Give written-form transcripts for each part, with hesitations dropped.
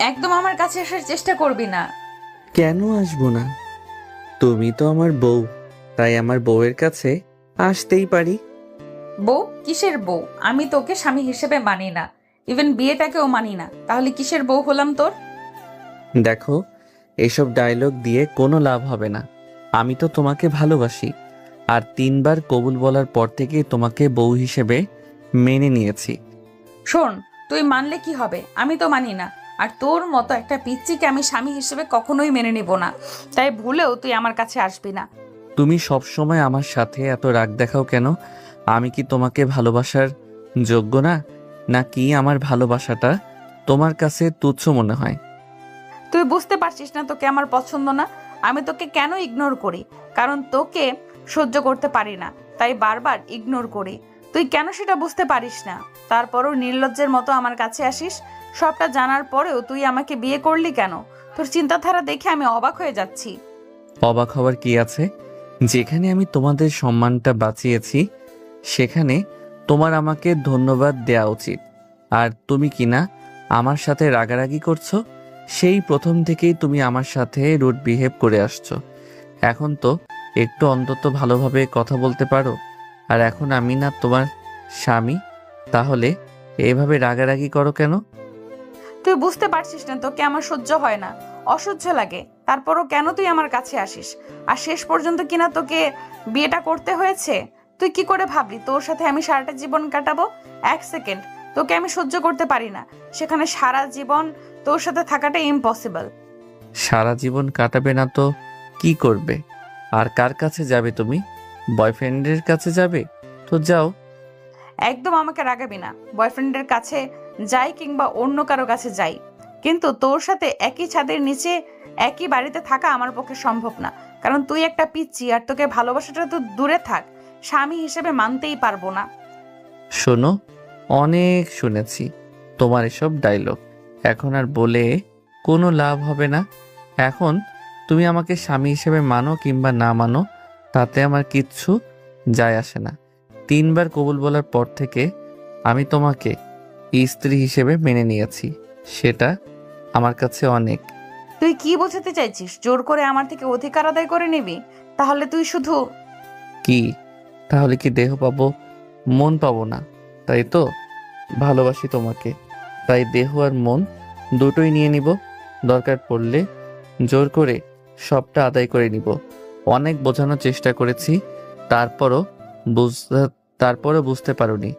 একদম আমার কাছে আসার চেষ্টা করবি না। কেন আসবো না? তুমি তো আমার বউ, তাই আমার বউয়ের কাছে আসতেই পারি। বউ? কিসের বউ? আমি তোকে স্বামী হিসেবে মানি না, ইভেন বিয়েটাকেও মানি না, তাহলে কিসের বউ হলাম তোর? দেখো, এসব ডায়লগ দিয়ে কোনো লাভ হবে না। আমি তো তোমাকে ভালোবাসি, আর 3বার কবুল বলার পর থেকে তোমাকে বউ হিসেবে মেনে নিয়েছি। শোন, তুই মানলে কি হবে, আমি তো মানি না। আর তোর মতো একটা পিচ্চিকে আমি স্বামী হিসেবে কখনোই মেনে নিব না, তাই ভুলেও তুই আমার কাছে আসবি না। তুমি সব সময় আমার সাথে এত রাগ দেখাও কেন? আমি কি তোমাকে ভালোবাসার যোগ্য না, নাকি আমার ভালোবাসাটা তোমার কাছে তুচ্ছ মনে হয়? তুই বুঝতে পারছিস না তোকে আমার পছন্দ না? আমি তোকে কেন ইগনোর করি? কারণ তোকে সহ্য করতে পারি না, তাই বারবার ইগনোর করি। তুই কেন সেটা বুঝতে পারিস না? তারপরও নির্লজ্জের মতো আমার কাছে আসিস। সবটা জানার পরেও তুই আমাকে বিয়ে করলি কেন? তোর চিন্তাধারা দেখে আমি অবাক হয়ে যাচ্ছি। অবাক হওয়ার কি আছে? যেখানে আমি তোমাদের সম্মানটা বাঁচিয়েছি, সেখানে তোমার আমাকে ধন্যবাদ দেওয়া উচিত। আর তুমি কি না আমার সাথে রাগারাগি করছো? সেই প্রথম থেকেই তুমি আমার সাথে রুড বিহেভ করে আসছো। এখন তো একটু অন্তত ভালোভাবে কথা বলতে পারো। আর এখন আমি না তোমার স্বামী, তাহলে এইভাবে রাগারাগি করো কেন? তুই বুঝতে পারছিস না তোকে আমার সহ্য হয় না, অসহ্য লাগে। তারপরও কেন তুই আমার কাছে আসিস? আর শেষ পর্যন্ত কিনা তোকে বিয়েটা করতে হয়েছে। তুই কি করে ভাবলি তোর সাথে আমি সারাটা জীবন কাটাবো? এক সেকেন্ড তোকে আমি সহ্য করতে পারি না, সেখানে সারা জীবন তোর সাথে থাকাটা ইম্পসিবল। সারা জীবন কাটাবে না তো কি করবে? আর কার কাছে যাবে তুমি? বয়ফ্রেন্ডের কাছে যাবে? তো যাও। একদম আমাকে রাগাবি না। বয়ফ্রেন্ডের কাছে যাই কিংবা অন্য কারো কাছে যাই, কিন্তু তোর সাথে একই ছাদের নিচে একই বাড়িতে থাকা আমার পক্ষে সম্ভব না। কারণ তুই একটা পিচ্চি, আর তোকে ভালোবাসাটা তো দূরে থাক, স্বামী হিসেবে মানতেই পারবো না। শোনো, অনেক শুনেছি তোমার এসব ডায়লগ। এখন আর বলে কোনো লাভ হবে না। এখন তুমি আমাকে স্বামী হিসেবে মানো কিংবা না মানো, তাতে আমার কিচ্ছু যায় আসে না। 3বার কবুল বলার পর থেকে আমি তোমাকে স্ত্রী হিসেবে মেনে নিয়েছি, সেটা আমার কাছে অনেক। তুই কি বোঝাতে চাইছিস? জোর করে আমার থেকে অধিকার আদায় করে নিবি? তাহলে তুই শুধু কি? তাহলে কি দেহ পাবো, মন পাবো না? তাই তো? ভালোবাসি তোমাকে, তাই দেহ আর মন দুটোই নিয়ে নিব। দরকার পড়লে জোর করে সবটা আদায় করে নিব। অনেক বোঝানোর চেষ্টা করেছি, তারপরও বুঝতে তারপরও বুঝতে পারোনি।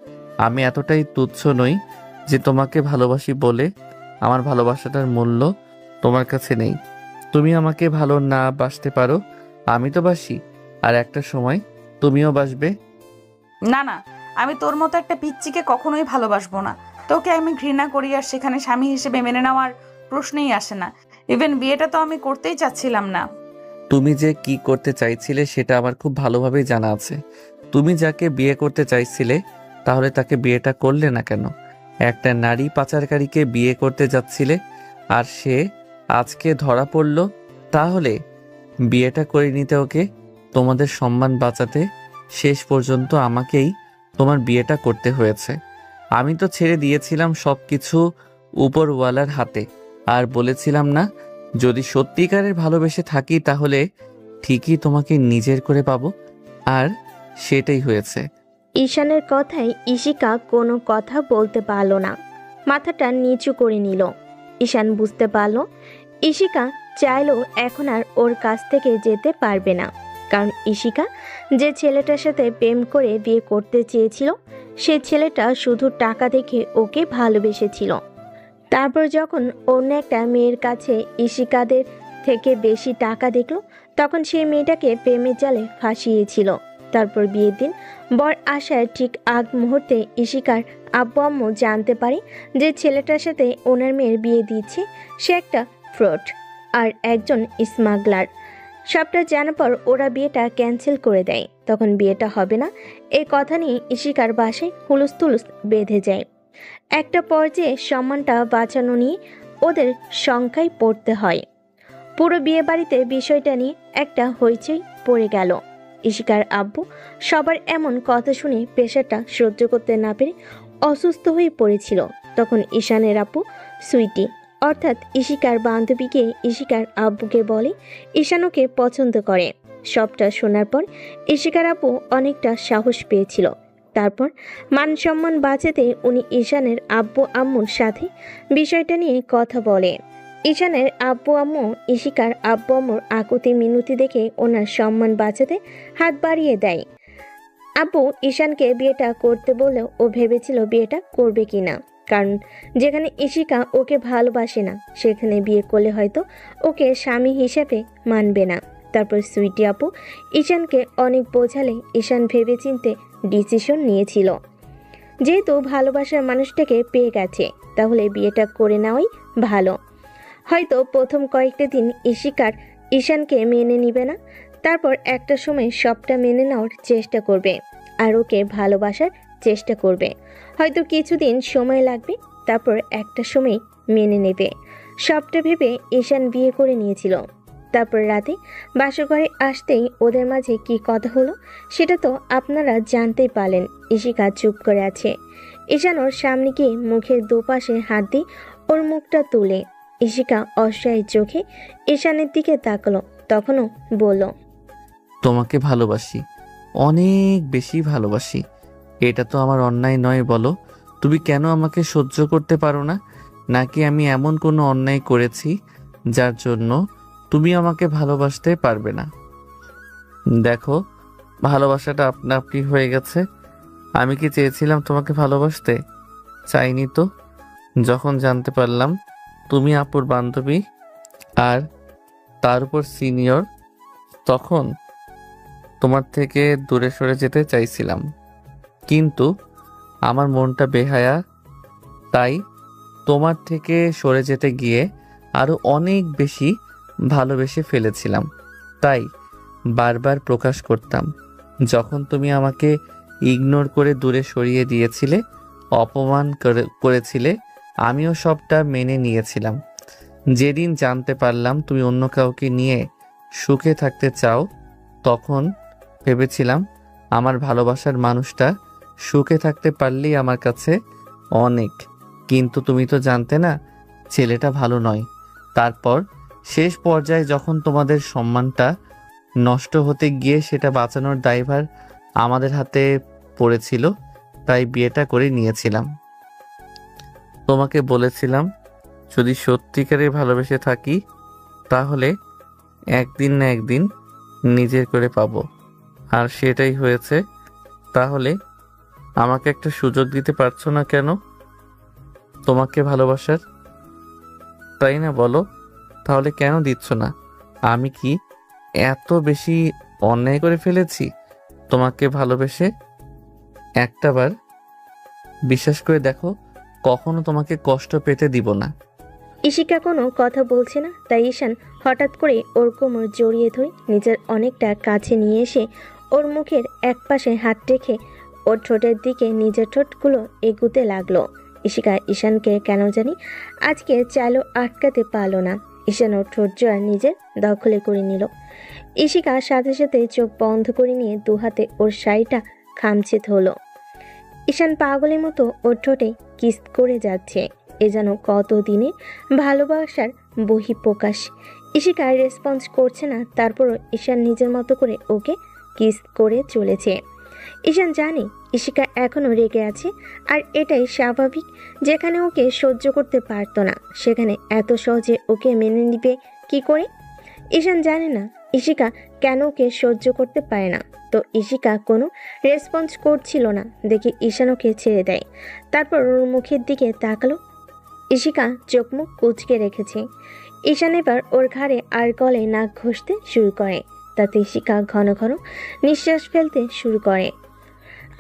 আমি এতটাই তুচ্ছ নই যে তোমাকে ভালোবাসি বলে আমার ভালোবাসাটার মূল্য তোমার কাছে নেই। তুমি আমাকে ভালো না বাসতে পারো, আমি তো বাসি। আর একটা সময় তুমিও বাসবে। না না, আমি তোর মতো একটা পিচ্চিকে কখনোই ভালোবাসবো না। তোকে আমি ঘৃণা করি, আর সেখানে স্বামী হিসেবে মেনে নেওয়ার প্রশ্নই আসে না। ইভেন বিয়েটা তো আমি করতেই চাচ্ছিলাম না। তুমি যে কি করতে চাইছিলে সেটা আমার খুব ভালোভাবেই জানা আছে। তুমি যাকে বিয়ে করতে চাইছিলে, তাহলে তাকে বিয়েটা করলে না কেন? একটা নারী পাচারকারীকে বিয়ে করতে যাচ্ছিলে, আর সে আজকে ধরা পড়ল। তাহলে বিয়েটা করে নিতে ওকে। তোমাদের সম্মান বাঁচাতে শেষ পর্যন্ত আমাকেই তোমার বিয়েটা করতে হয়েছে। আমি তো ছেড়ে দিয়েছিলাম সবকিছু উপরওয়ালার হাতে, আর বলেছিলাম না, যদি সত্যিকারের ভালোবেসে থাকি তাহলে ঠিকই তোমাকে নিজের করে পাবো। আর সেটাই হয়েছে। ঈশানের কথায় ঈশিকা কোনো কথা বলতে পারল না, মাথাটা নিচু করে নিল। ঈশান বুঝতে পারল ঈশিকা চাইলেও এখন আর ওর কাছ থেকে যেতে পারবে না, কারণ ঈশিকা যে ছেলেটার সাথে প্রেম করে বিয়ে করতে চেয়েছিল, সে ছেলেটা শুধু টাকা দেখে ওকে ভালোবেসেছিল। তারপর যখন অন্য একটা মেয়ের কাছে ঈশিকাদের থেকে বেশি টাকা দেখলো, তখন সেই মেয়েটাকে প্রেমের জালে ফাঁসিয়েছিল। তারপর বিয়ের দিন বর আসার ঠিক আগ মুহূর্তে ঈশিকার আব্বু আম্মু জানতে পারে যে ছেলেটার সাথে ওনার মেয়ের বিয়ে দিচ্ছে সে একটা ফ্রড আর একজন স্মাগলার। সবটা জানার পর ওরা বিয়েটা ক্যান্সেল করে দেয়। তখন বিয়েটা হবে না এই কথা নিয়ে ঈশিকার বাসায় হুলুস্থুলুস বেঁধে যায়। একটা পর্যায়ে সম্মানটা বাঁচানো নিয়ে ওদের সংখ্যায় পড়তে হয়। পুরো বিয়ে বাড়িতে বিষয়টা নিয়ে একটা হইচই পড়ে গেল। ঈশিকার আব্বু সবার এমন কথা শুনে প্রেশারটা সহ্য করতে না পেরে অসুস্থ হয়ে পড়েছিল। তখন ঈশানের আপু সুইটি অর্থাৎ ইশিকার বান্ধবীকে ইশিকার আব্বুকে বলে ঈশান ওকে পছন্দ করে। সবটা শোনার পর ইশিকার আব্বু অনেকটা সাহস পেয়েছিল। তারপর মান সম্মান বাঁচাতে উনি ঈশানের আব্বু আম্মুর সাথে বিষয়টা নিয়ে কথা বলে। ঈশানের আব্বু আম্মু ইশিকার আব্বু আম্মুর আকুতি মিনতি দেখে ওনার সম্মান বাঁচাতে হাত বাড়িয়ে দেয়। আব্বু ঈশানকে বিয়েটা করতে বলেও ও ভেবেছিল বিয়েটা করবে কিনা, কারণ যেখানে ইশিকা ওকে ভালোবাসে না সেখানে বিয়ে করলে হয়তো ওকে স্বামী হিসেবে মানবে না। তারপর সুইটি আপু ঈশানকে অনেক বোঝালে ঈশান ভেবেচিন্তে ডিসিশন নিয়েছিল। যেহেতু ভালোবাসার মানুষটাকে পেয়ে গেছে তাহলে বিয়েটা করে নেওয়াই ভালো। হয়তো প্রথম কয়েকটা দিন ঈশানকে মেনে নিবে না, তারপর একটা সময় সবটা মেনে নেওয়ার চেষ্টা করবে আর ওকে ভালোবাসার চেষ্টা করবে। হয়তো কিছুদিন সময় লাগবে, তারপর একটা সময় মেনে নেবে। সবটা ভেবে ঈশান বিয়ে করে নিয়েছিল। তারপর রাতে বাসরঘরে আসতেই ওদের মাঝে কি কথা হলো সেটা তো আপনারা জানতেই পারলেন। ইশিকা চুপ করে আছে। ঈশান ওর সামনে গিয়ে মুখের দুপাশে হাত দিয়ে ওর মুখটা তুলে। ইশিকা অসহায় চোখে ঈশানের দিকে তাকালো, তখনও বলল, তোমাকে ভালোবাসি, অনেক বেশি ভালোবাসি। এটা তো আমার অন্যায় নয় বলো। তুমি কেন আমাকে সহ্য করতে পারো না? নাকি আমি এমন কোনো অন্যায় করেছি যার জন্য তুমি আমাকে ভালোবাসতে পারবে না? দেখো, ভালোবাসাটা আপনা আপনি হয়ে গেছে। আমি কি চেয়েছিলাম তোমাকে ভালোবাসতে? চাইনি তো। যখন জানতে পারলাম তুমি আপুর বান্ধবী আর তার উপর সিনিয়র, তখন তোমার থেকে দূরে সরে যেতে চাইছিলাম, কিন্তু আমার মনটা বেহায়া, তাই তোমার থেকে সরে যেতে গিয়ে আরো অনেক বেশি ভালোবেসে ফেলেছিলাম। তাই বারবার প্রকাশ করতাম। যখন তুমি আমাকে ইগনোর করে দূরে সরিয়ে দিয়েছিলে, অপমান করেছিলে, আমিও সবটা মেনে নিয়েছিলাম। যেদিন জানতে পারলাম তুমি অন্য কাউকে নিয়ে সুখে থাকতে চাও, তখন ভেবেছিলাম আমার ভালোবাসার মানুষটা সুখে থাকতে পারলেই আমার কাছে অনেক। কিন্তু তুমি তো জানতে না ছেলেটা ভালো নয়। তারপর শেষ পর্যায়ে যখন তোমাদের সম্মানটা নষ্ট হতে গিয়ে সেটা বাঁচানোর দায়ভার আমাদের হাতে পড়েছিল, তাই বিয়েটা করে নিয়েছিলাম। তোমাকে বলেছিলাম যদি সত্যিকারের ভালোবেসে থাকি তাহলে একদিন না একদিন নিজের করে পাবো, আর সেটাই হয়েছে। তাহলে আমাকে একটা সুযোগ দিতে পারছো না কেন তোমাকে ভালোবাসার? তাই না, বলো। তাহলে কেন দিচ্ছ না? আমি কি এত বেশি অন্যায় করে ফেলেছি তোমাকে ভালোবেসে? একটাবার বিশ্বাস করে দেখো, কখনো তোমাকে কষ্ট পেতে দিব না। ইশিকা কোনো কথা বলছে না, তাই ঈশান হঠাৎ করে ওর কোমর জড়িয়ে ধরে নিজের অনেকটা কাছে নিয়ে এসে ওর মুখের একপাশে হাত রেখে ওর ঠোঁটের দিকে নিজের ঠোঁটগুলো এগুতে লাগলো। ইশিকা ঈশানকে কেন জানি আজকে চাইলেও আটকাতে পারল না। ঈশান ওর ঠোঁট জোড়া নিজের দখলে করে নিল। ইশিকা সাথে সাথে চোখ বন্ধ করে নিয়ে দুহাতে ওর শাড়িটা খামচে ধরল। ঈশান পাগলের মতো ওর ঠোঁটে কিস করে যাচ্ছে। এ যেন কতদিনে ভালোবাসার বহিঃপ্রকাশ। ইশিকা রেসপন্স করছে না, তারপরও ঈশান নিজের মতো করে ওকে কিস করে চলেছে। ঈশান জানে ইশিকা এখনও রেগে আছে, আর এটাই স্বাভাবিক। যেখানে ওকে সহ্য করতে পারতো না সেখানে এত সহজে ওকে মেনে নিবে কি করে? ঈশান জানে না ইশিকা কেন ওকে সহ্য করতে পারে না। তো ইশিকা কোনো রেসপন্স করছিল না দেখে ঈশান ওকে ছেড়ে দেয়। তারপর ওর মুখের দিকে তাকালো। ইশিকা চোখ মুখ কুঁচকে রেখেছে। ঈশান এবার ওর ঘাড়ে আর গলে নাক ঘষতে শুরু করে। তাতে ইশিকা ঘন ঘন নিঃশ্বাস ফেলতে শুরু করে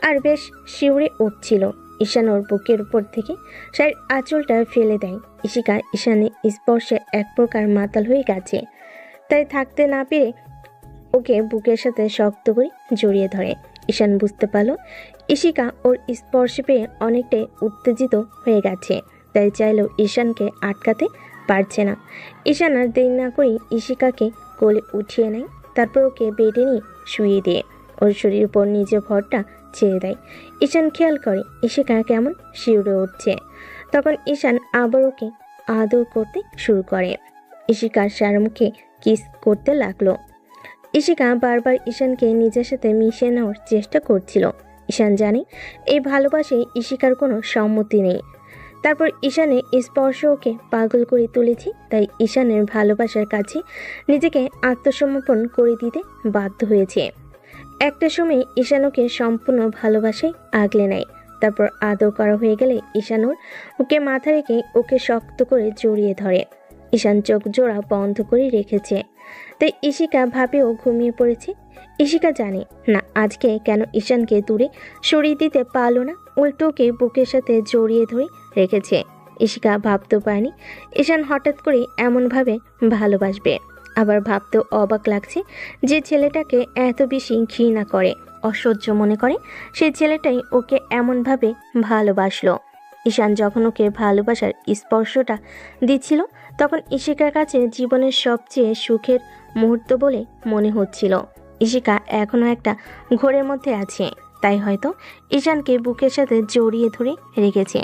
আর বেশ শিউরে উঠছিল। ঈশান ওর বুকের উপর থেকে শাড়ির আঁচলটা ফেলে দেয়। ইশিকা ঈশানের স্পর্শে এক প্রকার মাতাল হয়ে গেছে, তাই থাকতে না পেরে ওকে বুকের সাথে শক্ত করে জড়িয়ে ধরে। ঈশান বুঝতে পারল ইশিকা ওর স্পর্শ পেয়ে অনেকটাই উত্তেজিত হয়ে গেছে, তাই চাইলেও ঈশানকে আটকাতে পারছে না। ঈশান আর দেরি না করে ইশিকাকে কোলে উঠিয়ে নেয়। তারপর ওকে বেডে নিয়ে শুয়ে দিয়ে ওর শরীর উপর নিজের ভরটা ছেড়ে দেয়। ঈশান খেয়াল করে ইশিকা কেমন শিউরে উঠছে। তখন ঈশান আবার ওকে আদর করতে শুরু করে। ইশিকা শারমকে কিস করতে লাগলো। ইশিকা বারবার ঈশানকে নিজের সাথে মিশিয়ে নেওয়ার চেষ্টা করছিল। ঈশান জানে এই ভালোবাসায় ইশিকার কোনো সম্মতি নেই। তারপর ঈশানের স্পর্শ ওকে পাগল করে তুলেছে, তাই ঈশানের ভালোবাসার কাছে নিজেকে আত্মসমর্পণ করে দিতে বাধ্য হয়েছে। একটা সময় ঈশান ওকে সম্পূর্ণ ভালোবাসায় আগলে নেয়। তারপর আদর করা হয়ে গেলে ঈশানুর ওকে মাথা রেখে ওকে শক্ত করে জড়িয়ে ধরে। ঈশান চোখ জোড়া বন্ধ করে রেখেছে, তাই ইশিকা ভাবেও ঘুমিয়ে পড়েছে। ইশিকা জানে না আজকে কেন ঈশানকে দূরে সরিয়ে দিতে পারল না, উল্টো ওকে বুকের সাথে জড়িয়ে ধরে রেখেছে। ইশিকা ভাবতেও পারেনি ঈশান হঠাৎ করে এমনভাবে ভালোবাসবে। আবার ভাবতেও অবাক লাগছে যে ছেলেটাকে এত বেশি ঘৃণা করে, অসহ্য মনে করে, সেই ছেলেটাই ওকে এমনভাবে ভালোবাসলো। ঈশান যখন ওকে ভালোবাসার স্পর্শটা দিচ্ছিল তখন ইশিকার কাছে জীবনের সবচেয়ে সুখের মুহূর্ত বলে মনে হচ্ছিল। ইশিকা এখনও একটা ঘোরের মধ্যে আছে, তাই হয়তো ঈশানকে বুকের সাথে জড়িয়ে ধরে রেখেছে।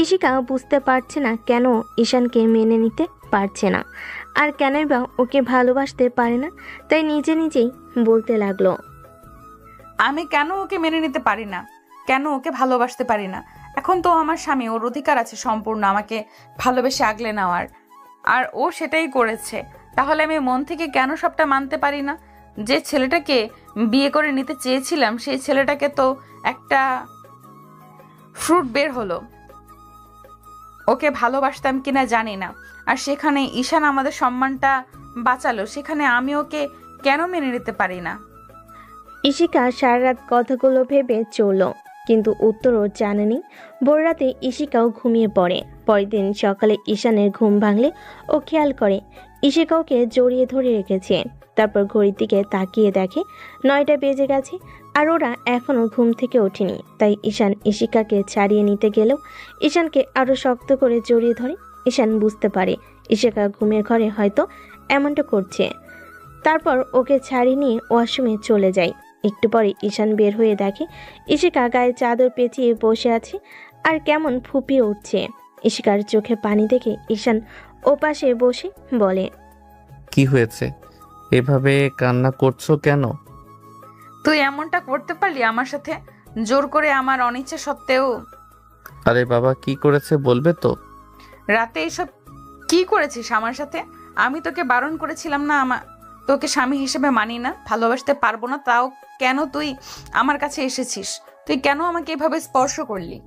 ইশিকা বুঝতে পারছে না কেন ঈশানকে মেনে নিতে পারছে না, আর কেনই বা ওকে ভালোবাসতে পারে না। তাই নিজে নিজেই বলতে লাগলো, আমি কেন ওকে মেনে নিতে পারি না, কেন ওকে ভালোবাসতে পারি না? এখন তো আমার স্বামী, ওর অধিকার আছে সম্পূর্ণ আমাকে ভালোবেসে আগলে নেওয়ার, আর ও সেটাই করেছে। তাহলে আমি মন থেকে কেন সবটা মানতে পারি না? যে ছেলেটাকে বিয়ে করে নিতে চেয়েছিলাম সেই ছেলেটাকে তো একটা ফ্রুট বের হলো। ওকে ভালোবাসতাম কিনা জানি না, আর সেখানে ঈশান আমাদের সম্মানটা বাঁচালো, সেখানে আমি ওকে কেন মেনে নিতে পারি না? ইশিকা সারা রাত কথাগুলো ভেবে চলল, কিন্তু উত্তরও জানেনি। ভোর রাতে ইশিকাও ঘুমিয়ে পড়ে। পরের দিন সকালে ঈশানের ঘুম ভাঙলে ও খেয়াল করে ইশিকা ওকে জড়িয়ে ধরে রেখেছে। তারপর ঘড়ির দিকে তাকিয়ে দেখে 9টা বেজে গেছে, আর ওরা এখনও ঘুম থেকে ওঠেনি। তাই ঈশান ইশিকাকে ছাড়িয়ে নিতে গেলেও ঈশানকে আরও শক্ত করে জড়িয়ে ধরে। ঈশান বুঝতে পারে ইশিকা ঘুমের ঘরে হয়তো এমনটা করছে। তারপর ওকে ছাড়িয়ে নিয়ে ওয়াশরুমে চলে যায়। একটু পরে ঈশান বের হয়ে দেখে ইশিকা গায়ে চাদর পেঁচিয়ে বসে আছে আর কেমন ফুপিয়ে উঠছে। ইশিকার চোখে পানি দেখে ঈশান ওপাশে বসে বলে, কি হয়েছে? এভাবে কান্না করছো কেন? তুই এমনটা করতে পারলি আমার সাথে, জোর করে, আমার অনিচ্ছা সত্ত্বেও? আরে বাবা, কি করেছে বলবে তো? রাতে এসব কি করেছিস আমার সাথে? আমি তোকে বারণ করেছিলাম না তোকে স্বামী হিসেবে মানি না, ভালোবাসতে পারবো না, তাও কেন তুই আমার কাছে এসেছিস? তুই কেন আমাকে এভাবে স্পর্শ করলি?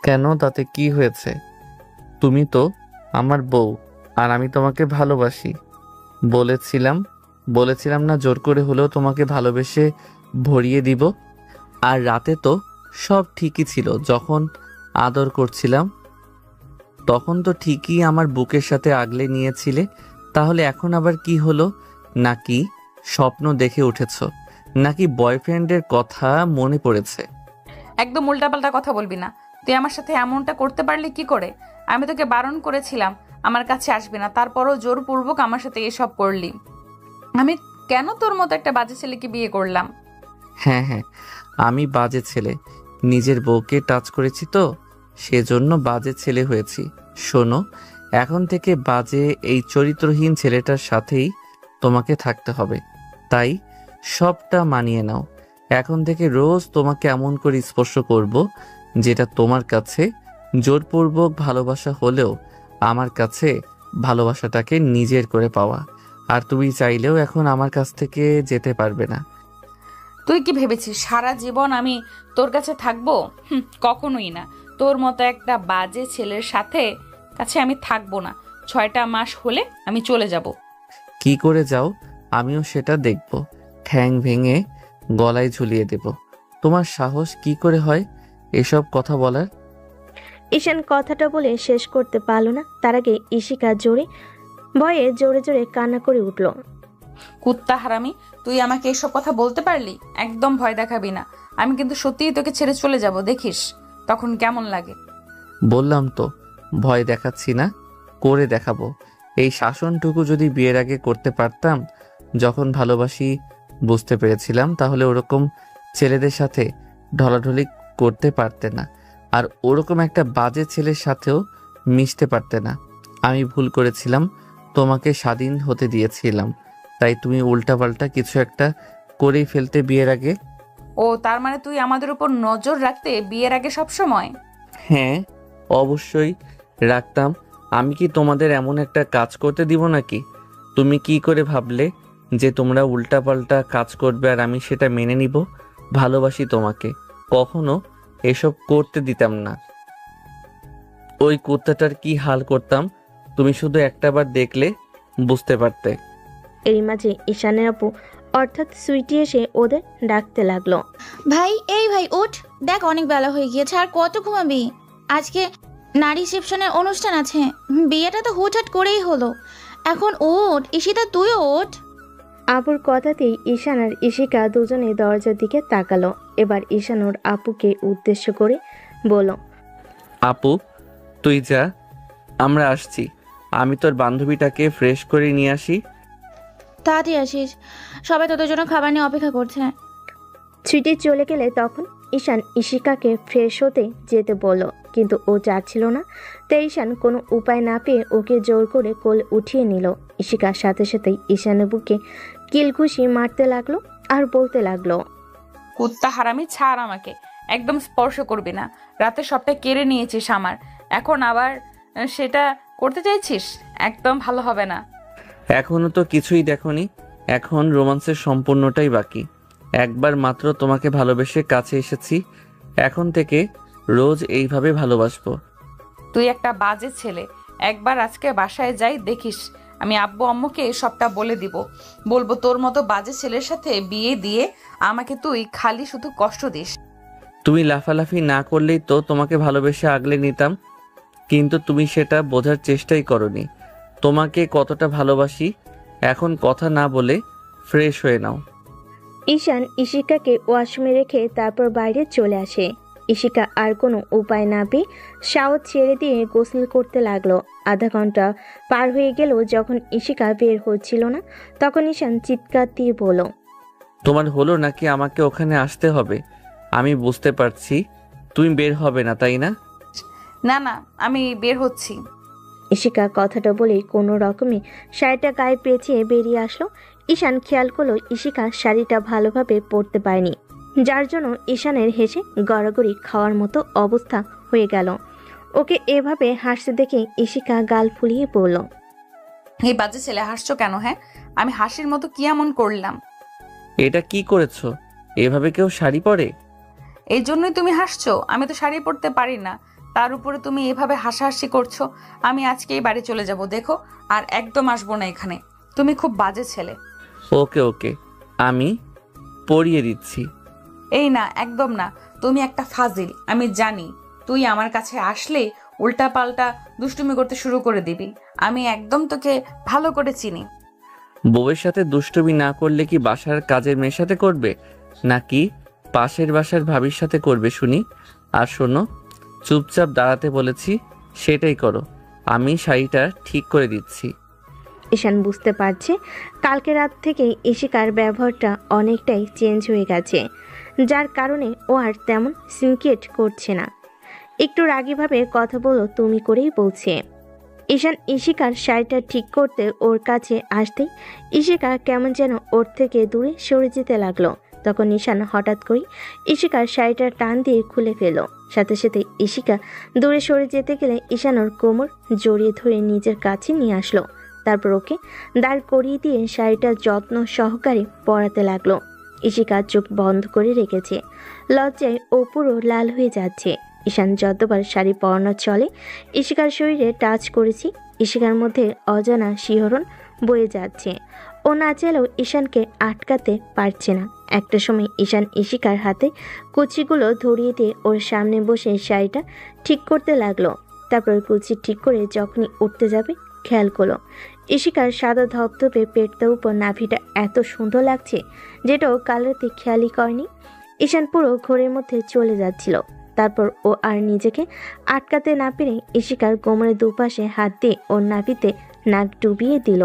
কেন, তাতে কি হয়েছে? তুমি তো আমার বউ, আর আমি তোমাকে ভালোবাসি। বলেছিলাম না জোর করে হলেও তোমাকে ভালোবেসে ভরিয়ে দিব? আর রাতে তো সব ঠিকই ছিল, যখন আদর করছিলাম তখন তো ঠিকই আমার বুকের সাথে আগলে নিয়েছিলে। তাহলে এখন আবার কি হলো? নাকি স্বপ্ন দেখে উঠেছো? নাকি বয়ফ্রেন্ডের কথা মনে পড়েছে? একদম উল্টাপাল্টা কথা বলবি না। তুই আমার সাথে এমনটা করতে পারলি কি করে? আমি তোকে বারণ করেছিলাম আমার কাছে আসবি না, তারপরও জোরপূর্বক আমার সাথে এসব করলি। আমি কেন তোর মতো একটা বাজে ছেলেকে বিয়ে করলাম? হ্যাঁ হ্যাঁ, আমি বাজে ছেলে, নিজের বউকে টাচ করেছি তো সেজন্য বাজে ছেলে হয়েছি। শোনো, এখন থেকে বাজে এই চরিত্রহীন ছেলেটার সাথেই তোমাকে থাকতে হবে। তাই সবটা মানিয়ে নাও। এখন থেকে রোজ তোমাকে এমন করে স্পর্শ করব যেটা তোমার কাছে জোরপূর্বক ভালোবাসা হলেও আমার কাছে ভালোবাসাটাকে নিজের করে পাওয়া। আর তুমি চাইলেও এখন আমার কাছ থেকে যেতে পারবে না। তুই কি ভেবেছিস সারা জীবন আমি তোর কাছে থাকবো? কখনোই না। তোর মতো একটা বাজে ছেলের কাছে আমি থাকবো না। 6টা মাস হলে আমি চলে যাব। কি করে যাও আমিও সেটা দেখব। ঠ্যাং ভেঙে গলায় ঝুলিয়ে দেব। তোমার সাহস কি করে হয় এসব কথা বলার? ঈশান কথাটা বলে শেষ করতে পারল না, তার আগে ইশিকা ভয়ে জোরে জোরে কান্না করে উঠল। কুত্তা হারামি, তুই আমাকে এসব কথা বলতে পারলি? একদম ভয় দেখাবি না। আমি কিন্তু সত্যিই তোকে ছেড়ে চলে যাব, দেখিস তখন কেমন লাগে। বললাম তো ভয় দেখাচ্ছি না, করে দেখাবো। এই শাসনটুকু যদি বিয়ের আগে করতে পারতাম, যখন ভালোবাসি বুঝতে পেরেছিলাম, তাহলে ওরকম ছেলেদের সাথে ঢলাঢলি করতে পারতে না, আর ওরকম একটা বাজে ছেলের সাথেও মিশতে পারতে না। আমি ভুল করেছিলাম, তোমাকে স্বাধীন হতে দিয়েছিলাম, তাই তুমি উল্টাপাল্টা কিছু একটা করেই ফেলতে বিয়ের আগে। ও তার মানে তুই আমাদের উপর নজর রাখতে বিয়ের আগে সব সময়? হ্যাঁ, অবশ্যই রাখতাম। আমি কি তোমাদের এমন একটা কাজ করতে দিব নাকি? তুমি কি করে ভাবলে যে তোমরা উল্টাপাল্টা কাজ করবে আর আমি সেটা মেনে নিব? ভালোবাসি তোমাকে, কখনো এসব করতে দিতাম না। ওই কুত্তাটার কি হাল করতাম তুমি শুধু একটাবার দেখলে বুঝতে পারতে। এরই মাঝে ঈশানের আপু অর্থাৎ সুইটি এসে ওদের ডাকতে লাগলো। ভাই, এই ভাই ওঠ, দেখ অনেক বেলা হয়ে গিয়েছে, আর কত ঘুমাবি? আজকে নারী রিসেপশনের অনুষ্ঠান আছে, বিয়েটা তো হুটহাট করেই হলো। এখন ওঠ ঈশিতা, তুইও ওঠ। আপুর কথাতেই ঈশান আর ঈশিকা দুজনে দরজার দিকে তাকালো। এবার ঈশান ওর আপুকে উদ্দেশ্য করে বলল, আপু তুই যা, আমরা আসছি। আমি তোর বান্ধবীটাকে ফ্রেশ করে নিয়ে আসি। তাড়াতাড়ি আসিস, সবাই তোদের জন্য খাবার নিয়ে অপেক্ষা করছে। ছুটি চলে গেলে তখন ঈশান ঈশিকাকে ফ্রেশ হতে যেতে বলল, কিন্তু ও যাচ্ছিল না। তাই ঈশান কোনো উপায় না পেয়ে ওকে জোর করে কোলে উঠিয়ে নিল। ঈশিকার সাথে সাথেই ঈশানের বুকে কিলঘুষি মারতে লাগলো আর বলতে লাগলো, কুত্তা হারামি, ছাড় আমাকে, একদম স্পর্শ করবি না। রাতে সবটা কেড়ে নিয়েছিস আমার, এখন আবার সেটা করতে চাইছিস? একদম ভালো হবে না। এখনো তো কিছুই দেখোনি, এখন রোমান্সের সম্পূর্ণটাই বাকি। একবার মাত্র তোমাকে ভালোবেসে কাছে এসেছি, এখন থেকে রোজ এইভাবে ভালোবাসবো। তুই একটা বাজে ছেলে। একবার আজকে বাসায় যাই, দেখিস আমি আব্বু আম্মুকে সবটা বলে দিব। বলবো তোর মতো বাজে ছেলের সাথে বিয়ে দিয়ে আমাকে তুই খালি শুধু কষ্ট দিস। তুমি লাফালাফি না করলেই তো তোমাকে ভালোবেসে আগলে নিতাম, কিন্তু তুমি সেটা বোঝার চেষ্টাই করনি তোমাকে কতটা ভালোবাসি। এখন কথা না বলে ফ্রেশ হয়ে নাও। ঈশান ঈশিকাকে ওয়াশরুমে রেখে তারপর বাইরে চলে আসে। ঈশিকা আর কোনো উপায় না পেয়ে শাওয়ার ছেড়ে দিয়ে গোসল করতে লাগলো। আধা ঘন্টা পার হয়ে গেল যখন ঈশিকা বের হচ্ছিল না, তখন ঈশান চিৎকার দিয়ে বলল, তোমার হলো নাকি আমাকে ওখানে আসতে হবে? আমি বুঝতে পারছি তুমি বের হবে না, তাই না? না না, আমি বের হচ্ছি। ঈশিকা কথাটা বলেই কোনো রকমে শাড়িটা গায়ে পেঁচিয়ে বেরিয়ে আসলো। ঈশান খেয়াল করলো ঈশিকা শাড়িটা ভালোভাবে পরতে পারেনি, যার জন্য ঈশানের হেসে গড়াগড়ি খাওয়ার মতো অবস্থা হয়ে গেল। ওকে এভাবে হাসতে দেখে ঈশিকা গাল ফুলিয়ে বলল, এই বাজে ছেলে, হাসছো কেন? হ্যাঁ, আমি হাসির মতো কি এমন করলাম? এটা কি করেছো? এভাবে কেউ শাড়ি পরে? এই জন্যই তুমি হাসছো? আমি তো শাড়ি পরতে পারি না, তার উপরে তুমি এভাবে হাসাহাসি করছো। আমি আজকেই বাড়ি চলে যাব, দেখো, আর একদম আসবো না এখানে। তুমি খুব বাজে ছেলে। ওকে ওকে, আমি পরিয়ে দিচ্ছি। এই না, একদম না, তুমি একটা ফাজিল। আমি জানি তুই আমার কাছে আসলে উল্টাপাল্টা দুষ্টুমি করতে শুরু করে দিবি। আমি একদম তোকে ভালো করে চিনি। বউয়ের সাথে দুষ্টুমি না করলে কি বাসার কাজের মেয়ের সাথে করবে, নাকি পাশের বাসার ভাবির সাথে করবে শুনি? আর শোনো, চুপচাপ দাঁড়াতে বলেছি, সেটাই করো। আমি শাড়িটা ঠিক করে দিচ্ছি। ঈশান বুঝতে পারছে কালকে রাত থেকে ঈশিকার ব্যবহারটা অনেকটাই চেঞ্জ হয়ে গেছে, যার কারণে ও আর তেমন সিনক্রেট করছে না। একটু রাগীভাবে কথা বলো তুমি করেই বলছে। ঈশান ঈশিকার শাড়িটা ঠিক করতে ওর কাছে আসতেই ঈশিকা কেমন যেন ওর থেকে দূরে সরে যেতে লাগলো। তখন ঈশান হঠাৎ করে ঈশিকার শাড়িটা টান দিয়ে খুলে ফেলল। সাথে সাথে ঈশিকা দূরে সরে যেতে গেলে ঈশান ওর কোমর জড়িয়ে ধরে নিজের কাছে নিয়ে আসলো। তারপর ওকে দাঁড় করিয়ে দিয়ে শাড়িটা যত্ন সহকারে পরাতে লাগলো। ঈশিকা চোখ বন্ধ করে রেখেছে, লজ্জায় ও পুরো লাল হয়ে যাচ্ছে। ঈশান যতবার শাড়ি পরানো চলে ঈশিকার শরীরে টাচ করেছি, ঈশিকার মধ্যে অজানা শিহরণ বয়ে যাচ্ছে। ও না চাইলেও ঈশানকে আটকাতে পারছে না। একটা সময় ঈশান ঈশিকার হাতে কুচিগুলো ধরিয়ে দিয়ে ওর সামনে বসে শাড়িটা ঠিক করতে লাগলো। তারপর কুচি ঠিক করে যখনই উঠতে যাবে খেয়াল করলো ঈশিকার সাদা ধপধপে পেটটার উপর নাভিটা এত সুন্দর লাগছে, যেটাও কাল রাতে খেয়ালই করেনি। ঈশান পুরো ঘোরের মধ্যে চলে যাচ্ছিল। তারপর ও আর নিজেকে আটকাতে না পেরে ঈশিকার কোমরের দুপাশে হাত দিয়ে ওর নাভিতে নাক ডুবিয়ে দিল।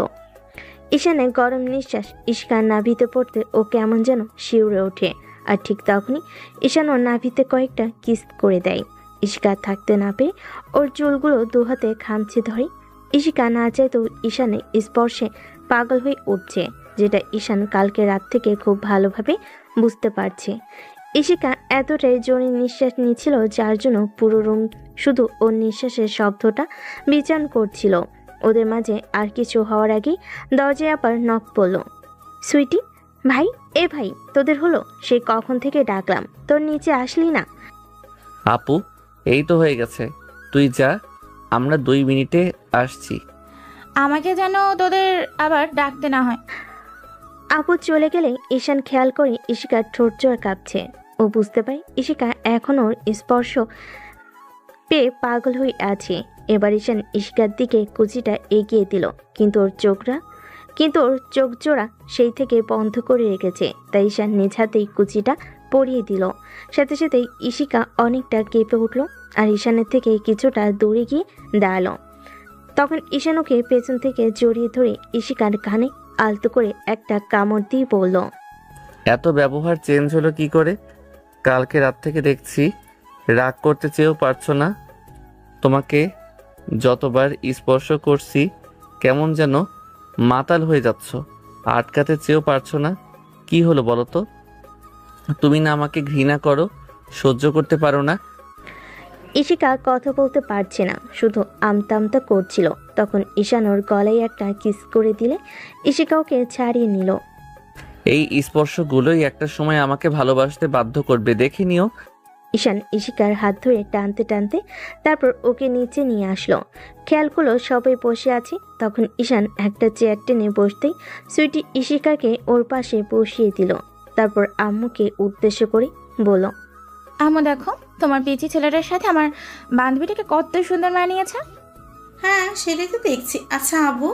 ঈশানের গরম নিঃশ্বাস ঈশিকার নাভিতে পড়তে ও কেমন যেন শিউরে ওঠে। আর ঠিক তখনই ঈশান ওর নাভিতে কয়েকটা কিস করে দেয়। ঈশিকা থাকতে না পেরে ওর চুলগুলো দুহাতে খামচে ধরে ইশিকা না চাইতেও ঈশানের স্পর্শে পাগল হয়ে উঠছে, যেটা ঈশান কালকে রাত থেকে খুব ভালোভাবে বুঝতে পারছে। ইশিকা এতটাই জোরে নিঃশ্বাস নিচ্ছিল যার জন্য পুরো রুম শুধু ওর নিঃশ্বাসের শব্দটা বিচার করছিল। ওদের মাঝে আর কিছু হওয়ার আগেই দরজায় আবার নক পড়ল। সুইটি, ভাই, এ ভাই, তোদের হলো? সে কখন থেকে ডাকলাম, তোর নিচে আসলি না? আপু, এই তো হয়ে গেছে, তুই যা, আমরা 2 মিনিটে আসছি। আমাকে যেন তোদের আবার ডাকতে না হয়। আপু চলে গেলে ঈশান খেয়াল করে ইশিকার ঠোঁট জোড় কাঁপছে। ও বুঝতে পারে ইশিকা এখন ওর স্পর্শ পেয়ে পাগল হয়ে আছে। এবার ঈশান ইশিকার দিকে কুচিটা এগিয়ে দিল, কিন্তু ওর চোখ জোড়া সেই থেকে বন্ধ করে রেখেছে। তাই ঈশান নিজ হাতেই কুচিটা পরিয়ে দিল। সাথে সাথেই ইশিকা অনেকটা কেঁপে উঠল আর ঈশানের থেকে কিছুটা দূরে গিয়ে দাঁড়ালো। তখন ঈশান ওকে পেছন থেকে জড়িয়ে ধরে ইশিকার কানে আলতো করে একটা কামড় দিয়ে বলল, এত ব্যবহার চেঞ্জ হলো কি করে? কালকে রাত থেকে দেখছি রাগ করতে চেয়েও পারছো না। তোমাকে যতবার স্পর্শ করছি কেমন যেন মাতাল হয়ে যাচ্ছ, আটকাতে চেয়েও পারছো না। কি হলো বলো তো? তুমি না আমাকে ঘৃণা করো, সহ্য করতে পারো না? ইশিকা কথা বলতে পারছে না, শুধু আমতা আমতা করছিল। তখন ঈশান ওর গলায় একটা কিস করে দিলে ইশিকা ওকে ছাড়িয়ে নিল। এই স্পর্শগুলোই একটা সময় আমাকে ভালোবাসতে বাধ্য করবে, দেখে নিও। ঈশান ইশিকার হাত ধরে টানতে টানতে তারপর ওকে নিচে নিয়ে আসলো। খেয়াল করলো সবাই বসে আছে। তখন ঈশান একটা চেয়ার টেনে বসতেই সুইটি ইশিকাকে ওর পাশে বসিয়ে দিল। তারপর আম্মুকে উদ্দেশ্য করে বলল, আম্মু দেখো, তোমার পিচি ছেলেটার সাথে আমার বান্ধবীটাকে কত সুন্দর মানিয়েছে। হ্যাঁ, সেটাই তো দেখছি। আচ্ছা আবু,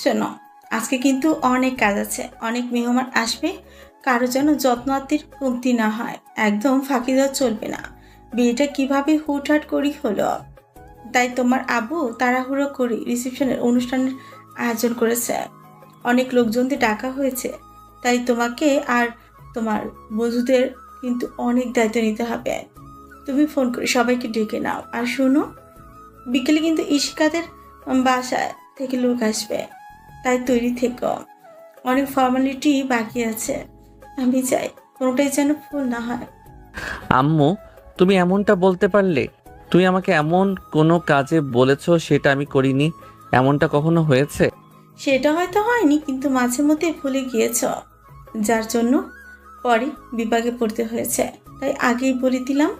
শোনো, আজকে কিন্তু অনেক কাজ আছে, অনেক মেহমান আসবে। কারো যেন যত্ন আত্মীর কমতি না হয়, একদম ফাঁকি দেওয়া চলবে না। বিয়েটা কিভাবে হুটহাট করি হলো, তাই তোমার আবু তাড়াহুড়ো করে রিসেপশনের অনুষ্ঠানের আয়োজন করেছে। অনেক লোকজনদের ডাকা হয়েছে, তাই তোমাকে আর তোমার বন্ধুদের কিন্তু অনেক দায়িত্ব নিতে হবে। তুমি ফোন করে সবাইকে ডেকে নাও। আর শোনো, বিকেলে কিন্তু ইশিকাদের বাসায় থেকে লোক আসবে, তাই তৈরি থেকো। অনেক ফর্মালিটি বাকি আছে, আমি চাই কোনোটাই যেন ভুল না হয়। আম্মু, তুমি এমনটা বলতে পারলে? তুমি আমাকে এমন কোনো কাজে বলেছো সেটা আমি করিনি, এমনটা কখনো হয়েছে? সেটা হয়তো হয়নি, কিন্তু মাঝে মধ্যে ভুলে গিয়েছ, যার জন্য পরে বিপাকে পড়তে হয়েছে, তাই আগেই বলে দিলাম।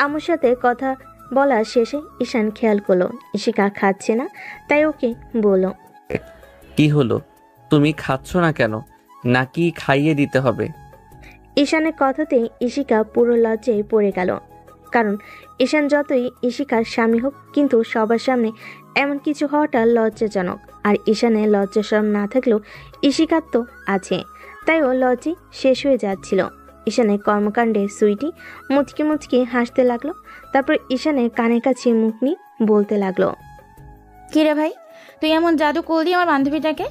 আম্মুর সাথে কথা বলা শেষে ঈশান খেয়াল করলো ইশিকা খাচ্ছে না, তাই ওকে বলল, কি হলো, তুমি খাচ্ছ না কেন? নাকি খাইয়ে দিতে হবে? ঈশানের কথাতে ইশিকা পুরো লজ্জায় পড়ে গেল। কারণ ঈশান যতই ইশিকার স্বামী হোক, কিন্তু সবার সামনে এমন কিছু হওয়াটা লজ্জাজনক। আর ঈশানের লজ্জাশরম না থাকলেও ইশিকার তো আছে, তাই ও লজ্জায় শেষ হয়ে যাচ্ছিল। ঈশানের কর্মকাণ্ডে সুইটি মুচকি মুচকি হাসতে লাগলো। তারপর ঈশানের কানের কাছে মুখ নিয়ে বলতে লাগলো, কিরে ভাই, তুই এমন জাদু করলি আমার বান্ধবীটাকে?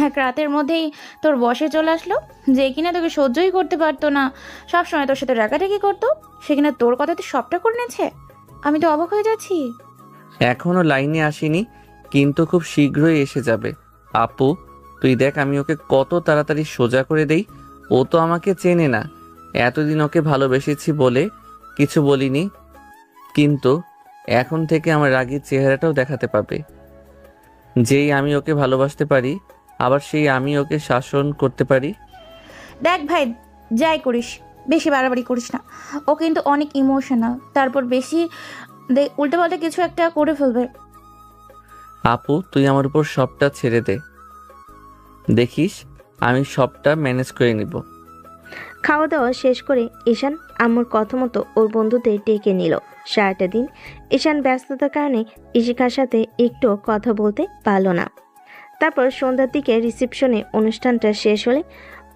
এক রাতের মধ্যেই তোর বসে চলে আসলো, যে কিনা তোকে সহ্যই করতে পারতো না, সবসময় তোর সাথে রাগারাগি করতো, সে কিনা তোর কথাতে সবটা করে নিয়েছে। আমি তো অবাক হয়ে যাচ্ছি। এখনো লাইনে আসেনি, কিন্তু খুব শীঘ্রই এসে যাবে। আপু, তুই দেখ আমি ওকে কত তাড়াতাড়ি সোজা করে দেই। ও তো আমাকে চেনে না, এতদিন ওকে ভালোবেসেছি বলে কিছু বলিনি, কিন্তু এখন থেকে আমার রাগীর চেহারাটাও দেখাতে পাবে। যেই আমি ওকে ভালোবাসতে পারি, আবার সেই আমি ওকে শাসন করতে পারি। দেখ ভাই, যাই করিস বেশি বাড়াবাড়ি করিস না। ও কিন্তু অনেক ইমোশনাল, তারপর বেশি উল্টোপাল্টা কিছু একটা করে ফেলবে। আপু, তুই আমার উপর সবটা ছেড়ে দে, দেখিস আমি সবটা ম্যানেজ করে নিব। খাওয়া দাওয়া শেষ করে ঈশান আম্মুর কথা মতো ওর বন্ধুদের ডেকে নিল। সারাটা দিন ঈশান ব্যস্ততার কারণে ইশিকার সাথে একটু কথা বলতে পারল না। তারপর সন্ধ্যার দিকে রিসেপশনে অনুষ্ঠানটা শেষ হলে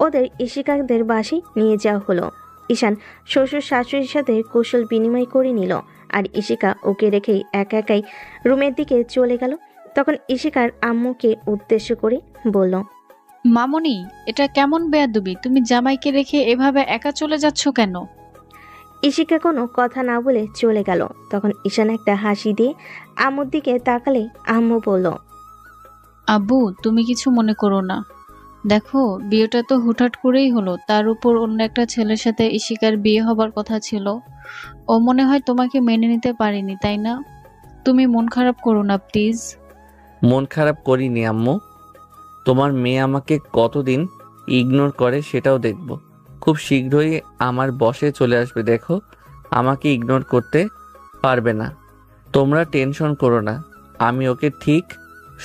ওদের ইশিকাদের বাসায় নিয়ে যাওয়া হলো। ঈশান শ্বশুর শাশুড়ির সাথে কৌশল বিনিময় করে নিল, আর ইশিকা ওকে রেখেই একা একাই রুমের দিকে চলে গেল। তখন ইশিকার আম্মুকে উদ্দেশ্য করে বলল, মামনি, এটা কেমন বেয়াদবি? তুমি জামাইকে রেখে এভাবে একা চলে যাচ্ছ কেন? ইশিকা কোনো কথা না বলে চলে গেল। তখন ঈশান একটা হাসি দিয়ে আম্মুর দিকে তাকালে আম্মু বলল, আব্বু, তুমি কিছু মনে করো না। দেখো, বিয়েটা তো হুটহাট করেই হলো, তার উপর অন্য একটা ছেলের সাথে ইশিকার বিয়ে হবার কথা ছিল। ও মনে হয় তোমাকে মেনে নিতে পারেনি, তাই না? তুমি মন খারাপ করো না প্লিজ। মন খারাপ করিনি আম্মু। তোমার মেয়ে আমাকে কতদিন ইগনোর করে সেটাও দেখব। খুব শীঘ্রই আমার বসে চলে আসবে, দেখো। আমাকে ইগনোর করতে পারবে না। তোমরা টেনশন করো না, আমি ওকে ঠিক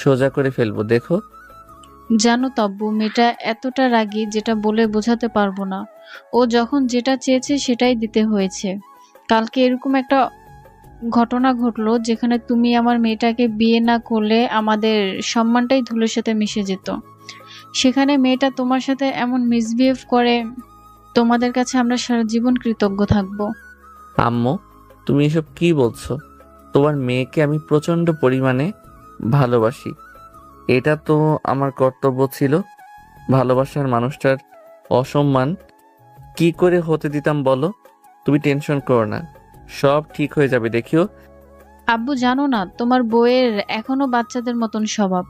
সোজা করে ফেলবো, দেখো। জানো তো আব্বু, মেয়েটা এতটা রাগী যেটা বলে বোঝাতে পারবো না। ও যখন যেটা চেয়েছে সেটাই দিতে হয়েছে। কালকে এরকম একটা ঘটনা ঘটলো যেখানে তুমি আমার মেয়েটাকে বিয়ে না করলে আমাদের সম্মানটাই ধুলোর সাথে মিশে যেত। সেখানে মেয়েটা তোমার সাথে এমন মিসবিহেভ করে, তোমাদের কাছে আমরা সারা জীবন কৃতজ্ঞ থাকবো। আম্মু, তুমি এসব কি বলছো? তোমার মেয়েকে আমি প্রচণ্ড পরিমাণে ভালোবাসি। এটা তো আমার কর্তব্য ছিল। ভালোবাসার মানুষটার অসম্মান কি করে হতে দিতাম বলো? তুমি টেনশন করো না, সব ঠিক হয়ে যাবে, দেখিও। আব্বু, জানো না তোমার বউয়ের এখনো বাচ্চাদের মতন স্বভাব।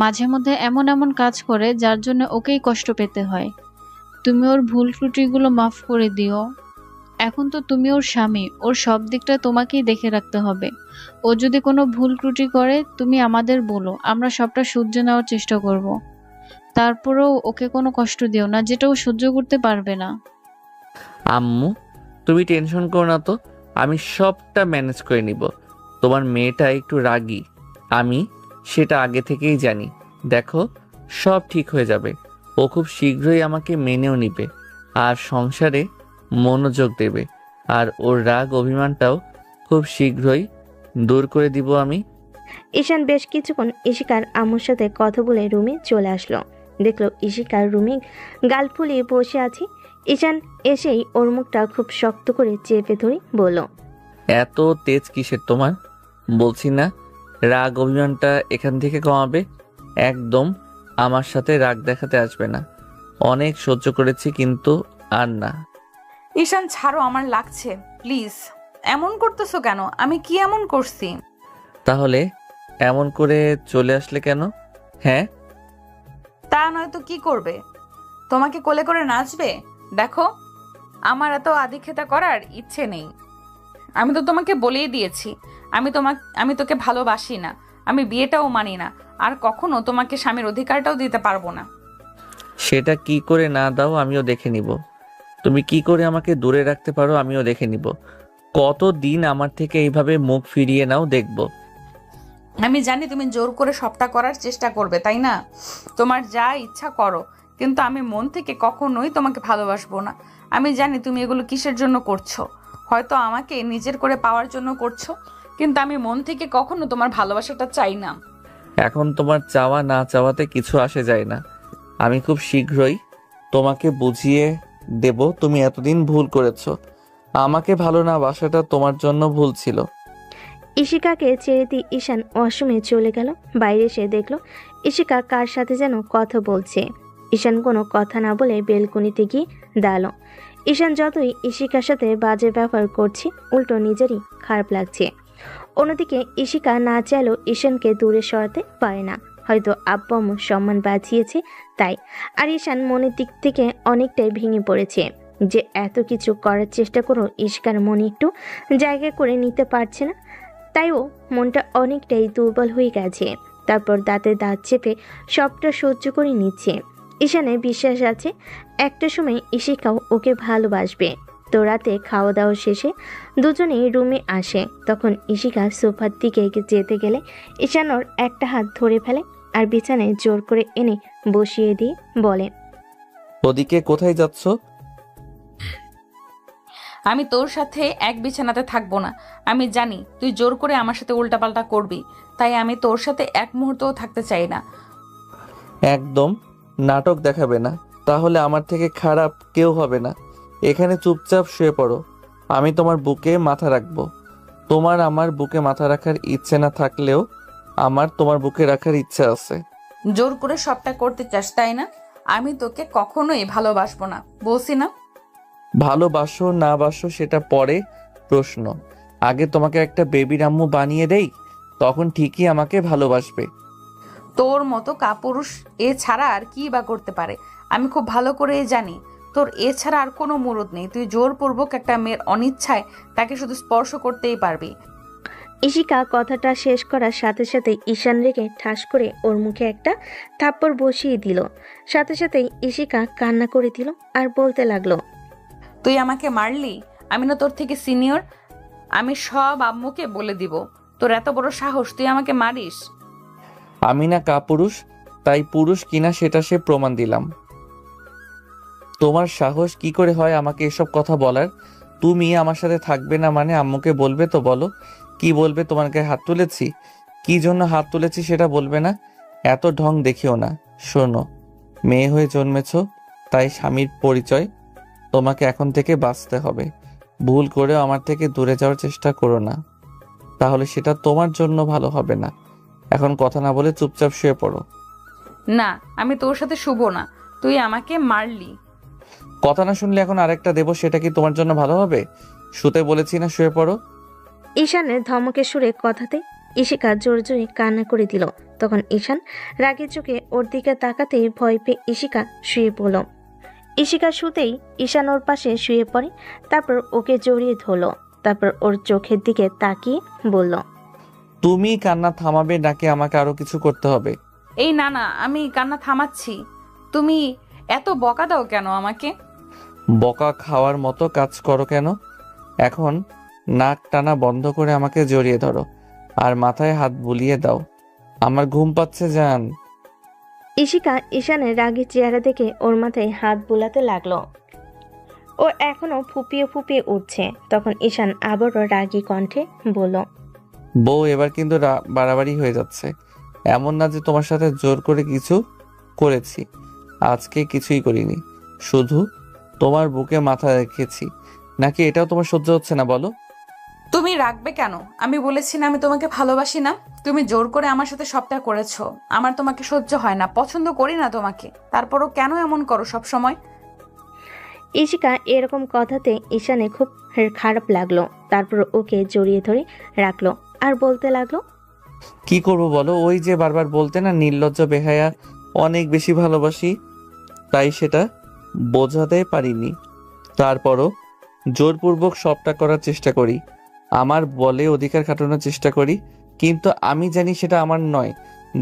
মাঝে মধ্যে এমন এমন কাজ করে যার জন্য ওকেই কষ্ট পেতে হয়। তুমি ওর ভুল ত্রুটিগুলো মাফ করে দিও। এখন তো তুমি ওর স্বামী, ওর সব দিকটা তোমাকেই দেখে রাখতে হবে। ও যদি কোনো ভুল ত্রুটি করে তুমি আমাদের বলো, আমরা সবটা সহ্য নেওয়ার চেষ্টা করব। তারপরেও ওকে কোনো কষ্ট দিও না যেটা ও সহ্য করতে পারবে না। আম্মু, তুমি টেনশন করো না তো, আমি সবটা ম্যানেজ করে নিব। তোমার মেয়েটা একটু রাগী, আমি সেটা আগে থেকেই জানি। দেখো, সব ঠিক হয়ে যাবে। ও খুব শীঘ্রই আমাকে মেনেও নিবে আর সংসারে মনোযোগ দেবে। আর ওর রাগ অভিমানটাও খুব শীঘ্রই দূর করে দিব আমি। ঈশান বেশ কিছুক্ষণ ইশিকার আম্মুর সাথে কথা বলে রুমে চলে আসলো। দেখলো ইশিকার রুমে গাল ফুলিয়ে বসে আছে। ঈশান এসেই ওর মুখটা খুব শক্ত করে চেপে ধরে বলল, এত তেজ কিসের তোমার? বলছি না রাগ অভিমানটা এখান থেকে কমাবে। একদম আমার সাথে রাগ দেখাতে আসবে না। অনেক সহ্য করেছি, কিন্তু আর না। ঈশান ছাড়ো, আমার লাগছে, প্লিজ। এমন করতেছো কেন? আমি কি এমন করছি? তাহলে এমন করে চলে আসলে কেন? হ্যাঁ, তা নয় তো কি করবে? তোমাকে কোলে করে নাচবে? দেখো, আমার এত আদিক্ষেতা করার ইচ্ছে নেই। আমি তো তোমাকে বলেই দিয়েছি, আমি তোকে ভালোবাসি না, আমি বিয়েটাও মানি না, আর কখনো তোমাকে স্বামীর অধিকারটাও দিতে পারবো না। সেটা কি করে না দাও আমিও দেখে নিব। তুমি কি করে আমাকে দূরে রাখতে পারো আমিও দেখে নিব। কতদিন আমার থেকে এইভাবে মুখ ফিরিয়ে নাও, দেখব। আমি জানি তুমি জোর করে সবটা করার চেষ্টা করবে, তাই না? তোমার যা ইচ্ছা করো, কিন্তু আমি মন থেকে কখনোই তোমাকে ভালোবাসবো না। আমি জানি তুমি এগুলো কিসের জন্য করছো। হয়তো আমাকে নিজের করে পাওয়ার জন্য করছো, কিন্তু আমি মন থেকে কখনো তোমার ভালোবাসাটা চাই না। এখন তোমার চাওয়া না চাওয়াতে কিছু আসে যায় না। আমি খুব শীঘ্রই তোমাকে বুঝিয়ে দেব তুমি এতদিন ভুল করেছো। আমাকে ভালো না বাসাটা তোমার জন্য ভুল ছিল। ইশিকাকে ছেড়ে দিয়ে ঈশান ওয়াশরুমে চলে গেল। বাইরে এসে দেখলো ইশিকা কার সাথে যেন কথা বলছে। ঈশান কোনো কথা না বলে বেলকনিতে গিয়ে দাঁড়ালো। ঈশান যতই ইশিকার সাথে বাজে ব্যবহার করছে, উল্টো নিজেরই খারাপ লাগছে। অন্যদিকে ইশিকা না চাইলেও ঈশানকে দূরে সরাতে পারে না। হয়তো আব্বু আম্মু সম্মান বাঁচিয়েছে তাই। আর ঈশান মনের দিক থেকে অনেকটাই ভেঙে পড়েছে যে এত কিছু করার চেষ্টা করেও ইশিকার মনে একটু জায়গা করে নিতে পারছে না। তাই ও মনটা অনেকটাই দুর্বল হয়ে গেছে। তারপর দাঁতে দাঁত চেপে সবটা সহ্য করে নিচ্ছে। ঈশানের বিশ্বাস আছে একটা সময় ইশিকাও ওকে ভালোবাসবে। তো রাতে খাওয়া দাওয়া শেষে দুজনেই রুমে আসে। তখন ইশিকা সোফার দিকে যেতে গেলে ঈশান ওর একটা হাত ধরে ফেলে আর বিছানায় জোর করে এনে বসিয়ে দিয়ে বলে, ওদিকে কোথায় যাচ্ছ? আমি তোর সাথে এক বিছানাতে থাকবো না। আমি জানি তুই জোর করে আমার সাথে উল্টাপাল্টা করবি, তাই আমি তোর সাথে এক মুহূর্তও থাকতে চাই না। একদম নাটক দেখাবে না, তাহলে আমার থেকে খারাপ কেউ হবে না। এখানে চুপচাপ শুয়ে পড়ো, আমি তোমার বুকে মাথা রাখবো। তোমার আমার বুকে মাথা রাখার ইচ্ছে না থাকলেও আমার তোমার বুকে রাখার ইচ্ছা আছে। জোর করে সবটা করতে চাস, তাই না? আমি তোকে কখনোই ভালোবাসবো না, বলছি না? ভালোবাসো না বাসো সেটা পরে প্রশ্ন। আগে তোমাকে একটা বেবির আম্মু বানিয়ে দেই, তখন ঠিকই আমাকে ভালোবাসবে। তোর মতো কাপুরুষ এ ছাড়া আর কি বা করতে পারে? আমি খুব ভালো করে জানি তোর এ ছাড়া আর কোনো মুরদ নেই। তুই জোরপূর্বক একটা মেয়ের অনিচ্ছায় তাকে শুধু স্পর্শ করতেই পারবি। ইশিকা কথাটা শেষ করার সাথে সাথে ঈশান রেগে ঠাস করে ওর মুখে একটা থাপ্পড় বসিয়ে দিল। সাথে সাথেই ইশিকা কান্না করে দিল আর বলতে লাগলো, তুই আমাকে মারলি? আমি না তোর থেকে সিনিয়র? আমি সব আম্মুকে বলে দিব। তোর এত বড় সাহস, তুই আমাকে মারিস? আমি না কাপুরুষ, তাই পুরুষ কিনা সেটা সে প্রমাণ দিলাম। তোমার সাহস কি করে হয় আমাকে এসব কথা বলার? তুমি আমার সাথে থাকবে না মানে আম্মুকে বলবে তো বলো। কি বলবে? তোমার গায়ে হাত তুলেছি, কি জন্য হাত তুলেছি সেটা বলবে না? এত ঢং দেখিও না। শোনো, মেয়ে হয়ে জন্মেছো, তাই স্বামীর পরিচয় তোমাকে এখন থেকে বাঁচতে হবে। ভুল করেও আমার থেকে দূরে যাওয়ার চেষ্টা করো না, তাহলে সেটা তোমার জন্য ভালো হবে না। এখন কথা না বলে চুপচাপ শুয়ে পড়ো। না, আমি তোর সাথে শুভ না। তুই আমাকে মারলি। কথা না শুনলে এখন আরেকটা দেবো, সেটা কি তোমার জন্য ভালো হবে? শুতে বলেছি না, শুয়ে পড়ো। ঈশানের ধমকের সুরে কথাতে ইশিকা জোরে জোরে কান্না করে দিল। তখন ঈশান রাগের চোখে ওর দিকে তাকাতেই ভয় পেয়ে ইশিকা শুয়ে পড়ল। ইশিকা শুতেই ঈশান ওর পাশে শুয়ে পড়ে, তারপর ওকে জড়িয়ে ধরলো। তারপর ওর চোখের দিকে তাকিয়ে বলল, তুমি কান্না থামাবে নাকি আমাকে আরো কিছু করতে হবে? এই না না, আমি কান্না থামাচ্ছি। তুমি এত বকা দাও কেন আমাকে? বকা খাওয়ার মতো কাজ করো কেন? এখন নাক টানা বন্ধ করে আমাকে জড়িয়ে ধরো আর মাথায় হাত বুলিয়ে দাও। আমার ঘুম পাচ্ছে, জান। ইশিকা ঈশানের রাগী চেহারা দেখে ওর মাথায় হাত বুলাতে লাগলো। ও এখনো ফুপিয়ে ফুপিয়ে উঠছে। তখন ঈশান আবারও রাগী কণ্ঠে বলল, বউ, এবার কিন্তু বাড়াবাড়ি হয়ে যাচ্ছে। এমন না যে তোমার সাথে জোর করে কিছু করেছি, আজকে কিছুই করিনি, শুধু তোমার বুকে মাথা রেখেছি। নাকি এটাও তোমার সহ্য হচ্ছে না বলো? তুমি রাখবে কেন? আমি বলেছি না আমি তোমাকে ভালোবাসি না? তুমি জোর করে আমার সাথে সবটা করেছো। আমার তোমাকে সহ্য হয় না, পছন্দ করি না তোমাকে। তারপরও কেন এমন করো সব সময়? ইশিকা এরকম কথাতে ঈশানে খুব খারাপ লাগলো। তারপর ওকে জড়িয়ে ধরে রাখলো আর বলতে লাগলো, কি করব বলো? ওই যে বারবার বলতে না, নির্লজ্জ বেহায়া, অনেক বেশি ভালোবাসি, তাই সেটা বোঝাতে পারিনি। তারপরও জোরপূর্বক সবটা করার চেষ্টা করি, আমার বলে অধিকার খাটানোর চেষ্টা করি, কিন্তু আমি জানি সেটা আমার নয়।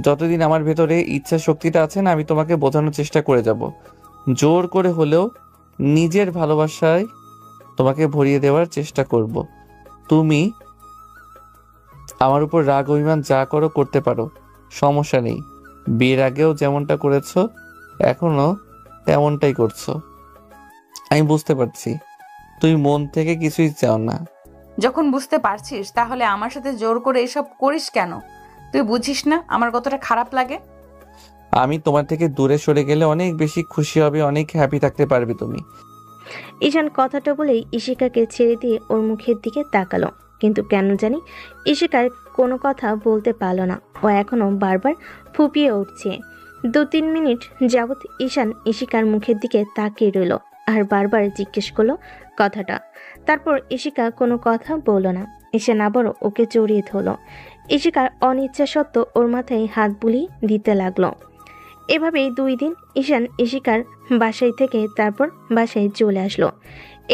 যতদিন আমার ভেতরে ইচ্ছা শক্তিটা আছে না, আমি তোমাকে বোঝানোর চেষ্টা করে যাব। জোর করে হলেও নিজের ভালোবাসায় তোমাকে ভরিয়ে দেওয়ার চেষ্টা করব। তুমি আমার উপর রাগ অভিমান যা করো করতে পারো, সমস্যা নেই। বিয়ের আগেও যেমনটা করেছো, এখনো তেমনটাই করছো। আমি বুঝতে পারছি তুই মন থেকে কিছুই চাও না। যখন বুঝতে পারছিস তাহলে আমার সাথে জোর করে এসব করিস কেন? তুই বুঝিস না আমার কতটা খারাপ লাগে? আমি তোমার থেকে দূরে সরে গেলে অনেক বেশি খুশি হবে, অনেক হ্যাপি থাকতে পারবে তুমি। ঈশান কথাটা বলেই ইশিকাকে ছেড়ে দিয়ে ওর মুখের দিকে তাকালো। কিন্তু কেন জানি ইশিকার কোনো কথা বলতে পারলো না। ও এখনো বারবার ফুপিয়ে উঠছে। 2-3 মিনিট যাবৎ ঈশান ইশিকার মুখের দিকে তাকিয়ে রইল আর বারবার জিজ্ঞেস করলো কথাটা। তারপর ইশিকা কোনো কথা বলল না। ঈশান আবারও ওকে জড়িয়ে ধরলো। ইশিকার অনিচ্ছা সত্ত্বেও ওর মাথায় হাত বুলিয়ে দিতে লাগলো। এভাবেই 2 দিন ঈশান ইশিকার বাসায় থেকে তারপর বাসায় চলে আসলো।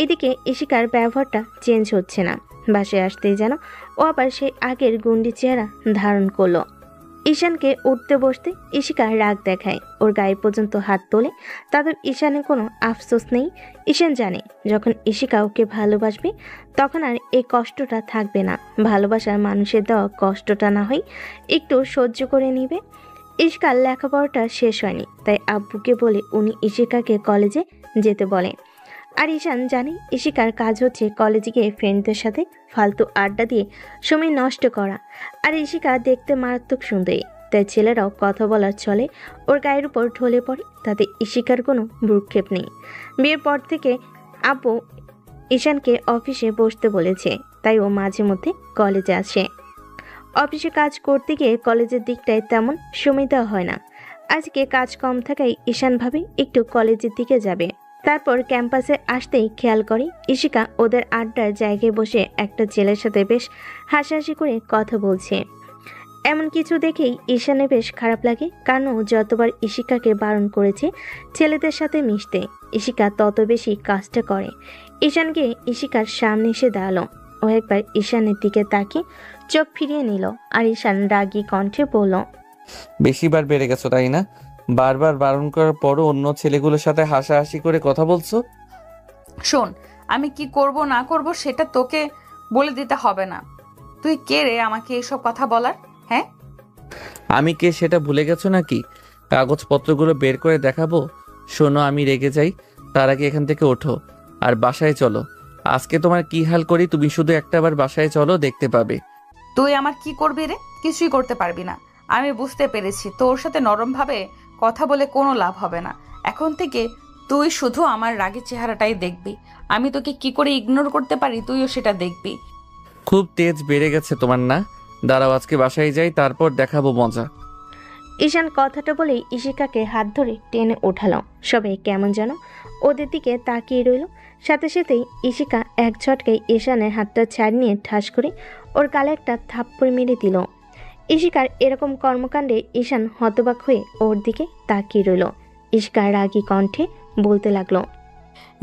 এদিকে ইশিকার ব্যবহারটা চেঞ্জ হচ্ছে না। বাসায় আসতেই যেন ও আবার সেই আগের গুন্ডি চেহারা ধারণ করলো। ঈশানকে উঠতে বসতে ইশিকা রাগ দেখায়, ওর গায়ে পর্যন্ত হাত তোলে। তাদের ঈশানে কোনো আফসোস নেই। ঈশান জানে যখন ইশিকা ওকে ভালোবাসবে তখন আর এই কষ্টটা থাকবে না। ভালোবাসার মানুষের দেওয়া কষ্টটা না হয় একটু সহ্য করে নিবে। ইশিকার লেখাপড়াটা শেষ হয়নি, তাই আব্বুকে বলে উনি ইশিকাকে কলেজে যেতে বলে। আর ঈশান জানে ইশিকার কাজ হচ্ছে কলেজে গিয়ে ফ্রেন্ডদের সাথে ফালতু আড্ডা দিয়ে সময় নষ্ট করা। আর ইশিকা দেখতে মারাত্মক সুন্দরী, তাই ছেলেরাও কথা বলার ছলে ওর গায়ের উপর ঢলে পড়ে। তাতে ইশিকার কোনো ভ্রুক্ষেপ নেই। বিয়ের পর থেকে আব্বু ঈশানকে অফিসে বসতে বলেছে, তাই ও মাঝে মধ্যে কলেজে আসে। অফিসে কাজ করতে গিয়ে কলেজের দিকটায় তেমন সময় দেওয়া হয় না। আজকে কাজ কম থাকায় ঈশান ভাবে একটু কলেজের দিকে যাবে। তারপর ক্যাম্পাসে আসতেই খেয়াল করে ইশিকা ওদের আড্ডার জায়গায় বসে একটা ছেলের সাথে বেশ হাসাহাসি করে কথা বলছে। এমন কিছু দেখেই ঈশানের বেশ খারাপ লাগে, কারণ ও যতবার ইশিকাকে বারণ করেছে ছেলেদের সাথে মিশতে, ইশিকা তত বেশি কাজটা করে। ঈশানকে ইশিকার সামনে এসে দাঁড়ালো। ও একবার ঈশানের দিকে তাকিয়ে চোখ ফিরিয়ে নিল, আর ঈশান রাগী কণ্ঠে বলল, বেশিবার বেড়ে গেছো তাই না? বারবার বারণ করার পরও অন্য ছেলেগুলোর সাথে হাসাহাসি করে কথা বলছো। শোন, আমি কি করব না করব সেটা তোকে বলে দিতে হবে না। তুই কে রে আমাকে এসব কথা বলার? হ্যাঁ, আমি কে সেটা ভুলে গেছো নাকি? কাগজপত্রগুলো বের করে দেখাবো? শোনো, আমি রেগে যাই, তার আগে এখান থেকে ওঠো আর বাসায় চলো। আজকে তোমার কি হাল করি তুমি শুধু একটাবার বাসায় চলো, দেখতে পাবে। তুই আমার কি করবি রে? কিছুই করতে পারবি না। আমি বুঝতে পেরেছি তোর সাথে নরমভাবে কথা বলে কোনো লাভ হবে না। এখন থেকে তুই শুধু আমার রাগের চেহারাটাই দেখবি। আমি তোকে কি করে ইগনোর করতে পারি তুইও সেটা দেখবি। খুব তেজ বেড়ে গেছে তোমার না? দাঁড়াও, আজকে বাসায় যাই, তারপর দেখাবো মজা। ঈশান কথাটা বলেই ইশিকাকে হাত ধরে টেনে ওঠালো। সবাই কেমন যেন ওদের দিকে তাকিয়ে রইল। সাথে সাথেই ইশিকা এক ঝটকায় ঈশানের হাতটা ছাড় নিয়ে ঠাস করে ওর গালে একটা থাপ্পড় মেরে দিল। ইশিকার এরকম কর্মকাণ্ডে ঈশান হতবাক হয়ে ওর দিকে তাকিয়ে রইল। ইশিকা রাগী কণ্ঠে বলতে লাগলো,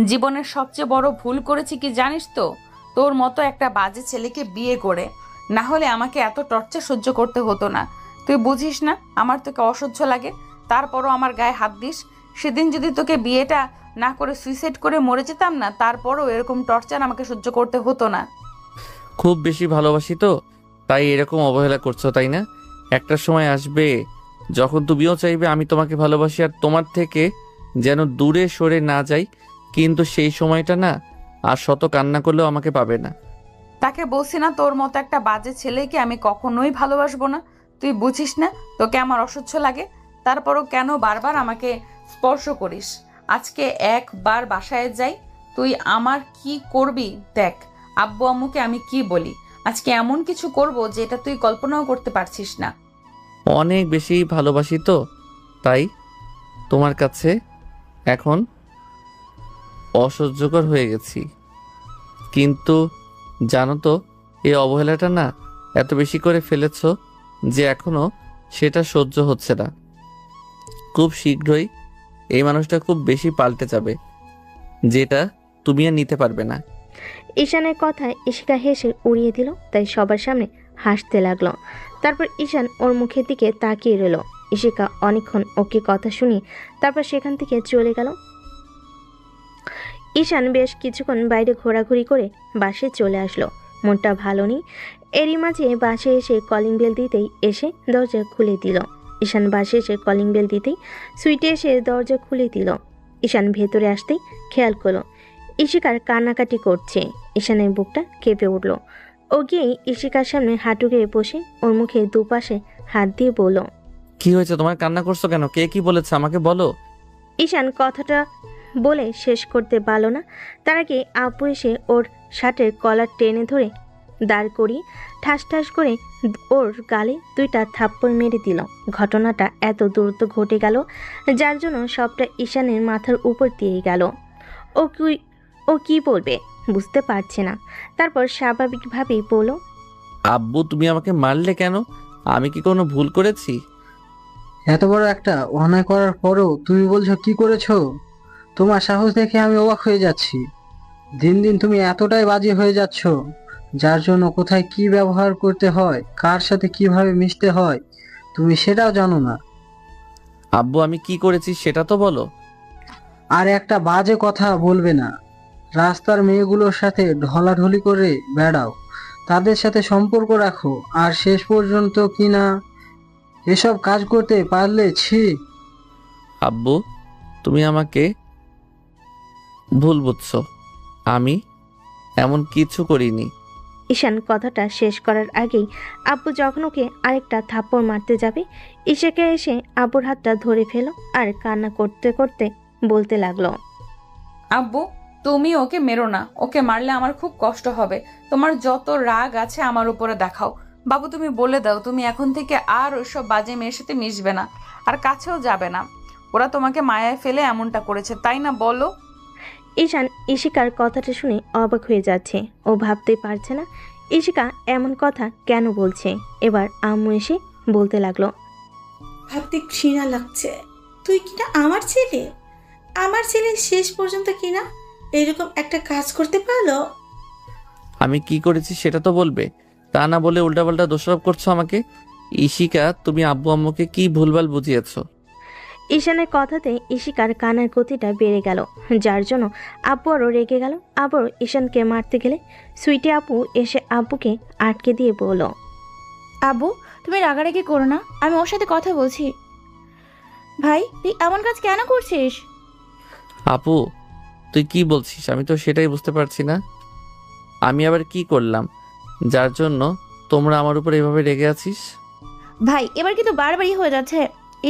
জীবনের সবচেয়ে বড় ভুল করেছি কি জানিস তো? তোর মতো একটা বাজে ছেলেকে বিয়ে করে। না হলে আমাকে এত টর্চার সহ্য করতে হতো না। তুই বুঝিস না আমার তোকে অসহ্য লাগে, তারপরও আমার গায়ে হাত দিস। সেদিন যদি তোকে বিয়েটা না করে সুইসাইড করে মরে যেতাম না, তারপরও এরকম টর্চার আমাকে সহ্য করতে হতো না। খুব বেশি ভালোবাসি তো তাই এরকম অবহেলা করছো, তাই না? একটা সময় আসবে যখন তুমিও চাইবে আমি তোমাকে ভালোবাসি আর তোমার থেকে যেন দূরে সরে না যাই, কিন্তু সেই সময়টা না আর শত কান্না করলেও আমাকে পাবে না। তাকে বলছি না তোর মতো একটা বাজে ছেলেকে আমি কখনোই ভালোবাসবো না। তুই বুঝিস না তোকে আমার অসহ্য লাগে, তারপরও কেন বারবার আমাকে স্পর্শ করিস? আজকে একবার বাসায় যাই, তুই আমার কি করবি দেখ। আব্বু আম্মুকে আমি কি বলি? আজকে এমন কিছু করব যেটা তুই কল্পনাও করতে পারছিস না। অনেক বেশি ভালোবাসি তো তাই তোমার কাছে এখন অসহ্যকর হয়ে গেছি। কিন্তু জানো তো, এই অবহেলাটা না এত বেশি করে ফেলেছো যে এখনো সেটা সহ্য হচ্ছে না। খুব শীঘ্রই এই মানুষটা খুব বেশি পাল্টে যাবে, যেটা তুমি আর নিতে পারবে না। ঈশানের কথায় ইশিকা হেসে উড়িয়ে দিল, তাই সবার সামনে হাসতে লাগলো। তারপর ঈশান ওর মুখের দিকে তাকিয়ে রইল। ইশিকা অনেকক্ষণ ওকে কথা শুনি তারপর সেখান থেকে চলে গেল। ঈশান বেশ কিছুক্ষণ বাইরে ঘোরাঘুরি করে বাসে চলে আসলো। মনটা ভালো নেই। এরই মাঝে বাসে এসে কলিং বেল দিতেই এসে দরজা খুলে দিল। ঈশান বাসে এসে কলিং বেল দিতেই সুইটে এসে দরজা খুলে দিল। ঈশান ভেতরে আসতেই খেয়াল করলো ইশিকার কান্নাকাটি করছে। ঈশানের বুকটা কেঁপে উঠল। ও গিয়েই ইশিকার সামনে হাঁটু গেয়ে বসে ওর মুখে দুপাশে হাত দিয়ে বলল, কি হয়েছে তোমার? কান্না করছো কেন? কে কি বলেছে আমাকে বলো। ঈশান কথাটা বলে শেষ করতে পারল না। তার আগে আপু এসে ওর শার্টের কলার টেনে ধরে দাঁড় করিয়ে ঠাস ঠাস করে ওর গালে দুইটা থাপ্পড় মেরে দিল। ঘটনাটা এত দ্রুত ঘটে গেল যার জন্য সবটা ঈশানের মাথার উপর দিয়ে গেল। ও কি বলবে বুঝতে পারছে না। তারপর স্বাভাবিকভাবেই বলল, আব্বু তুমি আমাকে মারলে কেন? আমি কি কোনো ভুল করেছি? এত বড় একটা অন্যায় করার পরও তুমি বলছো কি করেছো? তোমার সাহস দেখে আমি অবাক হয়ে যাচ্ছি। দিন দিন তুমি এতটাই বাজে হয়ে যাচ্ছ, যার জন্য কোথায় কি ব্যবহার করতে হয়, কার সাথে কিভাবে মিশতে হয় তুমি সেটাও জানো না। আব্বু আমি কি করেছি সেটা তো বলো। আর একটা বাজে কথা বলবে না। রাস্তার মেয়েগুলোর সাথে ঢলাঢলি করে বেড়াও, তাদের সাথে সম্পর্ক রাখো, আর শেষ পর্যন্ত কিনা এসব কাজ করতে পারলে ছি। আব্বু তুমি আমাকে ভুল বুঝছো, আমি এমন কিছু করিনি। ঈশান কথাটা শেষ করার আগেই আব্বু যখন ওকে আরেকটা থাপ্পড় মারতে যাবে, ঈশাকে এসে আব্বুর হাতটা ধরে ফেলো আর কান্না করতে করতে বলতে লাগলো, আব্বু তুমি ওকে মেরো না, ওকে মারলে আমার খুব কষ্ট হবে। তোমার যত রাগ আছে আমার উপরে দেখাও। বাবু তুমি বলে দাও তুমি এখন থেকে আর ওইসব বাজে মেয়ের সাথে মিশবে না, আর কাছেও যাবে না। ওরা তোমাকে মায়ায় ফেলে এমনটা করেছে তাই না বলো? ঈশান ইশিকার কথাটা শুনে অবাক হয়ে যাচ্ছে। ও ভাবতেই পারছে না ইশিকা এমন কথা কেন বলছে। এবার আম্মু এসে বলতে লাগলো, ভাবতে ঘৃণা লাগছে। তুই কিনা আমার ছেলে, আমার ছেলে শেষ পর্যন্ত কিনা এরকম একটা কাজ করতে পারলো। আমি কি করেছি সেটা তো বলবে, তা না বলে উল্টাপাল্টা দোষারোপ করছো আমাকে। ইশিকা, তুমি আব্বু আম্মুকে কি ভুলভাল বুঝিয়েছো? ঈশানের কথাতে ইশিকার কানের গতিটা বেড়ে গেল, যার জন্য আব্বু আরও রেগে গেল। আবারও ঈশানকে মারতে গেলে সুইটি আপু এসে আব্বুকে আটকে দিয়ে বলল, আব্বু, তুমি রাগারাগি করো না, আমি ওর সাথে কথা বলছি। ভাই, তুই এমন কাজ কেন করছিস? আপু, তুই কি বলছিস? আমি তো সেটাই বুঝতে পারছি না। আমি আবার কি করলাম যার জন্য তোমরা আমার উপর এভাবে রেগে আছিস? ভাই, এবার কিন্তু বারবারই হয়ে যাচ্ছে।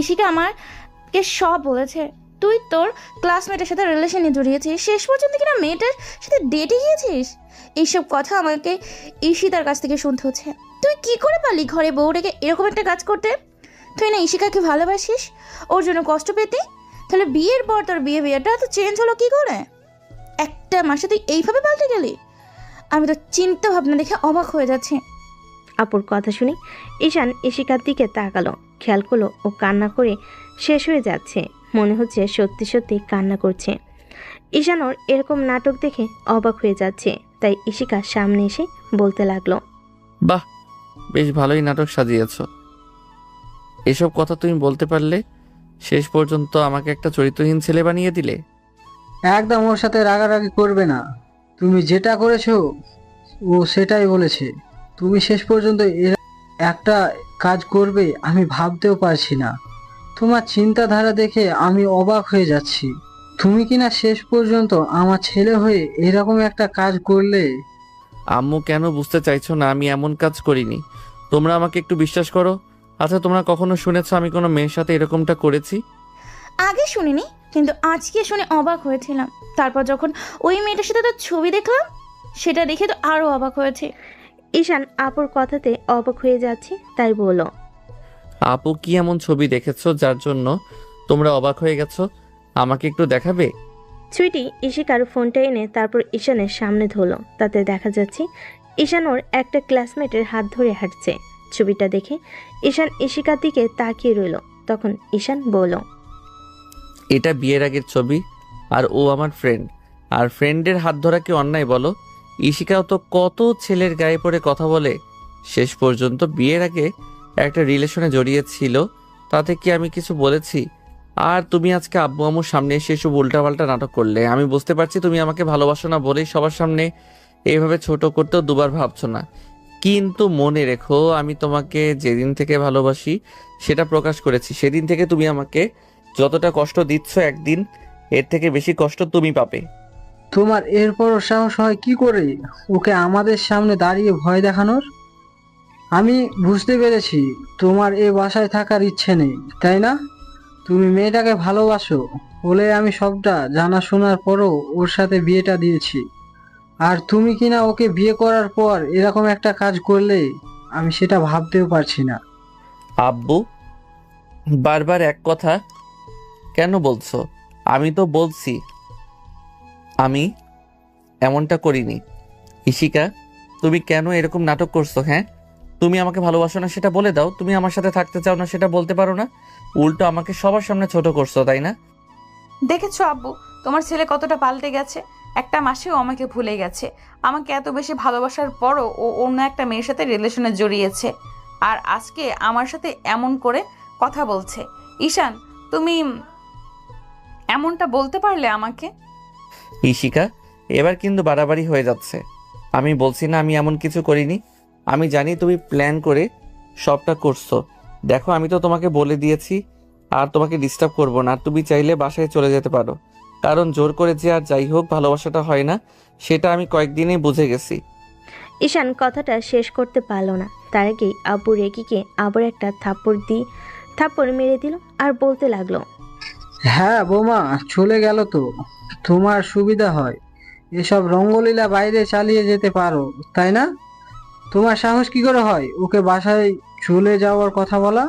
ইশিকা আমাকে সব বলেছে। তুই তোর ক্লাসমেটের সাথে রিলেশনে জড়িয়েছিস, শেষ পর্যন্ত কিনা মেয়েটার সাথে ডেটে গিয়েছিস। এইসব কথা আমাকে ঈশিতার কাছ থেকে শুনতে হচ্ছে। তুই কি করে পারলি ঘরে বউ রেখে এরকম একটা কাজ করতে? তুই না ঈশিকাকে ভালোবাসিস, ওর জন্য কষ্ট পেতে? তাহলে বিয়ের পর তোর বিয়েটা তো চেঞ্জ হলো কি করে? একটা মাসে তুই এইভাবে পাল্টে গেলি। আমি তো চিন্তা ভাবনা দেখে অবাক হয়ে যাচ্ছি। আপুর কথা শুনে ঈশান ইশিকার দিকে তাকালো, খেয়াল করলো ও কান্না করে শেষ হয়ে যাচ্ছে। মনে হচ্ছে সত্যি সত্যি কান্না করছে। ঈশান ওর এরকম নাটক দেখে অবাক হয়ে যাচ্ছে, তাই ইশিকার সামনে এসে বলতে লাগলো, বাহ, বেশ ভালোই নাটক সাজিয়েছো। এসব কথা তুমি বলতে পারলে? শেষ পর্যন্ত আমাকে একটা চরিত্রহীন ছেলে বানিয়ে দিলে। একদম ওর সাথে রাগারাগি করবে না। তুমি যেটা করেছো ও সেটাই বলেছে। তুমি শেষ পর্যন্ত এর একটা কাজ করবে আমি ভাবতেও পারছি না। তোমার চিন্তাধারা দেখে আমি অবাক হয়ে যাচ্ছি। তুমি কিনা শেষ পর্যন্ত আমার ছেলে হয়ে এরকম একটা কাজ করলে। আম্মু, কেন বুঝতে চাইছো না আমি এমন কাজ করিনি? তোমরা আমাকে একটু বিশ্বাস করো। আচ্ছা, তোমরা কখনো শুনেছো আমি কোনো মেয়ের সাথে এরকমটা করেছি? আগে শুনিনি, কিন্তু আজকে শুনে অবাক হয়েছিলাম। তারপর যখন ওই মেয়েটার সাথে তোর ছবি দেখলাম, সেটা দেখে তো আরো অবাক হয়েছে। ঈশান আপুর কথাতে অবাক হয়ে যাচ্ছে, তাই বলল, আপু, কি এমন ছবি দেখেছো যার জন্য তোমরা অবাক হয়ে গেছো? আমাকে একটু দেখাবে? সুইটি ইশিকার ফোনটা এনে তারপর ঈশানের সামনে ধরলো। তাতে দেখা যাচ্ছে ঈশান ওর একটা ক্লাসমেটের হাত ধরে হাঁটছে। ছবিটা দেখে ঈশান ইশিকার দিকে তাকিয়ে রইল। তখন ঈশান বলল, এটা বিয়ের আগের ছবি, আর ও আমার ফ্রেন্ড। আর ফ্রেন্ডের হাত ধরা কি অন্যায় বলো? ইশিকাও তো কত ছেলের গায়ে পড়ে কথা বলে, শেষ পর্যন্ত বিয়ের আগে একটা রিলেশনে জড়িয়েছিল। তাতে কি আমি কিছু বলেছি? আর তুমি আজকে আব্বু আম্মুর সামনে এসে এসব উল্টাপাল্টা নাটক করলে। আমি বুঝতে পারছি তুমি আমাকে ভালোবাসো না বলেই সবার সামনে এইভাবে ছোট করতেও দুবার ভাবছো না। কিন্তু মনে রেখো, আমি তোমাকে যেদিন থেকে ভালোবাসি সেটা প্রকাশ করেছি। সেদিন থেকে তুমি আমাকে যতটা কষ্ট দিচ্ছ, একদিন এর থেকে বেশি কষ্ট তুমি পাবে। তোমার এরপরও সাহস হয় কি করে ওকে আমাদের সামনে দাঁড়িয়ে ভয় দেখানোর? আমি বুঝতে পেরেছি তোমার এ বাসায় থাকার ইচ্ছে নেই, তাই না? তুমি মেয়েটাকে ভালোবাসো বলে আমি সবটা জানা শোনার পরও ওর সাথে বিয়েটা দিয়েছি। আর তুমি কিনা ওকে বিয়ে করার পর এরকম একটা কাজ করলে আমি সেটা ভাবতেও পারছি না। আব্বু, বারবার এক কথা কেন বলছো? আমি তো বলছি আমি এমনটা করিনি। ইশিকা, তুমি কেন এরকম নাটক করছো? হ্যাঁ, তুমি আমাকে ভালোবাসো না সেটা বলে দাও। তুমি আমার সাথে থাকতে চাও না সেটা বলতে পারো না? উল্টো আমাকে সবার সামনে ছোট করছো, তাই না? দেখেছো আব্বু, তোমার ছেলে কতটা পাল্টে গেছে। একটা মাসেও আমাকে ভুলে গেছে। আমাকে এত বেশি ভালোবাসার পরও ও অন্য একটা মেয়ের সাথে রিলেশনে জড়িয়েছে, আর আজকে আমার সাথে এমন করে কথা বলছে। ঈশান, তুমি এমনটা বলতে পারলে আমাকে? ইশিকা, এবার কিন্তু বাড়াবাড়ি হয়ে যাচ্ছে। আমি বলছি না আমি এমন কিছু করিনি। আমি জানি তুমি প্ল্যান করে সবটা করছো। দেখো, আমি তো তোমাকে বলে দিয়েছি আর তোমাকে ডিস্টার্ব করবো না। আর তুমি চাইলে বাসায় চলে যেতে পারো, কারণ জোর করে যে আর যাই হোক ভালোবাসাটা হয় না, সেটা আমি কয়েকদিনেই বুঝে গেছি। ঈশান কথাটা শেষ করতে পারল না। তার আগেই আব্বু রেগিকে আবার একটা থাপ্পড় মেরে দিল আর বলতে লাগলো, হ্যাঁ বৌমা, চলে গেল তো তোমার সুবিধা হয়। এসব রঙ্গলীলা বাইরে চালিয়ে যেতে পারো, তাই না? তোমার সাহস কি করে হয় ওকে বাসায় চলে যাওয়ার কথা বলা?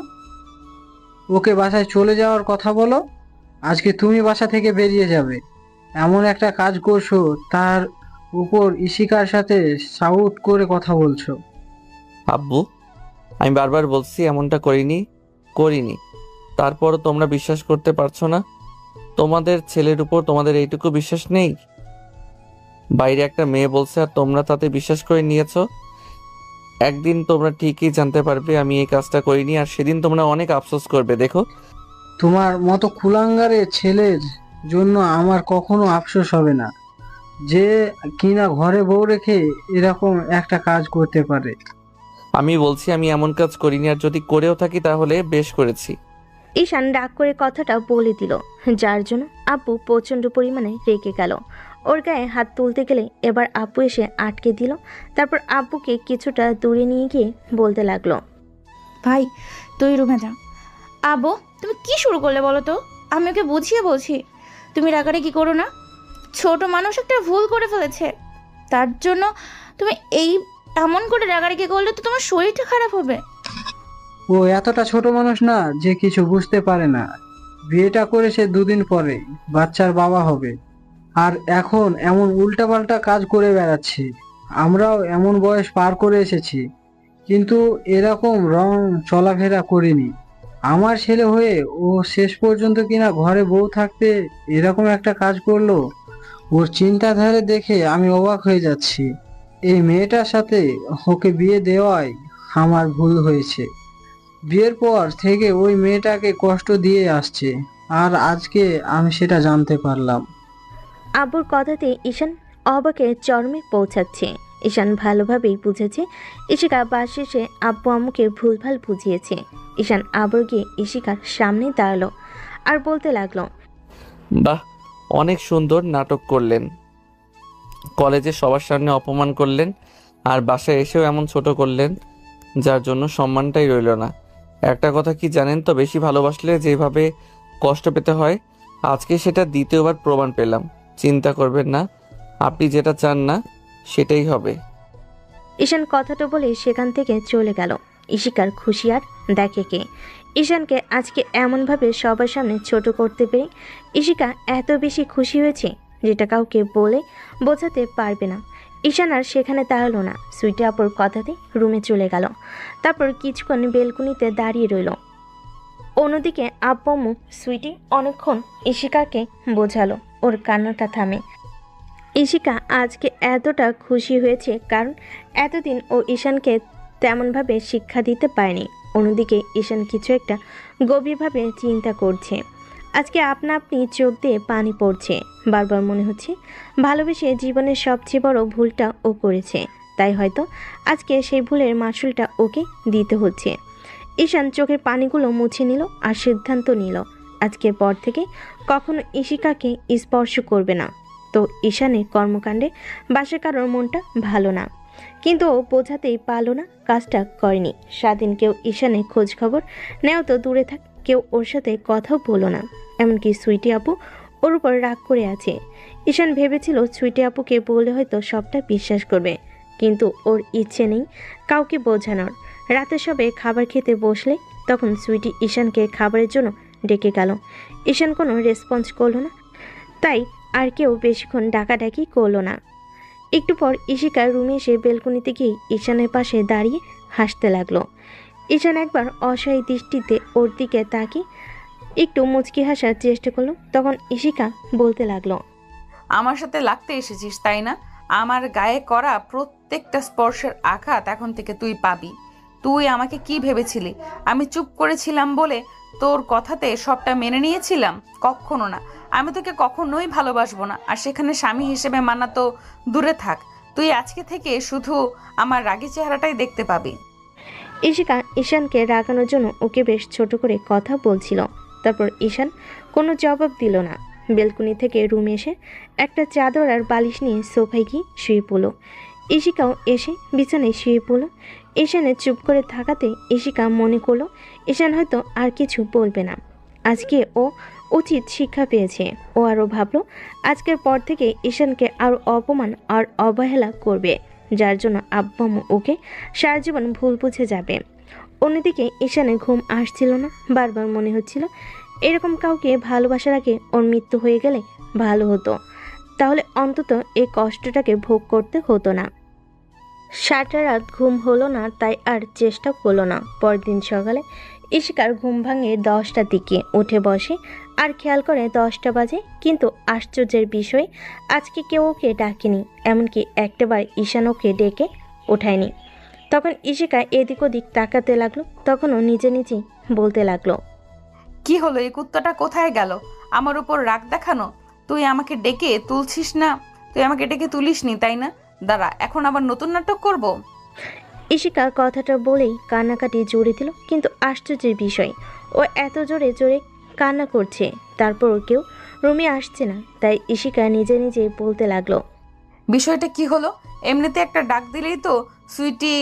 ওকে বাসায় চলে যাওয়ার কথা বলো। আজকে তুমি বাসা থেকে বেরিয়ে যাবে। এমন একটা কাজ করছো, তার উপর ইশিকার সাথে সাউট করে কথা বলছো। আব্বু, আমি বারবার বলছি এমনটা করিনি। তারপরও তোমরা বিশ্বাস করতে পারছো না? তোমাদের ছেলের উপর তোমাদের এইটুকু বিশ্বাস নেই? বাইরে একটা মেয়ে বলছে আর তোমরা তাতে বিশ্বাস করে নিয়েছো। একদিন তোমরা ঠিকই জানতে পারবে আমি এই কাজটা করিনি, আর সেদিন তোমরা অনেক আফসোস করবে। দেখো, তোমার মতো কুলাঙ্গারের ছেলের জন্য আমার কখনো আফসোস হবে না, যে কিনা ঘরে বউ রেখে এরকম একটা কাজ করতে পারে। আমি বলছি আমি এমন কাজ করিনি, আর যদি করেও থাকি তাহলে বেশ করেছি। ঈশান রাগ করে কথাটা বলে দিল, যার জন্য আব্বু প্রচণ্ড পরিমাণে রেগে গেল। ওর গায়ে হাত তুলতে গেলে এবার আব্বু এসে আটকে দিল। তারপর আব্বুকে কিছুটা দূরে নিয়ে গিয়ে বলতে লাগলো, ভাই তুই রুমে যা। আব্বু তুমি কি শুরু করলে বলো তো? আমি ওকে বুঝিয়ে বলছি, তুমি রাগারাগি করো না। ছোট মানুষ একটা ভুল করে ফেলেছে, তার জন্য তুমি এমন করে রাগারাগি করলে তো তোমার শরীরটা খারাপ হবে। ও এতটা ছোট মানুষ না যে কিছু বুঝতে পারে না। বিয়েটা করেছে দুদিন পরে বাচ্চার বাবা হবে, আর এখন এমন উল্টাপাল্টা কাজ করে বেড়াচ্ছে। আমরাও এমন বয়স পার করে এসেছি, কিন্তু এরকম রং চলাফেরা করিনি। আমার ছেলে হয়ে ও শেষ পর্যন্ত কিনা ঘরে বউ থাকতে এরকম একটা কাজ করলো। ওর চিন্তাধারা দেখে আমি অবাক হয়ে যাচ্ছি। এই মেয়েটার সাথে ওকে বিয়ে দেওয়াই আমার ভুল হয়েছে। বিয়ের পর থেকে ওই মেয়েটাকে কষ্ট দিয়ে আসছে, আর আজকে আমি সেটা জানতে পারলাম। আব্বুর কথাতে ঈশান অবাকে চরমে পৌঁছাচ্ছে। ঈশান ভালোভাবেই বুঝেছে ইশিকা বাস শেষে আব্বু আম্মুকে ভুলভাল বুঝিয়েছে। ঈশান আবার গিয়ে ইশিকার সামনে দাঁড়ালো আর বলতে লাগলো, বাহ, অনেক সুন্দর নাটক করলেন। কলেজে সবার সামনে অপমান করলেন, আর বাসায় এসেও এমন ছোট করলেন, যার জন্য সম্মানটাই রইল না। একটা কথা কি জানেন তো, বেশি ভালোবাসলে যেভাবে কষ্ট পেতে হয়, আজকে সেটা দ্বিতীয়বার প্রমাণ পেলাম। চিন্তা করবেন না, আপনি যেটা চান না সেটাই হবে। ঈশান কথাটা বলে সেখান থেকে চলে গেল। ইশিকার খুশি আর দেখে কে। ঈশানকে আজকে এমনভাবে সবার সামনে ছোট করতে পেরে ইশিকা এত বেশি খুশি হয়েছে যেটা কাউকে বলে বোঝাতে পারবে না। ঈশান আর সেখানে দাঁড়ালো না, সুইটি আপুর কথাতে রুমে চলে গেল। তারপর কিছুক্ষণ বেলকুনিতে দাঁড়িয়ে রইল। অন্যদিকে আব্বু আম্মু সুইটি অনেকক্ষণ ইশিকাকে বোঝালো, ওর কান্নাটা থামে। ইশিকা আজকে এতটা খুশি হয়েছে কারণ এতদিন ও ঈশানকে তেমনভাবে শিক্ষা দিতে পারেনি। অন্যদিকে ঈশান কিছু একটা গভীরভাবে চিন্তা করছে। আজকে আপনা আপনি চোখ দিয়ে পানি পড়ছে। বারবার মনে হচ্ছে ভালোবেসে জীবনের সবচেয়ে বড় ভুলটা ও করেছে, তাই হয়তো আজকে সেই ভুলের মাসুলটা ওকে দিতে হচ্ছে। ঈশান চোখের পানিগুলো মুছে নিল আর সিদ্ধান্ত নিল আজকের পর থেকে কখনো ইশিকাকে স্পর্শ করবে না। তো ঈশানের কর্মকাণ্ডে বাসা কারোর মনটা ভালো না, কিন্তু ও বোঝাতেই পারল না কাজটা করেনি। স্বাধীন কেউ ঈশানের খোঁজ খবর নেও তো দূরে থাক, কেউ ওর সাথে কথাও বলো না। এমনকি সুইটি আপু ওর উপর রাগ করে আছে। ঈশান ভেবেছিল সুইটি আপুকে বলে হয়তো সবটা বিশ্বাস করবে, কিন্তু ওর ইচ্ছে নেই কাউকে বোঝানোর। রাতে সবে খাবার খেতে বসলে তখন সুইটি ঈশানকে খাবারের জন্য ডেকে গেল। ঈশান কোনো রেসপন্স করলো না, তাই আর কেউ বেশিক্ষণ ডাকাডাকি করলো না। একটু পর ইশিকা রুমে এসে বেলকনিতে গিয়ে ঈশানের পাশে দাঁড়িয়ে হাসতে লাগলো। ঈশান একবার অসহায় দৃষ্টিতে ওর দিকে তাকিয়ে একটু মুচকি হাসার চেষ্টা করলো। তখন ইশিকা বলতে লাগলো, আমার সাথে লাগতে এসেছিস তাই না? আমার গায়ে করা প্রত্যেকটা স্পর্শের আঘাত এখন থেকে তুই পাবি। তুই আমাকে কি ভেবেছিলি? আমি চুপ করেছিলাম বলে তোর কথাতে সবটা মেনে নিয়েছিলাম? কখনো না। আমি তোকে কখনোই ভালোবাসবো না, আর সেখানে স্বামী হিসেবে মানা তো দূরে থাক। তুই আজকে থেকে শুধু আমার রাগী চেহারাটাই দেখতে পাবি। ইশিকা ঈশানকে রাগানোর জন্য ওকে বেশ ছোট করে কথা বলছিল। তারপর ঈশান কোনো জবাব দিল না। বেলকনি থেকে রুমে এসে একটা চাদর আর বালিশ নিয়ে সোফায় গিয়ে শুয়ে পড়ল। ইশিকাও এসে বিছানায় শুয়ে পড়ল। ঈশানের চুপ করে থাকাতে ইশিকা মনে করলো ঈশান হয়তো আর কিছু বলবে না। আজকে ও উচিত শিক্ষা পেয়েছে। ও আরও ভাবলো আজকের পর থেকে ঈশানকে আরও অপমান আর অবহেলা করবে, যার জন্য আব্বু আম্মু ওকে সারা জীবন ভুল বুঝে যাবে। অন্যদিকে ঈশানের ঘুম আসছিল না। বারবার মনে হচ্ছিল এরকম কাউকে ভালোবাসার আগে ওর মৃত্যু হয়ে গেলে ভালো হতো। তাহলে অন্তত এই কষ্টটাকে ভোগ করতে হতো না। সারাটা রাত ঘুম হলো না, তাই আর চেষ্টা হলো না। পরদিন সকালে ইশিকার ঘুম ভাঙে 10টার দিকে, উঠে বসে আর খেয়াল করে 10টা বাজে। কিন্তু আশ্চর্যের বিষয়, আজকে কেউ ওকে ডাকেনি, এমনকি একটাবার ঈশান ওকে ডেকে ওঠায়নি। তখন ইশিকা এদিক ওদিক তাকাতে লাগলো, তখনও নিজে নিজেই বলতে লাগলো, কি হলো, এই কুত্তাটা কোথায় গেল? আমার উপর রাগ দেখানো? তুই আমাকে ডেকে তুলছিস না? তুই আমাকে ডেকে তুলিসনি, তাই না? দাঁড়া, এখন আবার নতুন নাটক করব। ইশিকা কথাটা বলেই কান্নাকাটি জোরে দিল। কিন্তু আশ্চর্যের বিষয়, ও এত জোরে জোরে কান্না করছে, তারপরও কেউ রুমে আসছে না। তাই ইশিকা নিজে নিজে বলতে লাগলো, বিষয়টা কি হলো? এমনিতে একটা ডাক দিলেই তো সুইটি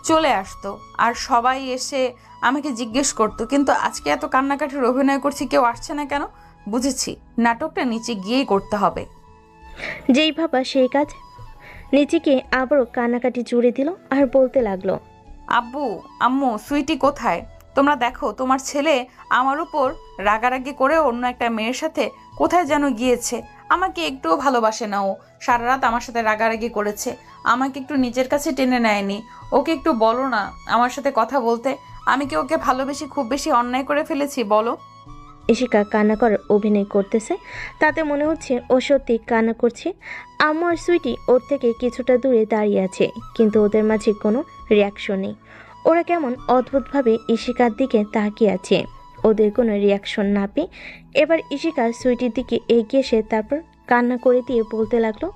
চলে আসতো আর সবাই এসে আমাকে জিজ্ঞেস করতো, কিন্তু আজকে এত কান্নাকাটির অভিনয় করছি, কেউ আসছে না কেন? বুঝেছি, নাটকটা নিচে গিয়েই করতে হবে। যেই ভাবা সেই কাজ। নিচিকে আবারও কান্নাকাটি জুড়ে দিল আর বলতে লাগলো, আব্বু, আম্মু, সুইটি কোথায়? তোমরা দেখো, তোমার ছেলে আমার উপর রাগারাগি করে অন্য একটা মেয়ের সাথে কোথায় যেন গিয়েছে। আমাকে একটুও ভালোবাসে না ও। সারা রাত আমার সাথে রাগারাগি করেছে, আমাকে একটু নিজের কাছে টেনে নেয়নি। ওকে একটু বলো না আমার সাথে কথা বলতে। আমি কি ওকে ভালোবেসে খুব বেশি অন্যায় করে ফেলেছি বলো? ইশিকা কান্না করার অভিনয় করতেছে, তাতে মনে হচ্ছে ও সত্যি কান্না করছে। আম্মু আর সুইটি ওর থেকে কিছুটা দূরে দাঁড়িয়ে আছে, কিন্তু ওদের মাঝে কোনো রিয়াকশন নেই। ওরা কেমন অদ্ভুতভাবে ইশিকার দিকে তাকিয়ে আছে। ওদের কোনো রিয়াকশন না পেয়ে এবার ইশিকা সুইটির দিকে এগিয়ে এসে তারপর কান্না করে দিয়ে বলতে লাগলো,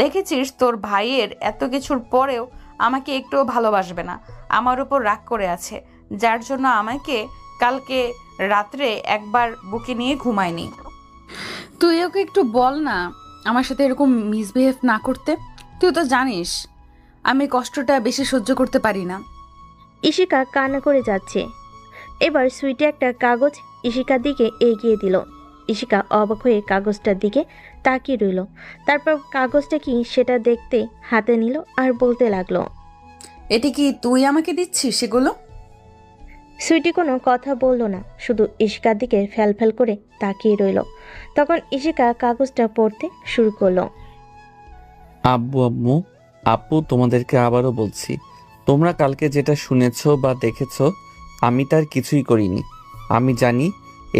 দেখেছিস, তোর ভাইয়ের এত কিছুর পরেও আমাকে একটুও ভালোবাসবে না, আমার উপর রাগ করে আছে, যার জন্য আমাকে কালকে রাত্রে একবার বুকে নিয়ে ঘুমায়নি। তুই ওকে একটু বল না আমার সাথে এরকম মিসবিহেভ না করতে। তুই তো জানিস আমি কষ্টটা বেশি সহ্য করতে পারি না। ইশিকা কান্না করে যাচ্ছে। এবার সুইটি একটা কাগজ ইশিকার দিকে এগিয়ে দিল। ইশিকা অবাক হয়ে কাগজটার দিকে তাকিয়ে রইল। তারপর কাগজটা কি সেটা দেখতে হাতে নিল আর বলতে লাগলো, এটি কি তুই আমাকে দিচ্ছিস সেগুলো? সুইটি কোনো কথা বলল না, শুধু ইশিকার দিকে ফ্যাল করে তাকিয়ে রইল। তখন ইশিকা কাগজটা পড়তে শুরু করলো। আব্বু, আম্মু, আপু, তোমাদেরকে আবারও বলছি, তোমরা কালকে যেটা শুনেছো বা দেখেছো, আমি তার কিছুই করিনি। আমি জানি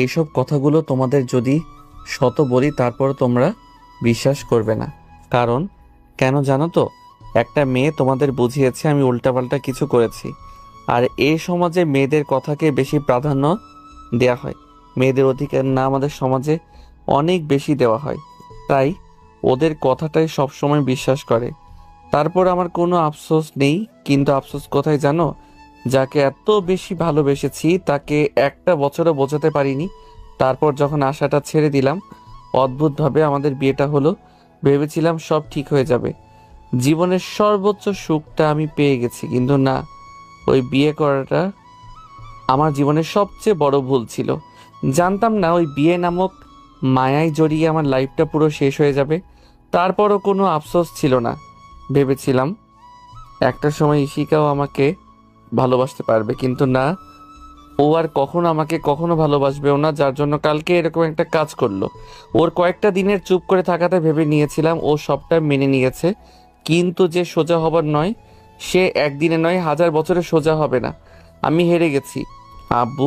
এইসব কথাগুলো তোমাদের যদি শত বলি তারপর তোমরা বিশ্বাস করবে না। কারণ কেন জানো তো? একটা মেয়ে তোমাদের বুঝিয়েছে আমি উল্টাপাল্টা কিছু করেছি। আর এই সমাজে মেয়েদের কথাকে বেশি প্রাধান্য দেওয়া হয়, মেয়েদের অধিকার না আমাদের সমাজে অনেক বেশি দেওয়া হয়। তাই ওদের কথাটাই সবসময় বিশ্বাস করে। তারপর আমার কোনো আফসোস নেই, কিন্তু আফসোস কোথায় জানো? যাকে এত বেশি ভালোবেসেছি তাকে একটা বছরও বোঝাতে পারিনি। তারপর যখন আশাটা ছেড়ে দিলাম, অদ্ভুতভাবে আমাদের বিয়েটা হলো। ভেবেছিলাম সব ঠিক হয়ে যাবে, জীবনের সর্বোচ্চ সুখটা আমি পেয়ে গেছি। কিন্তু না, ওই বিয়ে করাটা আমার জীবনের সবচেয়ে বড় ভুল ছিল। জানতাম না ওই বিয়ে নামক মায়ায় জড়িয়ে আমার লাইফটা পুরো শেষ হয়ে যাবে। তারপরও কোনো আফসোস ছিল না। ভেবেছিলাম একটা সময় ইশিকাও আমাকে ভালোবাসতে পারবে, কিন্তু না, ও আর কখনো আমাকে কখনো ভালোবাসবেও না। যার জন্য কালকে এরকম একটা কাজ করলো। ওর কয়েকটা দিনের চুপ করে থাকাতে ভেবে নিয়েছিলাম ও সবটা মেনে নিয়েছে, কিন্তু যে সোজা হবার নয় সে একদিনে নয় 1000 বছরে সোজা হবে না। আমি হেরে গেছি আব্বু,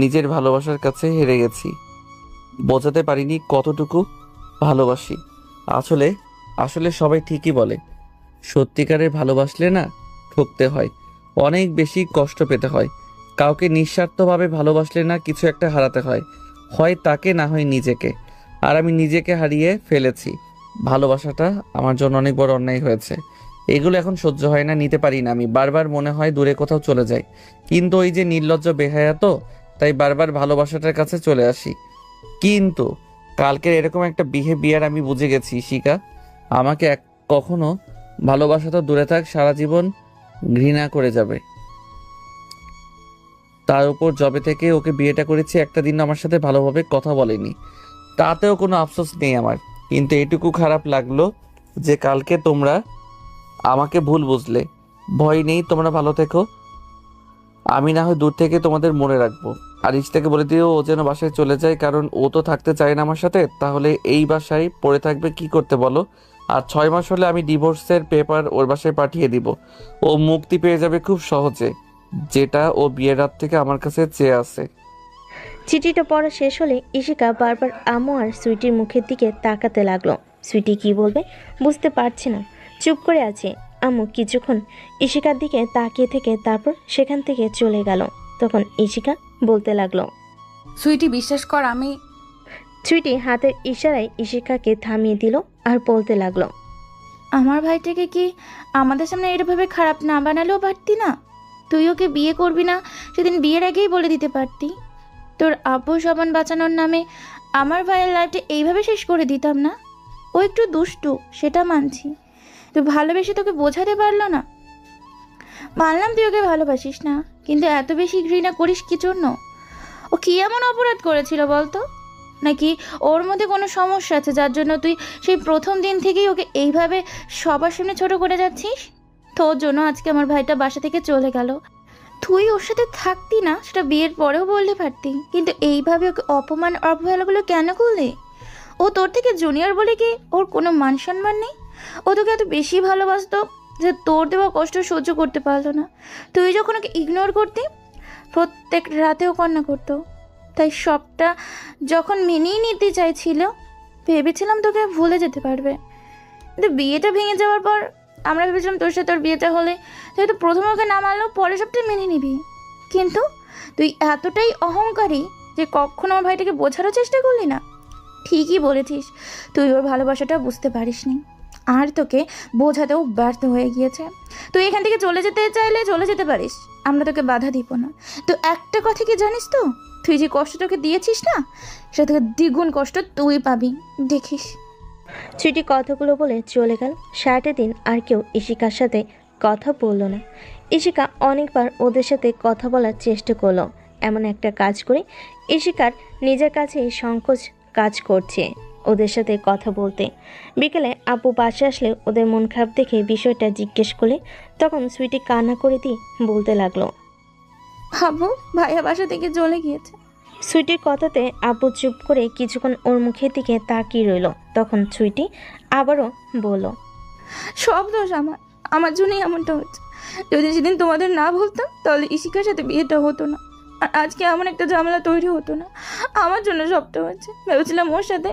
নিজের ভালোবাসার কাছে হেরে গেছি। বোঝাতে পারিনি কতটুকু ভালোবাসি। আসলে আসলে সবাই ঠিকই বলে, সত্যিকারের ভালোবাসলে না ঠকতে হয়, অনেক বেশি কষ্ট পেতে হয়। কাউকে নিঃস্বার্থভাবে ভালোবাসলে না কিছু একটা হারাতে হয়, হয় তাকে না হয় নিজেকে। আর আমি নিজেকে হারিয়ে ফেলেছি। ভালোবাসাটা আমার জন্য অনেক বড় অন্যায় হয়েছে। এগুলো এখন সহ্য হয় না, নিতে পারি না আমি। বারবার মনে হয় দূরে কোথাও চলে যাই, কিন্তু ওই যে নির্লজ্জ বেহায়া তো, তাই বারবার ভালোবাসাটার কাছে চলে আসি। কিন্তু কালকের এরকম একটা বিহেভিয়ার আমি বুঝে গেছি, শিকা আমাকে কখনো ভালোবাসা তো দূরে থাক, সারা জীবন ঘৃণা করে যাবে। তার উপর জবে থেকে ওকে বিয়েটা করেছি, একটা দিন আমার সাথে ভালোভাবে কথা বলেনি, তাতেও কোনো আফসোস নেই আমার। কিন্তু এটুকু খারাপ লাগলো যে কালকে তোমরা আমাকে ভুল বুঝলে। ভয় নেই, তোমরা ভালো থেকো, আমি না হয় দূর থেকে তোমাদের মনে রাখবো। আর ইশতাকে বলে দিও ও যেন বাসায় চলে যায়, কারণ ও তো থাকতে চায় না আমার সাথে। তাহলে এই বাসায় পড়ে থাকবে, কি করতে বলো? আর 6 মাস হলে আমি ডিভোর্সের পেপার ওর বাসায় পাঠিয়ে দিব। ও মুক্তি পেয়ে যাবে খুব সহজে, যেটা ও বিয়ের রাত থেকে আমার কাছে চেয়ে আছে। চিঠিটা পড়া শেষ হলে ইশিকা বারবার আম্মু আর সুইটির মুখের দিকে তাকাতে লাগলো। সুইটি কি বলবে বুঝতে পারছে না, চুপ করে আছে। আম্মু কিছুক্ষণ ইশিকার দিকে তাকিয়ে থেকে তারপর সেখান থেকে চলে গেল। তখন ইশিকা বলতে লাগলো। সুইটি, বিশ্বাস কর, আমি সুইটি হাতের ইশারায় ইশিকাকে থামিয়ে দিল আর বলতে লাগলো। আমার ভাইটাকে কি আমাদের সামনে এরভাবে খারাপ না বানালেও পারতি না? তুই ওকে বিয়ে করবি না সেদিন বিয়ের আগেই বলে দিতে পারতি। তোর আব্বু সাবান বাঁচানোর নামে আমার ভাইয়ের লাইফটা এইভাবে শেষ করে দিতাম না। ও একটু দুষ্টু, সেটা মানছি। তুই ভালোবেসে তোকে বোঝাতে পারলো না। মানলাম তুই ওকে ভালোবাসিস না, কিন্তু এত বেশি ঘৃণা করিস কি জন্য? ও কি এমন অপরাধ করেছিল বলতো? নাকি ওর মধ্যে কোনো সমস্যা আছে যার জন্য তুই সেই প্রথম দিন থেকেই ওকে এইভাবে সবার সামনে ছোট করে যাচ্ছিস? তোর জন্য আজকে আমার ভাইটা বাসা থেকে চলে গেল। তুই ওর সাথে থাকতি না সেটা বিয়ের পরেও বলতে পারতি, কিন্তু এইভাবে ওকে অপমান অবহেলাগুলো কেন করলি? ও তোর থেকে জুনিয়র বলে কি ওর কোনো মান সম্মান নেই? ও তোকে এত বেশি ভালোবাসতো যে তোর দেওয়া কষ্ট সহ্য করতে পারলো না। তুই যখন ওকে ইগনোর করতি, প্রত্যেক রাতেও কান্না করতো। তাই সবটা যখন মেনেই নিতে চাইছিল, ভেবেছিলাম তোকে ভুলে যেতে পারবে। কিন্তু বিয়েটা ভেঙে যাওয়ার পর আমরা ভেবেছিলাম তোর সাথে তোর বিয়েটা হলে তুই হয়তো প্রথমে ওকে না মানলেও পরে সবটাই মেনে নিবি। কিন্তু তুই এতটাই অহংকারী যে কখনো আমার ভাইটাকে বোঝারও চেষ্টা করলি না। ঠিকই বলেছিস, তুই ওর ভালোবাসাটা বুঝতে পারিসনি, আর তোকে বোঝাতেও ব্যর্থ হয়ে গিয়েছে। তুই এখান থেকে চলে যেতে চাইলে চলে যেতে পারিস, আমরা তোকে বাধা দিব না। তো একটা কথা কি জানিস তো, তুই যে কষ্টটাকে দিয়েছিস না, সেটা থেকে দ্বিগুণ কষ্ট তুই পাবি, দেখিস। সুইটি কথাগুলো বলে চলে গেল। সারাটা দিন আর কেউ ইশিকার সাথে কথা বলল না। ইশিকা অনেকবার ওদের সাথে কথা বলার চেষ্টা করলো। এমন একটা কাজ করে ইশিকার নিজের কাছেই সংকোচ কাজ করছে ওদের সাথে কথা বলতে। বিকেলে আপু বাসে আসলে ওদের মন খারাপ দেখে বিষয়টা জিজ্ঞেস করলে তখন সুইটি কান্না করে দিয়ে বলতে লাগলো। আব্বু, ভাইয়া বাসা থেকে চলে গিয়েছে। সুইটির কথাতে আপু চুপ করে কিছুক্ষণ ওর মুখের দিকে তাকিয়ে রইল। তখন সুইটি আবারও বলল, সব দোষ আমার জন্যই এমনটা হচ্ছে। যদি সেদিন তোমাদের না বলতাম তাহলে ইশিকার সাথে বিয়েটা হতো না, আর আজকে এমন একটা ঝামেলা তৈরি হতো না। আমার জন্য সবটা হচ্ছে। ভেবেছিলাম ওর সাথে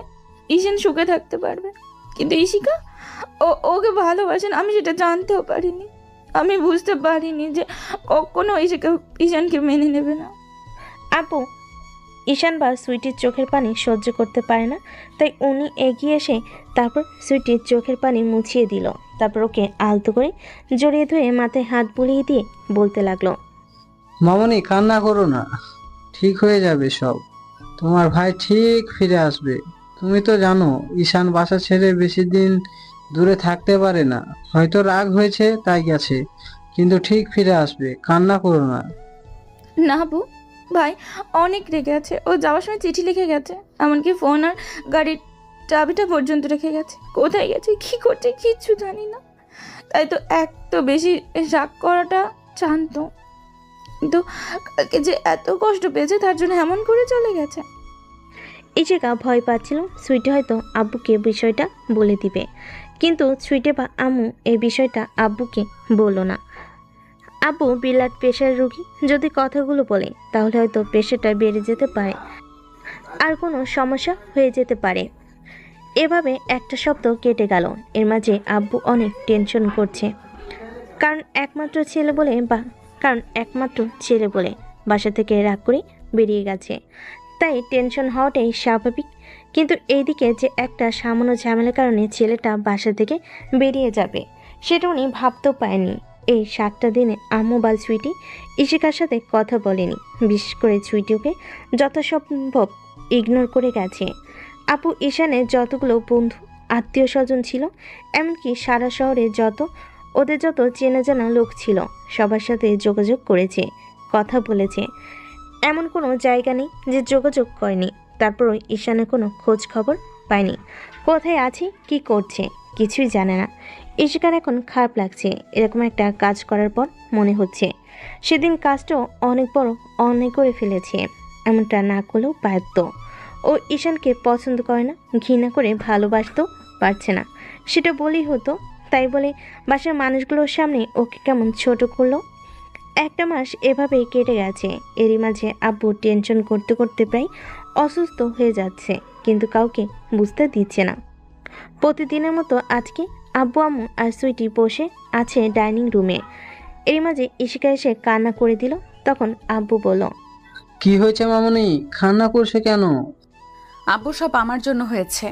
ঈশান সুখে থাকতে পারবে, কিন্তু ইশিকা ওকে ভালোবাসেন আমি সেটা জানতেও পারিনি। আমি বুঝতে পারিনি যে কখনো ঈশানকে মেনে নেবে না। আপু ঈশান বা সুইটির চোখের পানি সহ্য করতে পারে না, তাই উনি এগিয়ে এসে তারপর সুইটির চোখের পানি মুছিয়ে দিল। তারপর ওকে আলতো করে জড়িয়ে ধরে মাথায় হাত বুলিয়ে দিয়ে বলতে লাগলো, মামনি কান্না করো না, ঠিক হয়ে যাবে সব। তোমার ভাই ঠিক ফিরে আসবে। তুমি তো জানো ঈশান বাসা ছেড়ে বেশি দিন দূরে থাকতে পারে না। হয়তো রাগ হয়েছে তাই গেছে, কিন্তু ঠিক ফিরে আসবে। কান্না করো না। না বউ, ভাই অনেক রেগে আছে। ও যাওয়ার সময় চিঠি লিখে গেছে, এমনকি ফোন আর গাড়ির চাবিটা পর্যন্ত রেখে গেছে। কোথায় গেছে, কি করছে কিচ্ছু জানি না। তাই তো এত বেশি রাগ করাটা জানতো, কিন্তু কালকে যে এত কষ্ট পেয়েছে তার জন্য এমন করে চলে গেছে। ইশিকা ভয় পাচ্ছিল সুইটি হয়তো আব্বুকে বিষয়টা বলে দিবে, কিন্তু সুইটি বা আম্মু এই বিষয়টা আব্বুকে বলল না। আব্বু ব্লাড প্রেশার রোগী, যদি কথাগুলো বলে তাহলে হয়তো প্রেশারটা বেড়ে যেতে পারে, আর কোনো সমস্যা হয়ে যেতে পারে। এভাবে একটা সপ্তাহ কেটে গেল। এর মাঝে আব্বু অনেক টেনশন করছে, কারণ একমাত্র ছেলে বলে বাসা থেকে রাগ করে বেরিয়ে গেছে, তাই টেনশন হওয়াটাই স্বাভাবিক। কিন্তু এইদিকে যে একটা সামান্য ঝামেলার কারণে ছেলেটা বাসা থেকে বেরিয়ে যাবে সেটা উনি ভাবতেও পায়নি। এই 7টা দিনে আম্মু বা সুইটি ইশিকার সাথে কথা বলেনি, বিশেষ করে সুইটিকে যথাসম্ভব ইগনোর করে গেছে। আপু ঈশানের যতগুলো বন্ধু আত্মীয় স্বজন ছিল, এমনকি সারা শহরে ওদের যত চেনা জানা লোক ছিল সবার সাথে যোগাযোগ করেছে, কথা বলেছে। এমন কোনো জায়গা নেই যে যোগাযোগ করেনি। তারপরও ঈশানের কোনো খোঁজ খবর পায়নি। কোথায় আছে, কি করছে, কিছুই জানে না। ইশিকার এখন খারাপ লাগছে। এরকম একটা কাজ করার পর মনে হচ্ছে সেদিন কাজটাও অনেক বড় অন্যায় করে ফেলেছে। এমনটা না করলেও পারত। ও ঈশানকে পছন্দ করে না, ঘৃণা করে ভালোবাসতেও পারছে না, সেটা বলেই হতো। তাই বলে বাসার মানুষগুলোর সামনে ওকে কেমন ছোট করলো। একটা মাস এভাবেই কেটে গেছে। এরই মাঝে আব্বু টেনশন করতে করতে প্রায় অসুস্থ হয়ে যাচ্ছে, কিন্তু কাউকে বুঝতে দিচ্ছে না। প্রতিদিনের মতো আজকে আব্বু আম্মু আর সুইটি বসে আছে ডাইনিং রুমে। এরই মাঝে ইশিকা এসে কান্না করে দিল। তখন আব্বু বলল, কি হয়েছে মামনি, কান্না করছে কেন? আব্বু, সব আমার জন্য হয়েছে।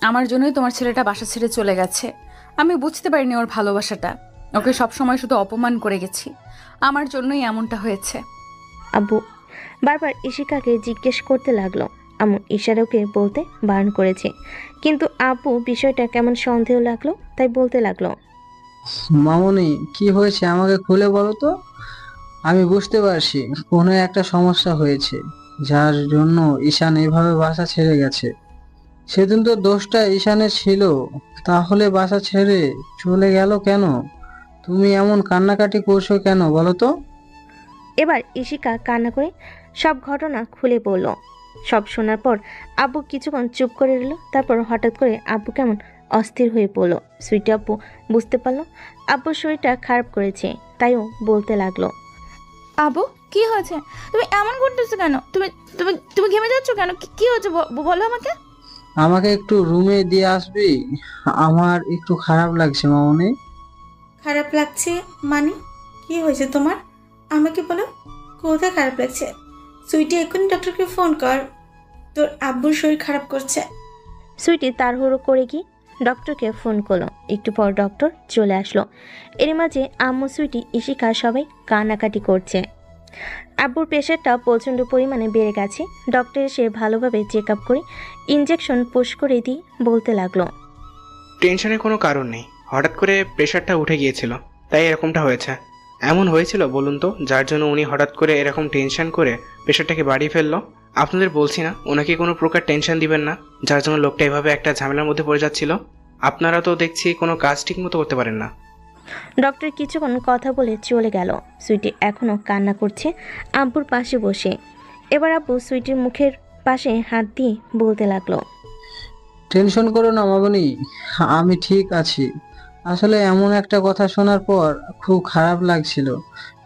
আমার জন্যই তোমার ছেলেটা বাসা ছেড়ে চলে গেছে। আমি বুঝতে পারিনি ওর ভালোবাসাটা। ওকে সবসময় শুধু অপমান করে গেছি। আমার জন্যই এমনটা হয়েছে। আব্বু বারবার ইশিকাকে জিজ্ঞেস করতে লাগলো। আম্মু ইশারাকে বলতে বারণ করেছে, কিন্তু আব্বু বিষয়টা কেমন সন্দেহ লাগলো, তাই বলতে লাগলো, মামনি কি হয়েছে আমাকে খুলে বলো তো। আমি বুঝতে পারছি কোনো একটা সমস্যা হয়েছে, যার জন্য ঈশান এভাবে বাসা ছেড়ে গেছে। সেদিন তো দোষটা ঈশানের ছিল, তাহলে বাসা ছেড়ে চলে গেল কেন? তুমি এমন কান্নাকাটি করছো কেন বলো তো? এবার ইশিকা কান্না করে সব ঘটনা খুলে বলল। সব শোনার পর আব্বু কিছুক্ষণ চুপ করে রইল। তারপর হঠাৎ করে আব্বু কেমন অস্থির হয়ে পড়ল। সুইটি আব্বু বুঝতে পারলো আব্বুর শরীরটা খারাপ করেছে, তাইও বলতে লাগলো, আব্বু কি হয়েছে? তুমি এমন করতেছো কেন? তুমি তুমি তুমি ঘেমে যাচ্ছ কেন? কি হয়েছে বলো আমাকে। আমাকে একটু রুমে দিয়ে আসবি, আমার একটু খারাপ লাগছে মামনি। খারাপ লাগছে মানে? কি হয়েছে তোমার? আমাকে বলো, কোথায় খারাপ লাগছে? সুইটি, এক্ষুনি ডক্টরকে ফোন কর। তোর আব্বুর শরীর খারাপ করছে। সুইটি তাড়াহুড়ো করে গিয়ে ডক্টরকে ফোন করলো। একটু পর ডক্টর চলে আসলো। এর মাঝে আম্মু, সুইটি, ইশিকা সবাই কান্নাকাটি করছে। আব্বুর প্রেশারটা প্রচণ্ড পরিমাণে বেড়ে গেছে। ডক্টর এসে ভালোভাবে চেক আপ করে ইঞ্জেকশন পুশ করে দিয়ে বলতে লাগলো, টেনশনের কোনো কারণ নেই, হঠাৎ করে প্রেশারটা উঠে গিয়েছিল, তাই এরকমটা হয়েছে। এমন হয়েছিল বলুন তো, যার জন্য উনি হঠাৎ করে এরকম টেনশন করে প্রেশারটাকে বাড়িয়ে ফেললো? আপনাদের বলছি না ওনাকে কোনো প্রকার টেনশন দিবেন না, যার জন্য লোকটা এভাবে একটা ঝামেলার মধ্যে পড়ে যাচ্ছিল। আপনারা তো দেখছি কোনো কাজ ঠিক মতো করতে পারেন না। ডক্টর কিছুক্ষণ কথা বলে চলে গেল। সুইটি এখনও কান্না করছে আব্বুর পাশে বসে। এবার আব্বু সুইটির মুখের পাশে হাত দিয়ে বলতে লাগলো, টেনশন করো না মামনি, আমি ঠিক আছি। আসলে এমন একটা কথা শোনার পর খুব খারাপ লাগছিল,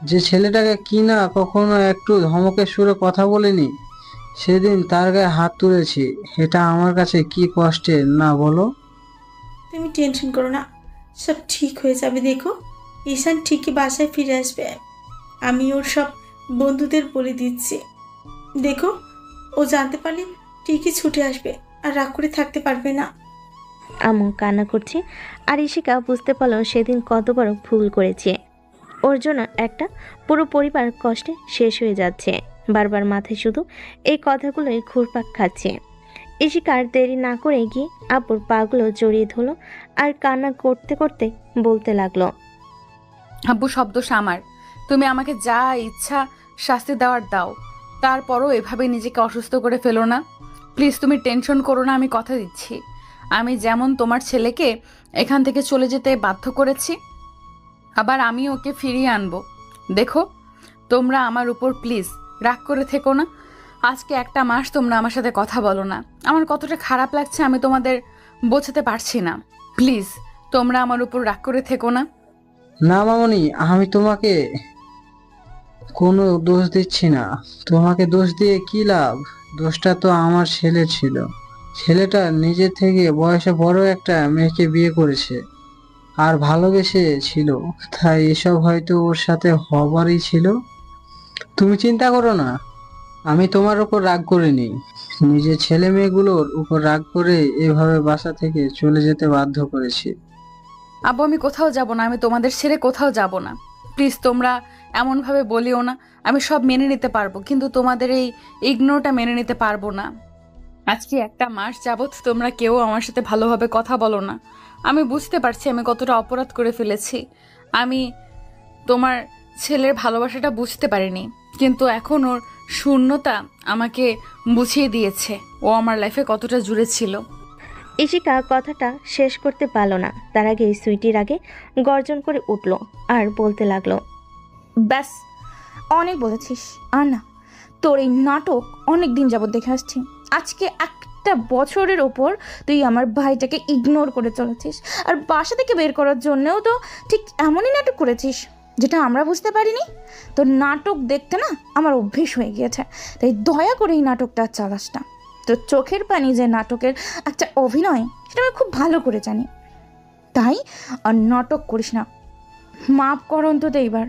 যে ছেলেটাকে কি না কখনো একটু ধমকের সুরে কথা বলিনি, সেদিন তার গায়ে হাত তুলেছি। এটা আমার কাছে কি কষ্টের না বলো? তুমি টেনশন করো না, সব ঠিক হয়ে যাবে। দেখো, ঈশান ঠিকই বাসায় ফিরে আসবে। আমি ওর সব বন্ধুদের বলে দিচ্ছি। দেখো, ও জানতে পারলে ঠিকই ছুটে আসবে আর রাগ করে থাকতে পারবে না। আম্মু কান্না করছে। আর ইশিকা বুঝতে পারলো সেদিন কত বড় ভুল করেছে। ওর জন্য একটা পুরো পরিবার কষ্টে শেষ হয়ে যাচ্ছে। বারবার মাথায় শুধু এই কথাগুলোই ঘুরপাক খাচ্ছে। ইশিকা আর দেরি না করে গিয়ে আব্বুর পাগুলো জড়িয়ে ধরলো আর কান্না করতে করতে বলতে লাগলো, আব্বু, সব দোষ আমার। তুমি আমাকে যা ইচ্ছা শাস্তি দেওয়ার দাও, তারপরও এভাবে নিজেকে অসুস্থ করে ফেলো না। প্লিজ, তুমি টেনশন করো না। আমি কথা দিচ্ছি, আমি যেমন তোমার ছেলেকে এখান থেকে চলে যেতে বাধ্য করেছি, আবার আমি ওকে ফিরিয়ে আনবো। দেখো, তোমরা আমার উপর প্লিজ রাগ করে থেকো না। আজকে একটা মাস তোমরা আমার সাথে কথা বলো না। আমার কতটা খারাপ লাগছে আমি তোমাদের বোঝাতে পারছি না। প্লিজ, তোমরা আমার উপর রাগ করে থেকো না। না মামনি, আমি তোমাকে কোনো দোষ দিচ্ছি না। তোমাকে দোষ দিয়ে কি লাভ? দোষটা তো আমার ছেলে ছিল। ছেলেটা নিজে থেকে বয়সে বড় একটা মেয়েকে বিয়ে করেছে আর ভালোবেসে ছিল, তাই এসব হয়তো ওর সাথে হবারই ছিল। তুমি চিন্তা করো না, আমি তোমার উপর রাগ করিনি, নিজের ছেলে মেয়েগুলোর উপর রাগ করে এভাবে বাসা থেকে চলে যেতে বাধ্য করেছি। আব্বু, আমি কোথাও যাব না। আমি তোমাদের ছেড়ে কোথাও যাব না। প্লিজ, তোমরা এমনভাবে বলিও না। আমি সব মেনে নিতে পারবো, কিন্তু তোমাদের এই ইগনোরটা মেনে নিতে পারবো না। আজকে একটা মাস যাবৎ তোমরা কেউ আমার সাথে ভালোভাবে কথা বলো না। আমি বুঝতে পারছি আমি কতটা অপরাধ করে ফেলেছি। আমি তোমার ছেলের ভালোবাসাটা বুঝতে পারিনি, কিন্তু এখন ওর শূন্যতা আমাকে বুঝিয়ে দিয়েছে ও আমার লাইফে কতটা জুড়ে ছিল। ইশিকা কথাটা শেষ করতে পারলো না। তার আগে সুইটির আগে গর্জন করে উঠলো আর বলতে লাগলো, ব্যাস, অনেক বলেছিস। আর না, তোর এই নাটক অনেক দিন যাবত দেখে আসছি। আজকে একটা বছরের ওপর তুই আমার ভাইটাকে ইগনোর করে চলেছিস, আর বাসা থেকে বের করার জন্যও তো ঠিক এমনই নাটক করেছিস যেটা আমরা বুঝতে পারিনি। তোর নাটক দেখতে না আমার অভ্যেস হয়ে গিয়েছে, তাই দয়া করে এই নাটকটা আর চালাস না। তোর চোখের পানি যে নাটকের একটা অভিনয় সেটা আমি খুব ভালো করে জানি, তাই আর নাটক করিস না। মাফ কর অন্তত এইবার।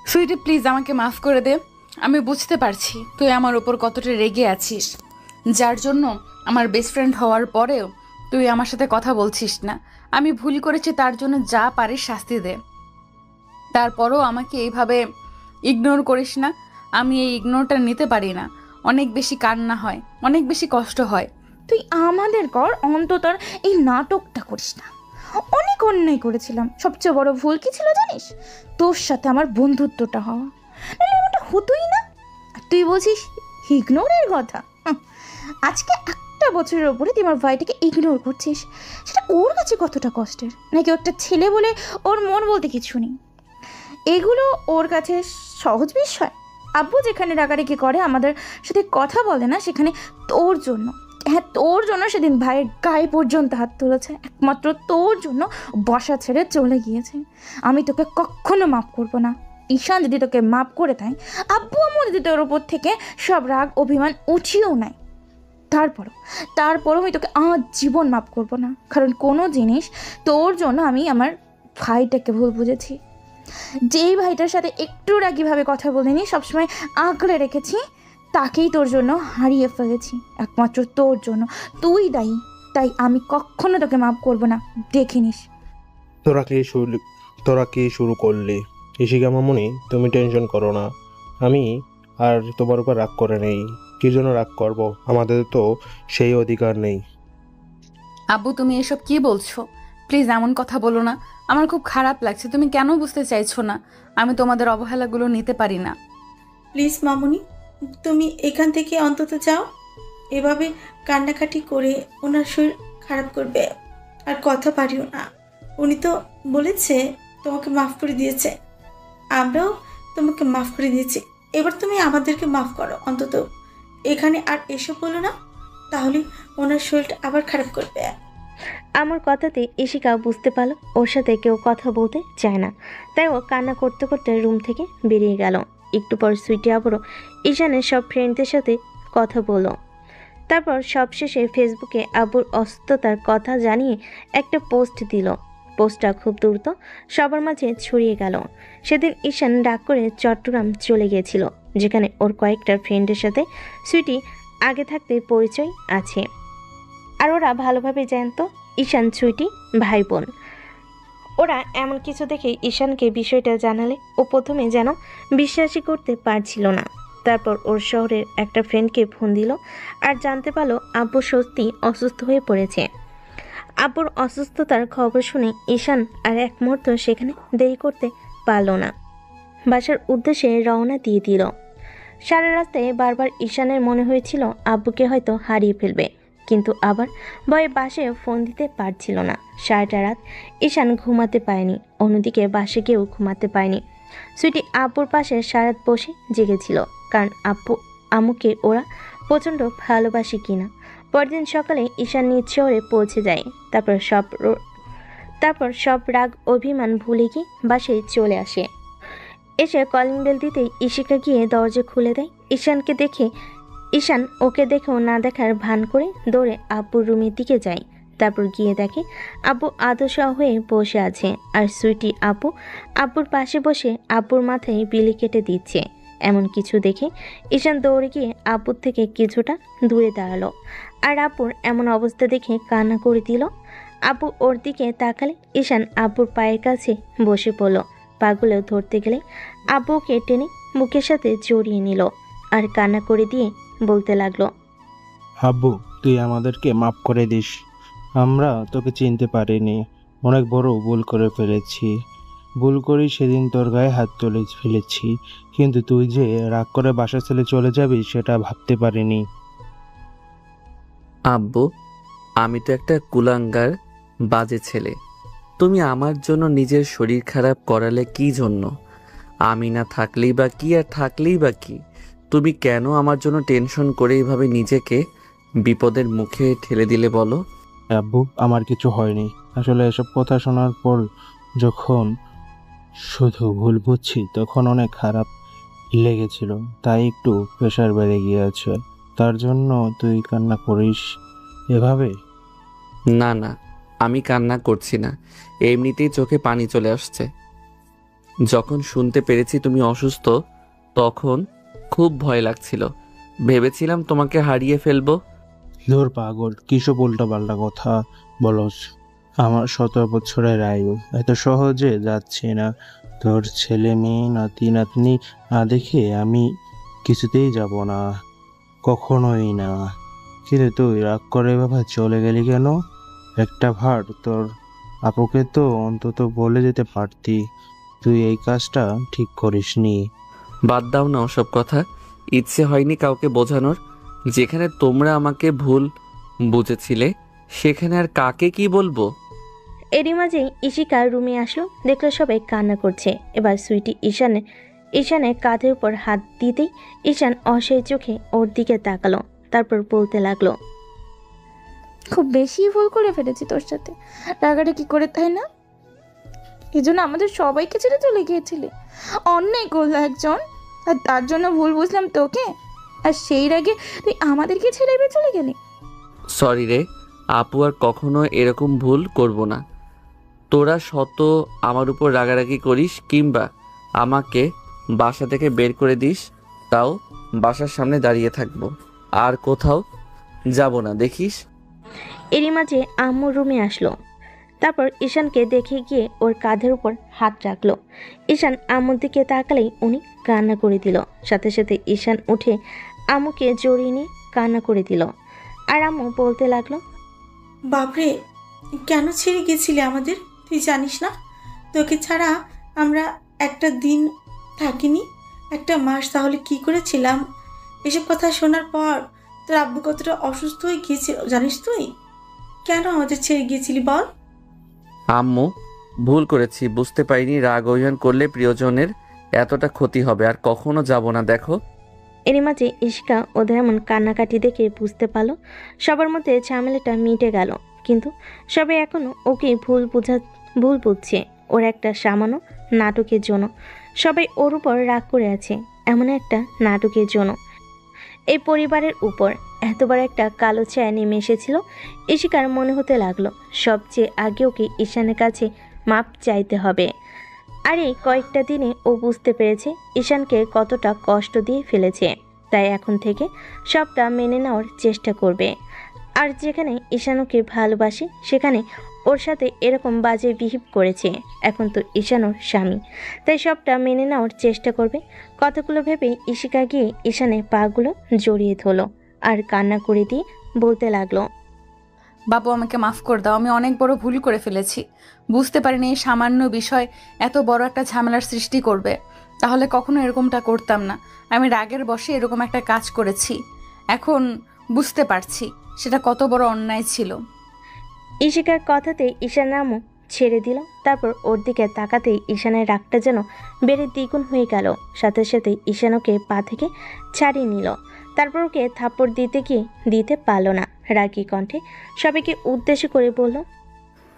সুইটি প্লিজ আমাকে মাফ করে দে। আমি বুঝতে পারছি তুই আমার ওপর কতটা রেগে আছিস, যার জন্য আমার বেস্ট ফ্রেন্ড হওয়ার পরেও তুই আমার সাথে কথা বলছিস না। আমি ভুল করেছি, তার জন্য যা পারিস শাস্তি দে। তারপরও আমাকে এইভাবে ইগনোর করিস না। আমি এই ইগনোরটা নিতে পারি না। অনেক বেশি কান্না হয়, অনেক বেশি কষ্ট হয়। তুই আমাদের কর, অন্তত এই নাটকটা করিস না। অনেক অন্যায় করেছিলাম, সবচেয়ে বড় ভুল কি ছিল জানিস? তোর সাথে আমার বন্ধুত্বটা হওয়া, নাহলে এমনটা হতোই না। আর তুই বলছিস ইগনোরের কথা। আজকে একটা বছরের ওপরে তুই আমার ভাইটাকে ইগনোর করছিস, সেটা ওর কাছে কতটা কষ্টের, নাকি একটা ছেলে বলে ওর মন বলতে কিছু নেই? এগুলো ওর কাছে সহজ বিষয়। আব্বু যেখানে রাগারাগি করে, আমাদের সাথে কথা বলে না, সেখানে তোর জন্য, হ্যাঁ তোর জন্য সেদিন ভাইয়ের গায়ে পর্যন্ত হাত তুলেছে। একমাত্র তোর জন্য বাসা ছেড়ে চলে গিয়েছে। আমি তোকে কখনো মাফ করবো না। ঈশান যদি তোকে মাফ করে দেয়, আব্বু আম্মু যদি তোর ওপর থেকে সব রাগ অভিমান উঠিয়েও নেয়, তারপরও আমি তোকে জীবন মাফ করবো না। কারণ কোনো জিনিস তোর জন্য আমি আমার ভাইটাকে ভুল বুঝেছি। যেই ভাইটার সাথে একটু রাগিভাবে কথা বলিনি, সবসময় আঁকড়ে রেখেছি, তাকেই তোর জন্য হারিয়ে ফেলেছি। একমাত্র তোর জন্য, তুই দায়ী। তাই আমি কখনো তোকে মাফ করবো না, দেখে নিস। তোরা কি শুরু করলি? ইশিকা মামুনি, তুমি টেনশন করো না। আমি আর তোমার উপর রাগ করে নেই। কি জন্য রাগ করব? আমাদের তো সেই অধিকার নেই। আব্বু তুমি এসব কি বলছো? প্লিজ এমন কথা বলো না। আমার খুব খারাপ লাগছে। তুমি কেন বুঝতে চাইছো না? আমি তোমাদের অবহেলাগুলো নিতে পারি না। প্লিজ মামুনি, তুমি এখান থেকে অন্তত যাও। এভাবে কান্নাকাটি করে ওনার শরীর খারাপ করবে। আর কথা পারিও না। উনি তো বলেছে তোমাকে মাফ করে দিয়েছে, আমরাও তোমাকে মাফ করে দিয়েছি। এবার তুমি আমাদেরকে মাফ করো অন্তত। এখানে আর এসব বলো না, তাহলে ওনার শরীরটা আবার খারাপ করবে। আমার কথাতে ইশিকা বুঝতে পারলো ওর সাথে কেউ কথা বলতে চায় না, তাই ও কান্না করতে করতে রুম থেকে বেরিয়ে গেল। একটু পর সুইটি আবারও ঈশানের সব ফ্রেন্ডদের সাথে কথা বলল। তারপর সবশেষে ফেসবুকে আব্বুর অসুস্থতার কথা জানিয়ে একটা পোস্ট দিল। পোস্টটা খুব দ্রুত সবার মাঝে ছড়িয়ে গেল। সেদিন ঈশান ডাক করে চট্টগ্রাম চলে গিয়েছিল, যেখানে ওর কয়েকটা ফ্রেন্ডের সাথে সুইটি আগে থাকতে পরিচয় আছে। আর ওরা ভালোভাবে জানতো ঈশান সুইটি ভাই বোন। ওরা এমন কিছু দেখে ঈশানকে বিষয়টা জানালে ও প্রথমে যেন বিশ্বাসই করতে পারছিল না। তারপর ওর শহরের একটা ফ্রেন্ডকে ফোন দিল আর জানতে পারলো আব্বু সত্যি অসুস্থ হয়ে পড়েছে। আব্বুর অসুস্থতার খবর শুনে ঈশান আর এক মুহূর্ত সেখানে দেরি করতে পারল না, বাসার উদ্দেশ্যে রওনা দিয়ে দিল। সারা রাস্তায় বারবার ঈশানের মনে হয়েছিল আব্বুকে হয়তো হারিয়ে ফেলবে, কিন্তু আবার ভয়ে বাসে ফোন দিতে পারছিল না। সারাটা রাত ঈশান ঘুমাতে পায়নি, অন্যদিকে বাসে গিয়েও ঘুমাতে পায়নি। সুইটি আব্বুর পাশে সারাত বসে জেগেছিল, কারণ আব্বু আম্মুকে ওরা প্রচণ্ড ভালোবাসে কিনা। পরদিন সকালে ঈশান নিজ শহরে পৌঁছে যায়। তারপর সব রাগ অভিমান ভুলে গিয়ে বাসায় চলে আসে। এসে কলিং বেল দিতেই ইশিকা গিয়ে দরজা খুলে দেয়। ঈশান ওকে দেখেও না দেখার ভান করে দৌড়ে আব্বুর রুমের দিকে যায়। তারপর গিয়ে দেখে আব্বু আদশা হয়ে বসে আছে, আর সুইটি আব্বুর পাশে বসে আব্বুর মাথায় বিলি কেটে দিচ্ছে। এমন কিছু দেখে ঈশান দৌড়ে গিয়ে আব্বুর থেকে কিছুটা দূরে দাঁড়ালো, আর আব্বুর এমন অবস্থা দেখে কান্না করে দিল। আব্বু ওর দিকে তাকালে ঈশান আব্বুর পায়ের কাছে বসে পড়ল। পাগুলো ধরতে গেলে আব্বুকে টেনে মুখের সাথে জড়িয়ে নিল আর কান্না করে দিয়ে বলতে লাগলো, আব্বু তুই আমাদেরকে মাফ করে দিস। আমরা তোকে চিনতে পারিনি, অনেক বড় ভুল করে ফেলেছি। ভুল করেই সেদিন তোর গায়ে হাত তুলে ফেলেছি, কিন্তু তুই যে রাগ করে বাসা ছেড়ে চলে যাবি সেটা ভাবতে পারিনি। আব্বু, আমি তো একটা কুলাঙ্গার বাজে ছেলে। তুমি আমার জন্য নিজের শরীর খারাপ করালে কি জন্য? আমি না থাকলেই বা কি আর থাকলেই বা কি? তুমি কেন আমার জন্য টেনশন করে এইভাবে নিজেকে বিপদের মুখে ঠেলে দিলে বলো? আব্বু, আমার কিছু হয়নি। আসলে এসব কথা শোনার পর যখন শুধু ভুল বুঝছি তখন অনেক খারাপ লেগেছিল, তাই একটু প্রেশার বেড়ে গিয়েছে। তার জন্য তুই কান্না করিস এভাবে? না না, আমি কান্না করছি না, এমনিতেই চোখে পানি চলে আসছে। যখন শুনতে পেরেছি তুমি অসুস্থ তখন খুব ভয় লাগছিল, ভেবেছিলাম তোমাকে হারিয়ে ফেলবো। ধুর পাগল, কিসব উল্টাপাল্টা কথা বলস। আমার 17 বছরের আয়ু, এত সহজে যাচ্ছে না। তোর ছেলে মেয়ে নাতি নাতনি না দেখে আমি কিছুতেই যাব না, কখনোই না। কিন্তু তুই রাগ করে বাবা চলে গেলি কেন? একটা ভার তোর আপুকে তো অন্তত বলে যেতে পারতি, তুই এই কাজটা ঠিক করিসনি। বাদ দাও না ওসব কথা, ইচ্ছে হয়নি কাউকে বোঝানোর। যেখানে তোমরা আমাকে ভুল বুঝেছিলে সেখানে আর কাকে কি বলবো? এরই মাঝেই ইশিকা রুমে আসলো, দেখলো সবাই কান্না করছে। এবার সুইটি ঈশানের কাঁধের উপর হাত দিতেই ঈশান অসহায় চোখে ওর দিকে তাকালো, তারপর বলতে লাগলো, খুব বেশি ভুল করে ফেলেছি তোর সাথে, রাগাটা কি করে, তাই না? এই জন্য আমাদের সবাইকে ছেড়ে চলে গিয়েছিলি, অন্যায় করলো একজন, আর তার জন্য ভুল বুঝলাম তোকে, আর সেই রাগে তুই আমাদেরকে ছেড়ে চলে গেলি। সরি রে আপু, আর কখনো এরকম ভুল করব না। তোরা শত আমার উপর রাগারাগি করিস কিংবা আমাকে বাসা থেকে বের করে দিস, তাও বাসার সামনে দাঁড়িয়ে থাকবো, আর কোথাও যাব না, দেখিস। এরই মাঝে আম্মু রুমে আসলো, তারপর ঈশানকে দেখে গিয়ে ওর কাঁধের উপর হাত রাখলো। ঈশান আম্মুর দিকে তাকালেই উনি কান্না করে দিল। সাথে সাথে ঈশান উঠে আম্মুকে জড়িয়ে নিয়ে কান্না করে দিল। আর আম্মু বলতে লাগলো, বাপরে, কেন ছেড়ে গেছিলি আমাদের? তুই জানিস না তোকে ছাড়া আমরা একটা দিন থাকিনি, একটা মাস তাহলে কি করেছিলাম? এসব কথা শোনার পর তোর আব্বু কতটা অসুস্থ হয়ে গিয়েছিল জানিস তুই? কেন আমাদের ছেড়ে গিয়েছিলি বল? আম্মু, ভুল করেছি, বুঝতে পারিনি রাগ অভিমান করলে প্রিয়জনের এতটা ক্ষতি হবে, আর কখনো যাব না। দেখো। এরই মাঝে ইশিকা ওদের এমন কান্নাকাটি দেখে বুঝতে পারলো সবার মধ্যে ঝামেলাটা মিটে গেল। কিন্তু সবাই এখনো ওকে ভুল বুঝছে, ওর একটা সামান্য নাটকের জন্য। সবাই ওর উপর রাগ করে আছে এমন একটা নাটকের জন্য। এই পরিবারের উপর এত বড় একটা কালো ছায়া নেমে এসেছিল। ইশিকার মনে হতে লাগলো সবচেয়ে আগে ওকে ঈশানের কাছে মাপ চাইতে হবে। আর এই কয়েকটা দিনে ও বুঝতে পেরেছে ঈশানকে কতটা কষ্ট দিয়ে ফেলেছে, তাই এখন থেকে সবটা মেনে নেওয়ার চেষ্টা করবে। আর যেখানে ঈশান ওকে ভালোবাসে সেখানে ওর সাথে এরকম বাজে বিহেভ করেছে, এখন তো ঈশান ওর স্বামী, তাই সবটা মেনে নেওয়ার চেষ্টা করবে। কথাগুলো ভেবেই ইশিকা গিয়ে ঈশানের পাগুলো জড়িয়ে ধরলো আর কান্না করে দিয়ে বলতে লাগলো, বাবু আমাকে মাফ করে দাও, আমি অনেক বড় ভুল করে ফেলেছি। বুঝতে পারিনি এই সামান্য বিষয় এত বড় একটা ঝামেলার সৃষ্টি করবে, তাহলে কখনো এরকমটা করতাম না। আমি রাগের বশে এরকম একটা কাজ করেছি, এখন বুঝতে পারছি সেটা কত বড় অন্যায় ছিল। ইশিকার কথাতে ঈশান নামও ছেড়ে দিল। তারপর ওর দিকে তাকাতেই ঈশানের রাগটা যেন বেড়ে দ্বিগুণ হয়ে গেল। সাথে সাথে ঈশান ওকে পা থেকে ছাড়িয়ে নিল, তারপর ওকে থাপ্পড় দিতে পারল না। রাগী কণ্ঠে সবাইকে উদ্দেশ্য করে বলল,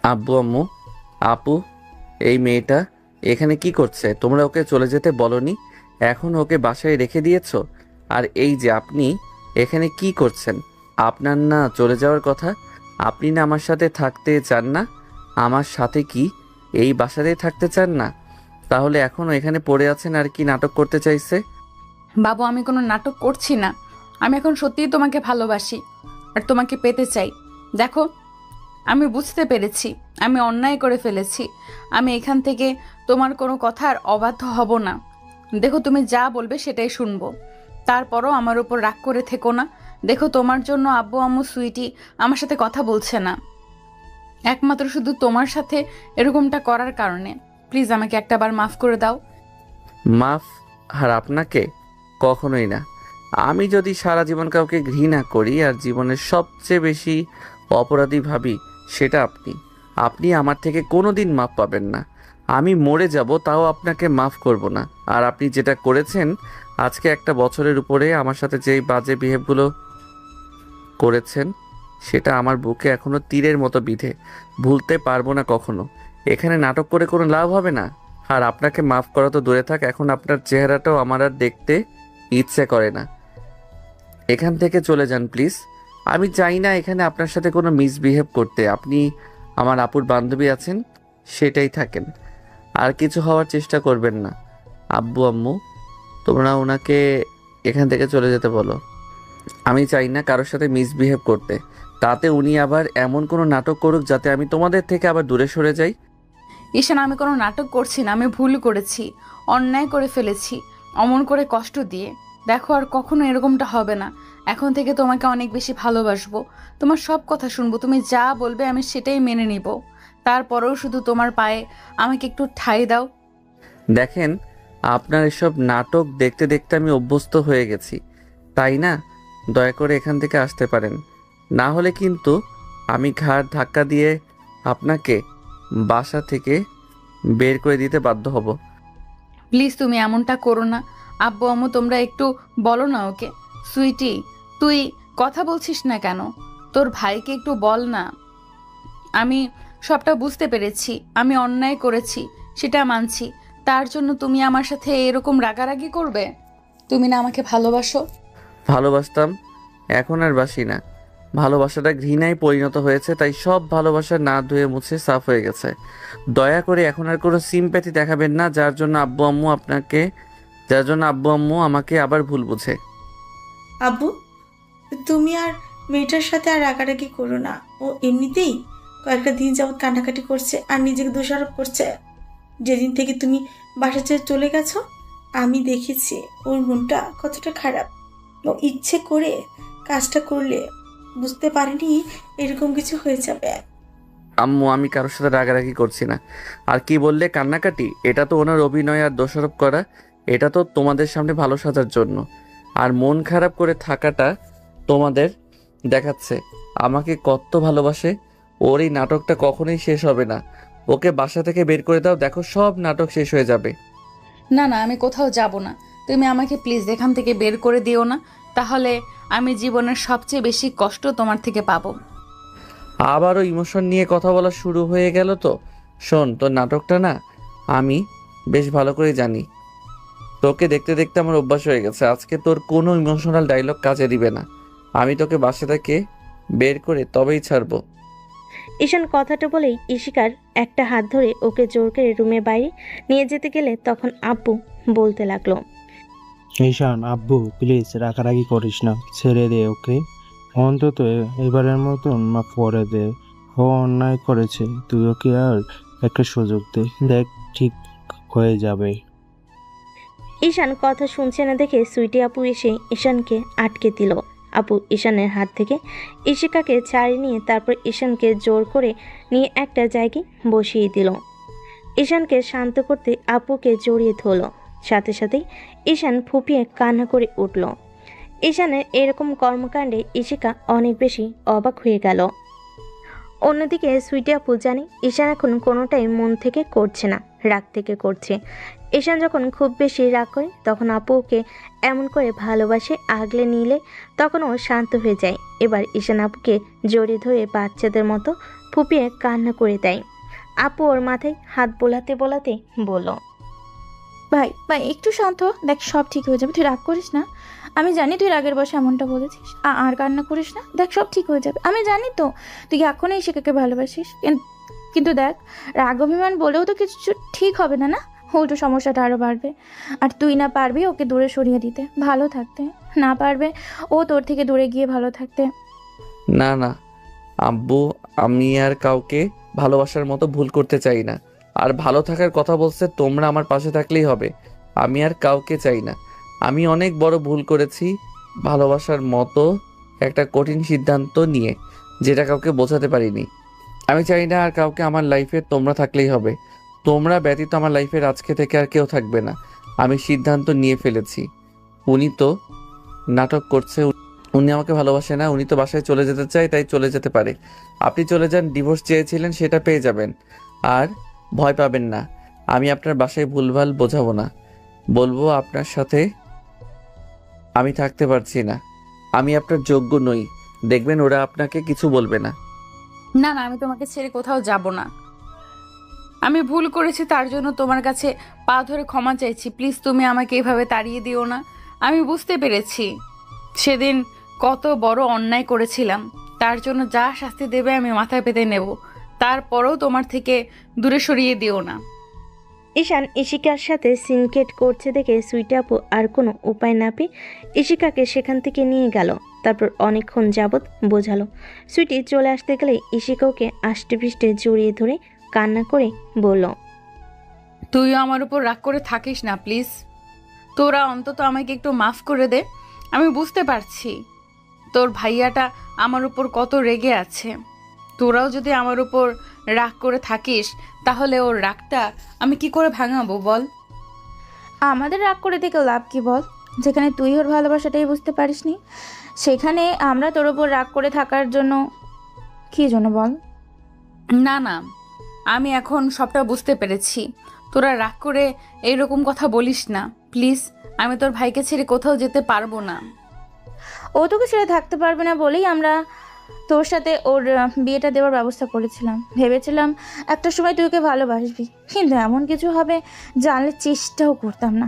আব্বু আম্মু, আপু, এই মেয়েটা এখানে কি করছে? তোমরা ওকে চলে যেতে বলনি, এখন ওকে বাসায় রেখে দিয়েছো। আর এই যে আপনি এখানে কি করছেন? আপনার না চলে যাওয়ার কথা? আপনি না আমার সাথে থাকতে চান না? আমার সাথে কি এই বাসাতেই থাকতে চান না? তাহলে এখনও এখানে পড়ে আছেন আর কি নাটক করতে চাইছে? বাবু আমি কোনো নাটক করছি না, আমি এখন সত্যিই তোমাকে ভালোবাসি আর তোমাকে পেতে চাই। দেখো, আমি বুঝতে পেরেছি আমি অন্যায় করে ফেলেছি, আমি এখান থেকে তোমার কোনো কথা আর অবাধ্য হব না। দেখো তুমি যা বলবে সেটাই শুনবো, তারপরও আমার উপর রাগ করে থেকো না। দেখো তোমার জন্য আব্বু আম্মু সুইটি আমার সাথে কথা বলছে না, একমাত্র শুধু তোমার সাথে এরকমটা করার কারণে। প্লিজ আমাকে একটাবার মাফ করে দাও। মাফ? আর আপনাকে? কখনোই না। আমি যদি সারা জীবন কাউকে ঘৃণা করি আর জীবনের সবচেয়ে বেশি অপরাধী ভাবি সেটা আপনি আমার থেকে কোনো দিন মাফ পাবেন না। আমি মরে যাব তাও আপনাকে মাফ করব না। আর আপনি যেটা করেছেন আজকে একটা বছরের উপরে আমার সাথে যেই বাজে বিহেভগুলো করেছেন সেটা আমার বুকে এখনো তীরের মতো বিঁধে, ভুলতে পারবো না কখনো। এখানে নাটক করে কোনো লাভ হবে না। আর আপনাকে মাফ করা তো দূরে থাক, এখন আপনার চেহারাটাও আমার আর দেখতে ইচ্ছে করে না। এখান থেকে চলে যান প্লিজ। আমি চাই না এখানে আপনার সাথে কোনো মিসবিহেভ করতে। আপনি আমার আপুর বান্ধবী আছেন, সেটাই থাকেন, আর কিছু হওয়ার চেষ্টা করবেন না। আব্বু আম্মু, তোমরা ওনাকে এখান থেকে চলে যেতে বলো। আমি চাই না কারোর সাথে মিসবিহেভ করতে, তাতে উনি আবার এমন কোনো নাটক করুক যাতে আমি তোমাদের থেকে আবার দূরে সরে যাই। ঈশান, আমি কোনো নাটক করছি না, আমি ভুল করেছি, অন্যায় করে ফেলেছি, অমন করে কষ্ট দিয়ে। দেখো, আর কখনো এরকমটা হবে না। এখন থেকে তোমাকে অনেক বেশি ভালোবাসবো, তোমার সব কথা শুনবো, তুমি যা বলবে আমি সেটাই মেনে নিব। তারপরেও শুধু তোমার পায়ে আমাকে একটু ঠাঁই দাও। দেখেন, আপনার এসব নাটক দেখতে দেখতে আমি অভ্যস্ত হয়ে গেছি, তাই না? দয়া করে এখান থেকে আসতে পারেন, না হলে কিন্তু আমি ঘাড় ধাক্কা দিয়ে আপনাকে বাসা থেকে বের করে দিতে বাধ্য হব। প্লিজ তুমি এমনটা করো না। আব্বু আম্মু, তোমরা একটু বলো না ওকে। সুইটি, তুই কথা বলছিস না কেন? তোর ভাইকে একটু বল না। আমি সবটা বুঝতে পেরেছি, আমি অন্যায় করেছি, সেটা মানছি। তার জন্য তুমি আমার সাথে এরকম রাগারাগি করবে? তুমি না আমাকে ভালোবাসো? ভালোবাসতাম, এখন আর বাসি না। ভালোবাসাটা ঘৃণায় পরিণত হয়েছে, তাই সব ভালোবাসা না ধুয়ে মুছে সাফ হয়ে গেছে। দয়া করে এখন আর কোনো সিম্প্যাথি দেখাবেন না, যার জন্য আব্বু আম্মু আমাকে আবার ভুল বুঝে। আব্বু, তুমি আর মেয়েটার সাথে আর রাগারাগি করো না। ও এমনিতেই কয়েকটা দিন যাবৎ কান্নাকাটি করছে আর নিজেকে দোষারোপ করছে। যেদিন থেকে তুমি বাসা ছেড়ে চলে গেছো, আমি দেখেছি ওর মনটা কতটা খারাপ। ও ইচ্ছে করে কাজটা করলে বুঝতে পারিনি এরকম কিছু হয়ে যাবে। আম্মু, আমি কারোর সাথে রাগারাগি করছি না। আর কি বললে কান্নাকাটি? এটা তো ওনার অভিনয় আর দোষারোপ করা। এটা তো তোমাদের সামনে ভালো সাজার জন্য। আর মন খারাপ করে থাকাটা তোমাদের দেখাচ্ছে আমাকে কত ভালোবাসে। ওর এই নাটকটা কখনোই শেষ হবে না। ওকে বাসা থেকে বের করে দাও, দেখো সব নাটক শেষ হয়ে যাবে। না না, আমি কোথাও যাব না। তুমি আমাকে প্লিজ এখান থেকে বের করে দিও না, তাহলে আমি জীবনের সবচেয়ে বেশি কষ্ট তোমার থেকে পাবো। আবারও ইমোশন নিয়ে কথা বলা শুরু হয়ে গেল তো। শোন, তোর নাটকটা না আমি বেশ ভালো করে জানি। তোকে দেখতে দেখতে আমার অভ্যাস হয়ে গেছে। আজকে তোর কোনো ইমোশনাল ডায়লগ কাজে দিবে না। আমি তোকে বাসা থেকে বের করে তবেই ছাড়বো। ঈশান কথাটা বলেই ইশিকার একটা হাত ধরে ওকে জোর করে রুমের বাইরে নিয়ে যেতে গেলে তখন আব্বু বলতে লাগলো, ঈশান, আব্বু প্লিজ রাগারাগি করিস না, ছেড়ে দে ওকে। অন্তত এবারের মতন মাফ করে দে। ও অন্যায় করেছে, তুই ওকে আর একটা সুযোগ দে, দেখ ঠিক হয়ে যাবে। ঈশান কথা শুনছে না দেখে সুইটি আপু এসে ঈশানকে আটকে দিল। আপু ঈশানের হাত থেকে ইশিকাকে ছাড়িয়ে নিয়ে তারপর ঈশানকে জোর করে নিয়ে একটা জায়গায় বসিয়ে দিল। ঈশানকে শান্ত করতে আপুকে জড়িয়ে ধরল, সাথে সাথেই ঈশান ফুপিয়ে কান্না করে উঠল। ঈশানের এরকম কর্মকাণ্ডে ইশিকা অনেক বেশি অবাক হয়ে গেল। অন্যদিকে সুইটি আপু জানে ঈশান এখন কোনোটাই মন থেকে করছে না, রাগ থেকে করছে। ঈশান যখন খুব বেশি রাগ করে তখন আপু ওকে এমন করে ভালোবাসে আগলে নিলে তখন ও শান্ত হয়ে যায়। এবার ঈশান আপুকে জড়িয়ে ধরে বাচ্চাদের মতো ফুপিয়ে কান্না করে দেয়। আপু ওর মাথায় হাত বোলাতে বোলাতে বলল, ভাই ভাই একটু শান্ত হ, দেখ সব ঠিক হয়ে যাবে, তুই রাগ করিস না। আমি জানি তুই রাগের বসে এমনটা বলেছিস, আর কান্না করিস না, দেখ সব ঠিক হয়ে যাবে। আমি জানি তো তুই এখনই ইশিকাকে ভালোবাসিস, কিন্তু দেখ রাগ অভিমান বলেও তো কিছু ঠিক হবে না, না উল্টো সমস্যাটা আরও বাড়বে। আর তুই না পারবি ওকে দূরে সরিয়ে দিতে, ভালো থাকতে, না পারবে ও তোর থেকে দূরে গিয়ে ভালো থাকতে। না না আব্বু, আমি আর কাউকে ভালোবাসার মতো ভুল করতে চাই না। আর ভালো থাকার কথা বলছে, তোমরা আমার পাশে থাকলেই হবে। আমি আর কাউকে চাই না। আমি অনেক বড় ভুল করেছি ভালোবাসার মতো একটা কঠিন সিদ্ধান্ত নিয়ে, যেটা কাউকে বোঝাতে পারিনি। আমি চাই না আর কাউকে আমার লাইফে তোমরা থাকলেই হবে। তোমরা ব্যতীত আমার লাইফের আজকে থেকে আর কেউ থাকবে না। আমি সিদ্ধান্ত নিয়ে ফেলেছি। উনি তো নাটক করছে, উনি আমাকে ভালোবাসে না, উনি তো বাসায় চলে যেতে চায়, তাই চলে যেতে পারে। আপনি চলে যান, ডিভোর্স চেয়েছিলেন সেটা পেয়ে যাবেন। আর ভয় পাবেন না, আমি আপনার বাসায় ভুলভাল বোঝাবো না। বলবো আপনার সাথে আমি থাকতে পারছি না। আমি আপনার যোগ্য নই। দেখবেন ওরা আপনাকে কিছু বলবে না। না না, আমি তোমাকে ছেড়ে কোথাও যাব না। আমি ভুল করেছি, তার জন্য তোমার কাছে পা ধরে ক্ষমা চাইছি। প্লিজ তুমি আমাকে এভাবে তাড়িয়ে দিও না। আমি বুঝতে পেরেছি সেদিন কত বড় অন্যায় করেছিলাম। তার জন্য যা শাস্তি দেবে আমি মাথায় পেতে নেব। তারপরেও তোমার থেকে দূরে সরিয়ে দিও না। ঈশান ইশিকার সাথে সিনকেট করছে দেখে সুইটি আপু আর কোনো উপায় না পেয়ে ইশিকাকে সেখান থেকে নিয়ে গেল। তারপর অনেকক্ষণ যাবৎ বোঝালো। সুইটি চলে আসতে গেলে ইশিকা ওকে আষ্টে পৃষ্ঠে জড়িয়ে ধরে কান্না করে বলল, তুইও আমার উপর রাগ করে থাকিস না প্লিজ। তোরা অন্তত আমাকে একটু মাফ করে দে। আমি বুঝতে পারছি তোর ভাইয়াটা আমার উপর কত রেগে আছে। তোরাও যদি আমার উপর রাগ করে থাকিস তাহলে ওর রাগটা আমি কি করে ভাঙাবো বল? আমাদের রাগ করে থেকে লাভ কি বল? যেখানে তুই ওর ভালোবাসাটাই বুঝতে পারিসনি, সেখানে আমরা তোর ওপর রাগ করে থাকার জন্য কি জন্য বল? না না, আমি এখন সবটা বুঝতে পেরেছি। তোরা রাগ করে এইরকম কথা বলিস না প্লিজ। আমি তোর ভাইকে ছেড়ে কোথাও যেতে পারবো না। ও তোকে ছেড়ে থাকতে পারবে না বলেই আমরা তোর সাথে ওর বিয়েটা দেওয়ার ব্যবস্থা করেছিলাম। ভেবেছিলাম একটা সময় তুই ওকে ভালোবাসবি, কিন্তু এমন কিছু হবে জানলে চেষ্টাও করতাম না।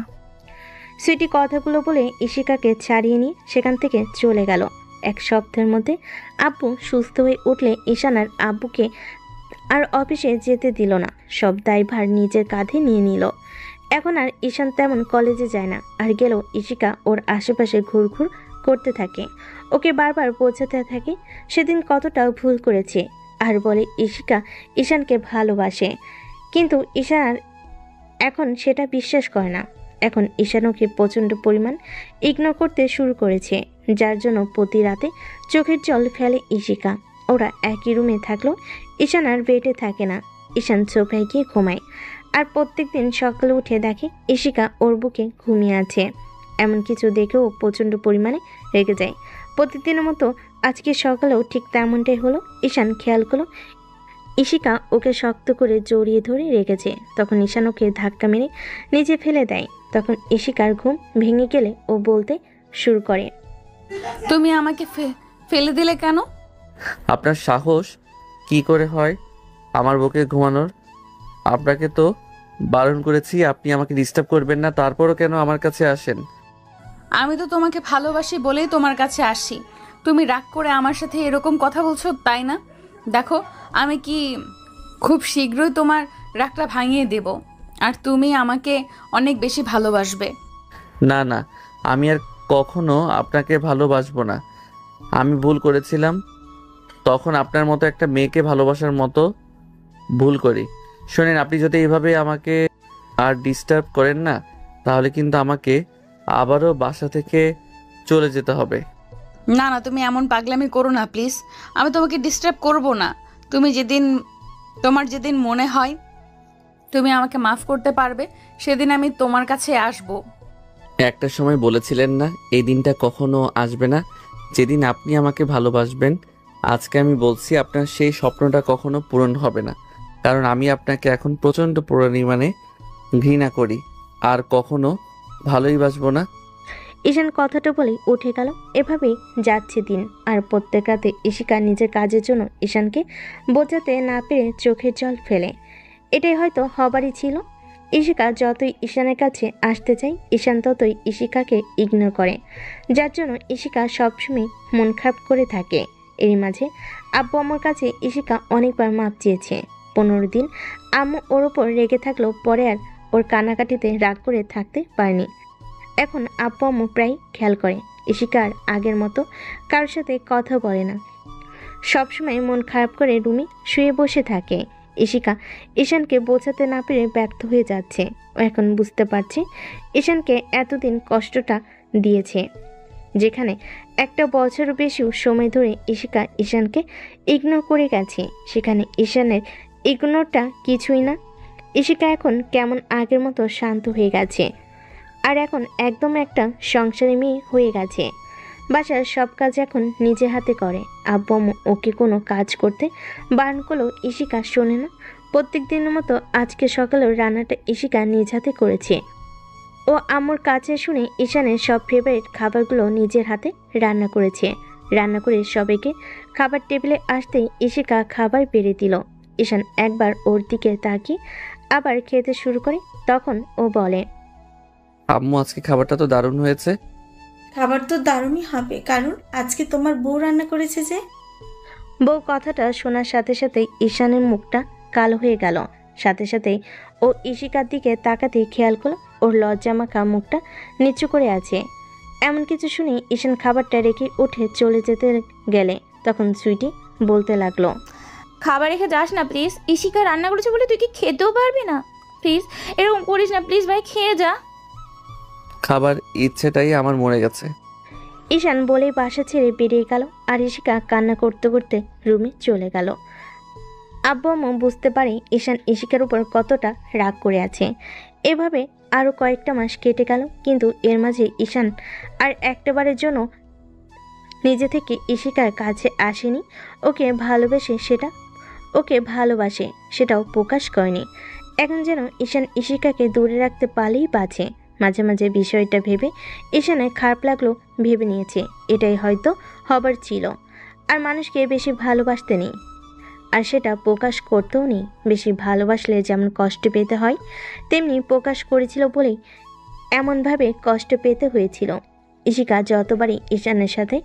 সুইটি কথাগুলো বলে ইশিকাকে ছাড়িয়ে নিয়ে সেখান থেকে চলে গেল। এক সপ্তাহের মধ্যে আব্বু সুস্থ হয়ে উঠলে ঈশান আর আব্বুকে আর অফিসে যেতে দিল না। সব দায়ভার নিজের কাঁধে নিয়ে নিল। এখন আর ঈশান তেমন কলেজে যায় না, আর গেলেও ইশিকা ওর আশেপাশে ঘুরঘুর করতে থাকে। ওকে বারবার বোঝাতে থাকে সেদিন কতটা ভুল করেছে, আর বলে ইশিকা ঈশানকে ভালোবাসে। কিন্তু ঈশান আর এখন সেটা বিশ্বাস করে না। এখন ঈশান ওকে প্রচণ্ড পরিমাণ ইগনোর করতে শুরু করেছে, যার জন্য প্রতি রাতে চোখের জল ফেলে ইশিকা। ওরা একই রুমে থাকলেও ঈশান আর বেডে থাকে না। ঈশান সোফায় গিয়ে ঘুমায়, আর প্রত্যেক দিন সকালে উঠে দেখে ইশিকা ওর বুকে ঘুমিয়ে আছে। এমন কিছু দেখেও প্রচণ্ড পরিমাণে রেগে যায়। প্রতিদিনের মতো আজকে সকালেও ঠিক তেমনটাই হলো। ঈশান খেয়াল করলো ইশিকা ওকে শক্ত করে জড়িয়ে ধরে রেখেছে। তখন ঈশান ওকে ধাক্কা মেরে নিচে ফেলে দেয়। তখন ইশিকার ঘুম ভেঙে গেলে ও বলতে শুরু করে, তুমি আমাকে ফেলে দিলে কেন? আপনার সাহস কি করে হয় আমার বুকে ঘুমানোর? আপনাকে তো বারণ করেছি আপনি আমাকে ডিস্টার্ব করবেন না, তারপরও কেন আমার কাছে আসেন? আমি তো তোমাকে ভালোবাসি বলেই তোমার কাছে আসি। তুমি রাগ করে আমার সাথে এরকম কথা বলছো, তাই না? দেখো, আমি কি খুব শীঘ্রই তোমার রাগটা ভাঙিয়ে দেব, আর তুমি আমাকে অনেক বেশি ভালোবাসবে। না না, আমি আর কখনো আপনাকে ভালোবাসবো না। আমি ভুল করেছিলাম, তখন আপনার মতো একটা মেয়েকে ভালোবাসার মতো ভুল করি। শোনেন, আপনি যদি এইভাবে আমাকে আর ডিস্টার্ব করেন না, তাহলে কিন্তু আমাকে আবারও বাসা থেকে চলে যেতে হবে। না না, তুমি এমন পাগলামি করো না প্লিজ। আমি তোমাকে ডিস্টার্ব করব না। তোমার যেদিন মনে হয় তুমি আমাকে মাফ করতে পারবে, সেদিন আমি তোমার কাছে আসব। একটা সময় বলেছিলেন না এই দিনটা কখনো আসবে না, যেদিন আপনি আমাকে ভালোবাসবেন। আজকে আমি বলছি আপনার সেই স্বপ্নটা কখনো পূরণ হবে না, কারণ আমি আপনাকে এখন প্রচণ্ড পরিমাণে ঘৃণা করি, আর কখনো ভালোই বাসবো না। ঈশান কথাটা বলে উঠে গেল। এভাবেই যাচ্ছে দিন, আর প্রত্যেক রাতে ইশিকা নিজের কাজের জন্য ঈশানকে বোঝাতে না পেরে চোখের জল ফেলে। এটাই হয়তো হবারই ছিল। ইশিকা যতই ঈশানের কাছে আসতে চায়, ঈশান ততই ইশিকাকে ইগনোর করে, যার জন্য ইশিকা সবসময় মন খারাপ করে থাকে। এরই মাঝে আব্বু আম্মুর কাছে ইশিকা অনেকবার মাপ চেয়েছে। 15 দিন আম্মু ওর ওপর রেগে থাকলেও পরে আর ওর কানাকাটিতে রাগ করে থাকতে পারেনি। এখন আব্বু আম্মু প্রায় খেয়াল করে ইশিকা আর আগের মতো কারোর সাথে কথা বলে না। সবসময় মন খারাপ করে রুমে শুয়ে বসে থাকে। ইশিকা ঈশানকে বোঝাতে না পেরে ব্যর্থ হয়ে যাচ্ছে। ও এখন বুঝতে পারছে ঈশানকে এতদিন কষ্টটা দিয়েছে, যেখানে একটা বছর বেশিও সময় ধরে ইশিকা ঈশানকে ইগনোর করে গেছে, সেখানে ঈশানের ইগনোরটা কিছুই না। ইশিকা এখন কেমন আগের মতো শান্ত হয়ে গেছে, আর এখন একদম একটা সংসারী মেয়ে হয়ে গেছে। বাসার সব কাজ এখন নিজে হাতে করে। আব্বু আম্মু ওকে কোনো কাজ করতে বারণ করলেও ইশিকা শোনে না। প্রত্যেক দিনের মতো আজকে সকালেও রান্নাটা ইশিকা নিজ হাতে করেছে। ও আম্মুর কাছে শুনে ঈশানের সব ফেভারিট খাবারগুলো নিজের হাতে রান্না করেছে। রান্না করে সবাইকে খাবার টেবিলে আসতেই ঈশিকা খাবার বেড়ে দিল। ঈশান একবার ওর দিকে তাকিয়ে আবার খেতে শুরু করে। তখন ও বলে, আম্মু আজকে খাবারটা তো দারুণ হয়েছে। খাবার তো দারুণই হবে, কারণ আজকে তোমার বউ রান্না করেছে যে। বউ কথাটা শোনার সাথে সাথে ঈশানের মুখটা কালো হয়ে গেল। সাথে সাথেই ও ঈশিকার দিকে তাকাতে খেয়াল করলো ওর লজ্জামাখা মুখটা নিচু করে আছে। এমন কিছু শুনে ঈশান খাবারটা রেখে উঠে চলে যেতে গেলে তখন সুইটি বলতে লাগলো, খাবার রেখে যাস না প্লিজ। ঈশিকা রান্না করেছে বলে তুই কি খেতেও পারবি না? প্লিজ এরকম করিস না প্লিজ ভাই, খেয়ে যা। খাবার ইচ্ছেটাই আমার মরে গেছে। ঈশান বলেই বাসা ছেড়ে বেরিয়ে গেল আর ঈশিকা কান্না করতে করতে রুমে চলে গেল। আব্বু আম্মু বুঝতে পারে ঈশান ঈশিকার উপর কতটা রাগ করে আছে। এভাবে আরও কয়েকটা মাস কেটে গেল, কিন্তু এর মাঝে ঈশান আর একটাবারের জন্য নিজে থেকে ঈশিকার কাছে আসেনি। ওকে ভালোবাসে সেটাও প্রকাশ করেনি। এখন যেন ঈশান ঈশিকাকে দূরে রাখতে পারলেই বাঁচে। মাঝে মাঝে বিষয়টা ভেবে ঈশানের খারাপ লাগলো, ভেবে নিয়েছে এটাই হয়তো হবার ছিল। আর মানুষকে বেশি ভালোবাসতে নেই, আর সেটা প্রকাশ করতেও নেই। বেশি ভালোবাসলে যেমন কষ্ট পেতে হয়, তেমনি প্রকাশ করেছিল বলেই এমনভাবে কষ্ট পেতে হয়েছিল। ঈশিকা যতবারই ঈশানের সাথে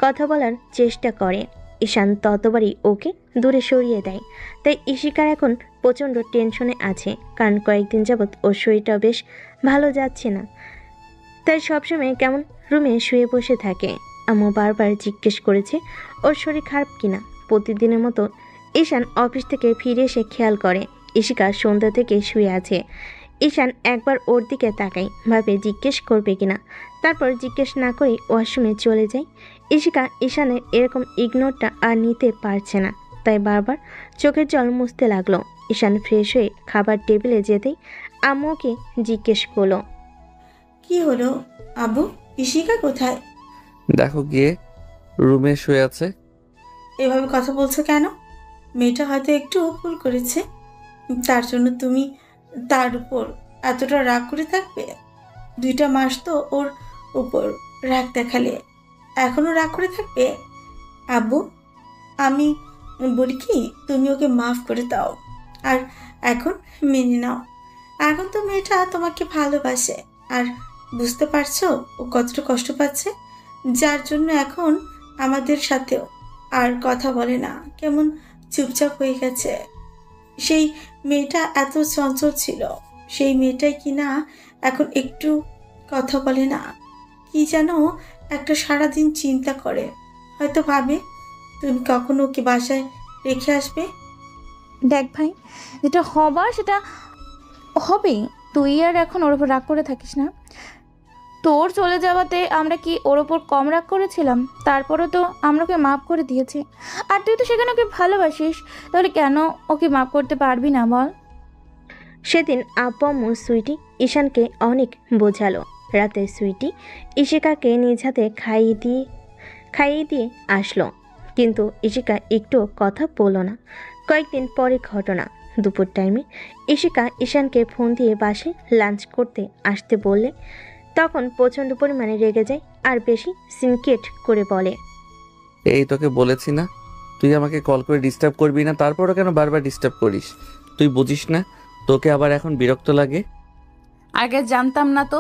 কথা বলার চেষ্টা করে, ঈশান ততবারই ওকে দূরে সরিয়ে দেয়। তাই ঈশিকার এখন প্রচণ্ড টেনশনে আছে, কারণ কয়েকদিন যাবৎ ওর শরীরটা বেশ ভালো যাচ্ছে না। তাই সবসময় কেমন রুমে শুয়ে বসে থাকে। আম্মু বারবার জিজ্ঞেস করেছে ওর শরীর খারাপ কিনা। প্রতিদিনের মতো ঈশান অফিস থেকে ফিরে এসে খেয়াল করে ঈশিকা সন্ধ্যা থেকে শুয়ে আছে। ঈশান একবার ওর দিকে তাকায়, ভাবে জিজ্ঞেস করবে কিনা। তারপর জিজ্ঞেস না করে ওয়াশরুমে চলে যায়। ঈশিকা ঈশানের এরকম ইগনোরটা আর নিতে পারছে না, তাই বারবার চোখের জল মুছতে লাগলো। ঈশান ফ্রেশ হয়ে খাবার টেবিলে যেতেই আম্মুকে জিজ্ঞেস করলো, কি হলো আব্বু, ঈশিকা কোথায়? দেখো গিয়ে রুমে শুয়ে আছে। এভাবে কথা বলছো কেন? মেয়েটা হয়তো একটু ভুল করেছে, তার জন্য তুমি তার উপর এতটা রাগ করে থাকবে? 2টা মাস তো ওর উপর রাগ দেখালে, এখনো রাগ করে থাকবে? আব্বু, আমি বলি কি, তুমি ওকে মাফ করে দাও আর এখন মেনে নাও। এখন তো মেয়েটা তোমাকে ভালোবাসে, আর বুঝতে পারছো ও কতটা কষ্ট পাচ্ছে, যার জন্য এখন আমাদের সাথেও আর কথা বলে না, কেমন চুপচাপ হয়ে গেছে। সেই মেয়েটা এত চঞ্চল ছিল, সেই মেয়েটাই কিনা এখন একটু কথা বলে না, কি যেন একটা সারাদিন চিন্তা করে। হয়তো ভাবে তুমি কখনো ওকে বাসায় রেখে আসবে। দেখ ভাই, যেটা হবার সেটা হবেই। তুই আর এখন ওর উপর রাগ করে থাকিস না। তোর চলে যাওয়াতে আমরা কি ওর ওপর কম রাগ করেছিলাম? তারপরও তো আমরা ওকে মাফ করে দিয়েছি, আর তুই তো সেখানে ওকে ভালোবাসিস, তাহলে কেন ওকে মাফ করতে পারবি না বল? সেদিন আব্বু আম্মু সুইটি ঈশানকে অনেক বোঝালো। রাতে সুইটি ঈশিকাকে নিজ হাতে খাইয়ে দিয়ে আসলো, কিন্তু ঈশিকা একটু কথা বলল না। কয়েকদিন পরে ঘটনা, দুপুর টাইমে ঈশিকা ঈশানকে ফোন দিয়ে বাসে লাঞ্চ করতে আসতে বললে তখন প্রচণ্ড পরিমাণে রেগে যায় আর বেশি সিনক্রেট করে বলে, এই তোকে বলেছি না তুই আমাকে কল করে ডিস্টার্ব করবি না, তারপরও কেন বারবার ডিস্টার্ব করিস? তুই বুঝিস না তোকে আবার এখন বিরক্ত লাগে? আগে জানতাম না তো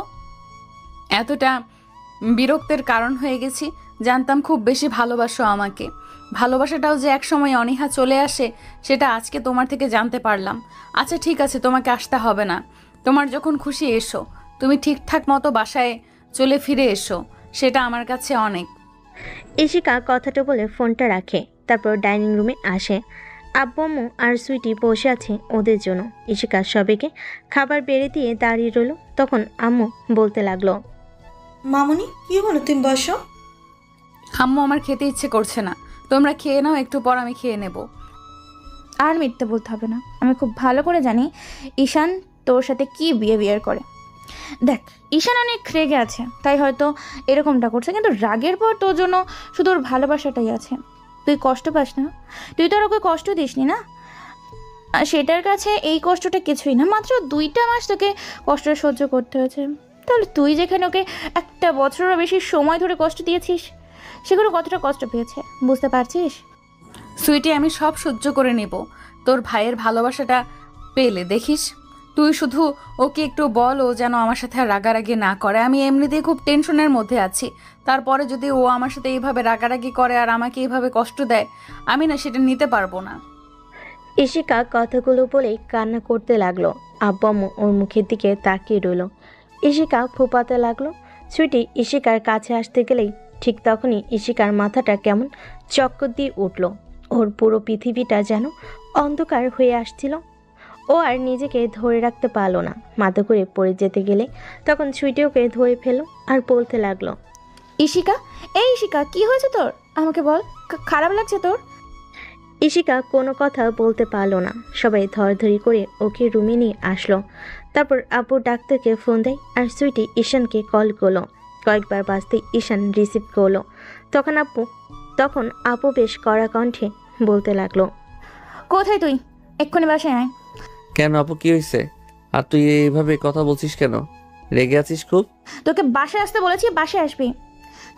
এতটা বিরক্তের কারণ হয়ে গেছি। জানতাম খুব বেশি ভালোবাসো আমাকে, ভালোবাসাটাও যে একসময় অনীহা চলে আসে সেটা আজকে তোমার থেকে জানতে পারলাম। আচ্ছা ঠিক আছে, তোমাকে আসতে হবে না, তোমার যখন খুশি এসো। তুমি ঠিকঠাক মতো বাসায় চলে ফিরে এসো, সেটা আমার কাছে অনেক। ঈশিকা কথাটা বলে ফোনটা রাখে, তারপর ডাইনিং রুমে আসে। আব্বু আম্মু আর সুইটি বসে আছে ওদের জন্য। ঈশিকা সবাইকে খাবার বেড়ে দিয়ে দাঁড়িয়ে রইল। তখন আম্মু বলতে লাগলো, মামুনি কি হলো, তুমি বসো। আম্মু আমার খেতে ইচ্ছে করছে না, তোমরা খেয়ে নাও, একটু পর আমি খেয়ে নেব। আর মিথ্যে বলতে হবে না, আমি খুব ভালো করে জানি ঈশান তোর সাথে কি বিহেভিয়ার করে। দেখ, ঈশান অনেক রেগে আছে, তাই হয়তো এরকমটা করছে, কিন্তু রাগের পর তোর জন্য শুধু ওর ভালোবাসাটাই আছে। তুই কষ্ট পাস না, তুই তো আর ওকে কষ্ট দিসনি না, আর সেটার কাছে এই কষ্টটা কিছুই না। মাত্র 2টা মাস তোকে কষ্ট সহ্য করতে হয়েছে, তাহলে তুই যেখানে ওকে একটা বছরেরও বেশি সময় ধরে কষ্ট দিয়েছিস, সেগুলো কতটা কষ্ট পেয়েছে বুঝতে পারছিস? সুইটি, আমি সব সহ্য করে নেব তোর ভাইয়ের ভালোবাসাটা পেলে। দেখিস, তুই শুধু ওকে একটু বল ও যেন আমার সাথে আর রাগারাগি না করে। আমি এমনিতেই খুব টেনশনের মধ্যে আছি, তারপরে যদি ও আমার সাথে এইভাবে রাগারাগি করে আর আমাকে এইভাবে কষ্ট দেয়, আমি না সেটা নিতে পারবো না। ইশিকা কথাগুলো বলেই কান্না করতে লাগলো। আব্বু আম্মু ওর মুখের দিকে তাকিয়ে রইল। ইশিকা ফুপাতে লাগলো। সুইটি ইশিকার কাছে আসতে গেলেই ঠিক তখনই ইশিকার মাথাটা কেমন চক্কর দিয়ে উঠল। ওর পুরো পৃথিবীটা যেন অন্ধকার হয়ে আসছিল। ও আর নিজেকে ধরে রাখতে পারলো না। মাথা ঘুরে পড়ে যেতে গেলে তখন সুইটি ওকে ধরে ফেললো আর বলতে লাগলো, ইশিকা, এই ইশিকা, কি হয়েছে তোর? আমাকে বল, খারাপ লাগছে তোর? ইশিকা কোনো কথা বলতে পারলো না। সবাই ধরাধরি করে ওকে রুমে নিয়ে আসলো। তারপর আপু ডাক্তারকে ফোন দেয় আর সুইটি ঈশানকে কল করলো। কয়েকবার বাজতেই ঈশান রিসিভ করলো। তখন আপু বেশ কড়া কণ্ঠে বলতে লাগলো, কোথায় তুই? এক্ষুনি বাসায় আয়। কেন আপু, কি হয়েছে? আর তুই এইভাবে কথা বলছিস কেন? রেগে আছিস খুব? তোকে বাসায় আসতে বলেছি, বাসায় আসবি।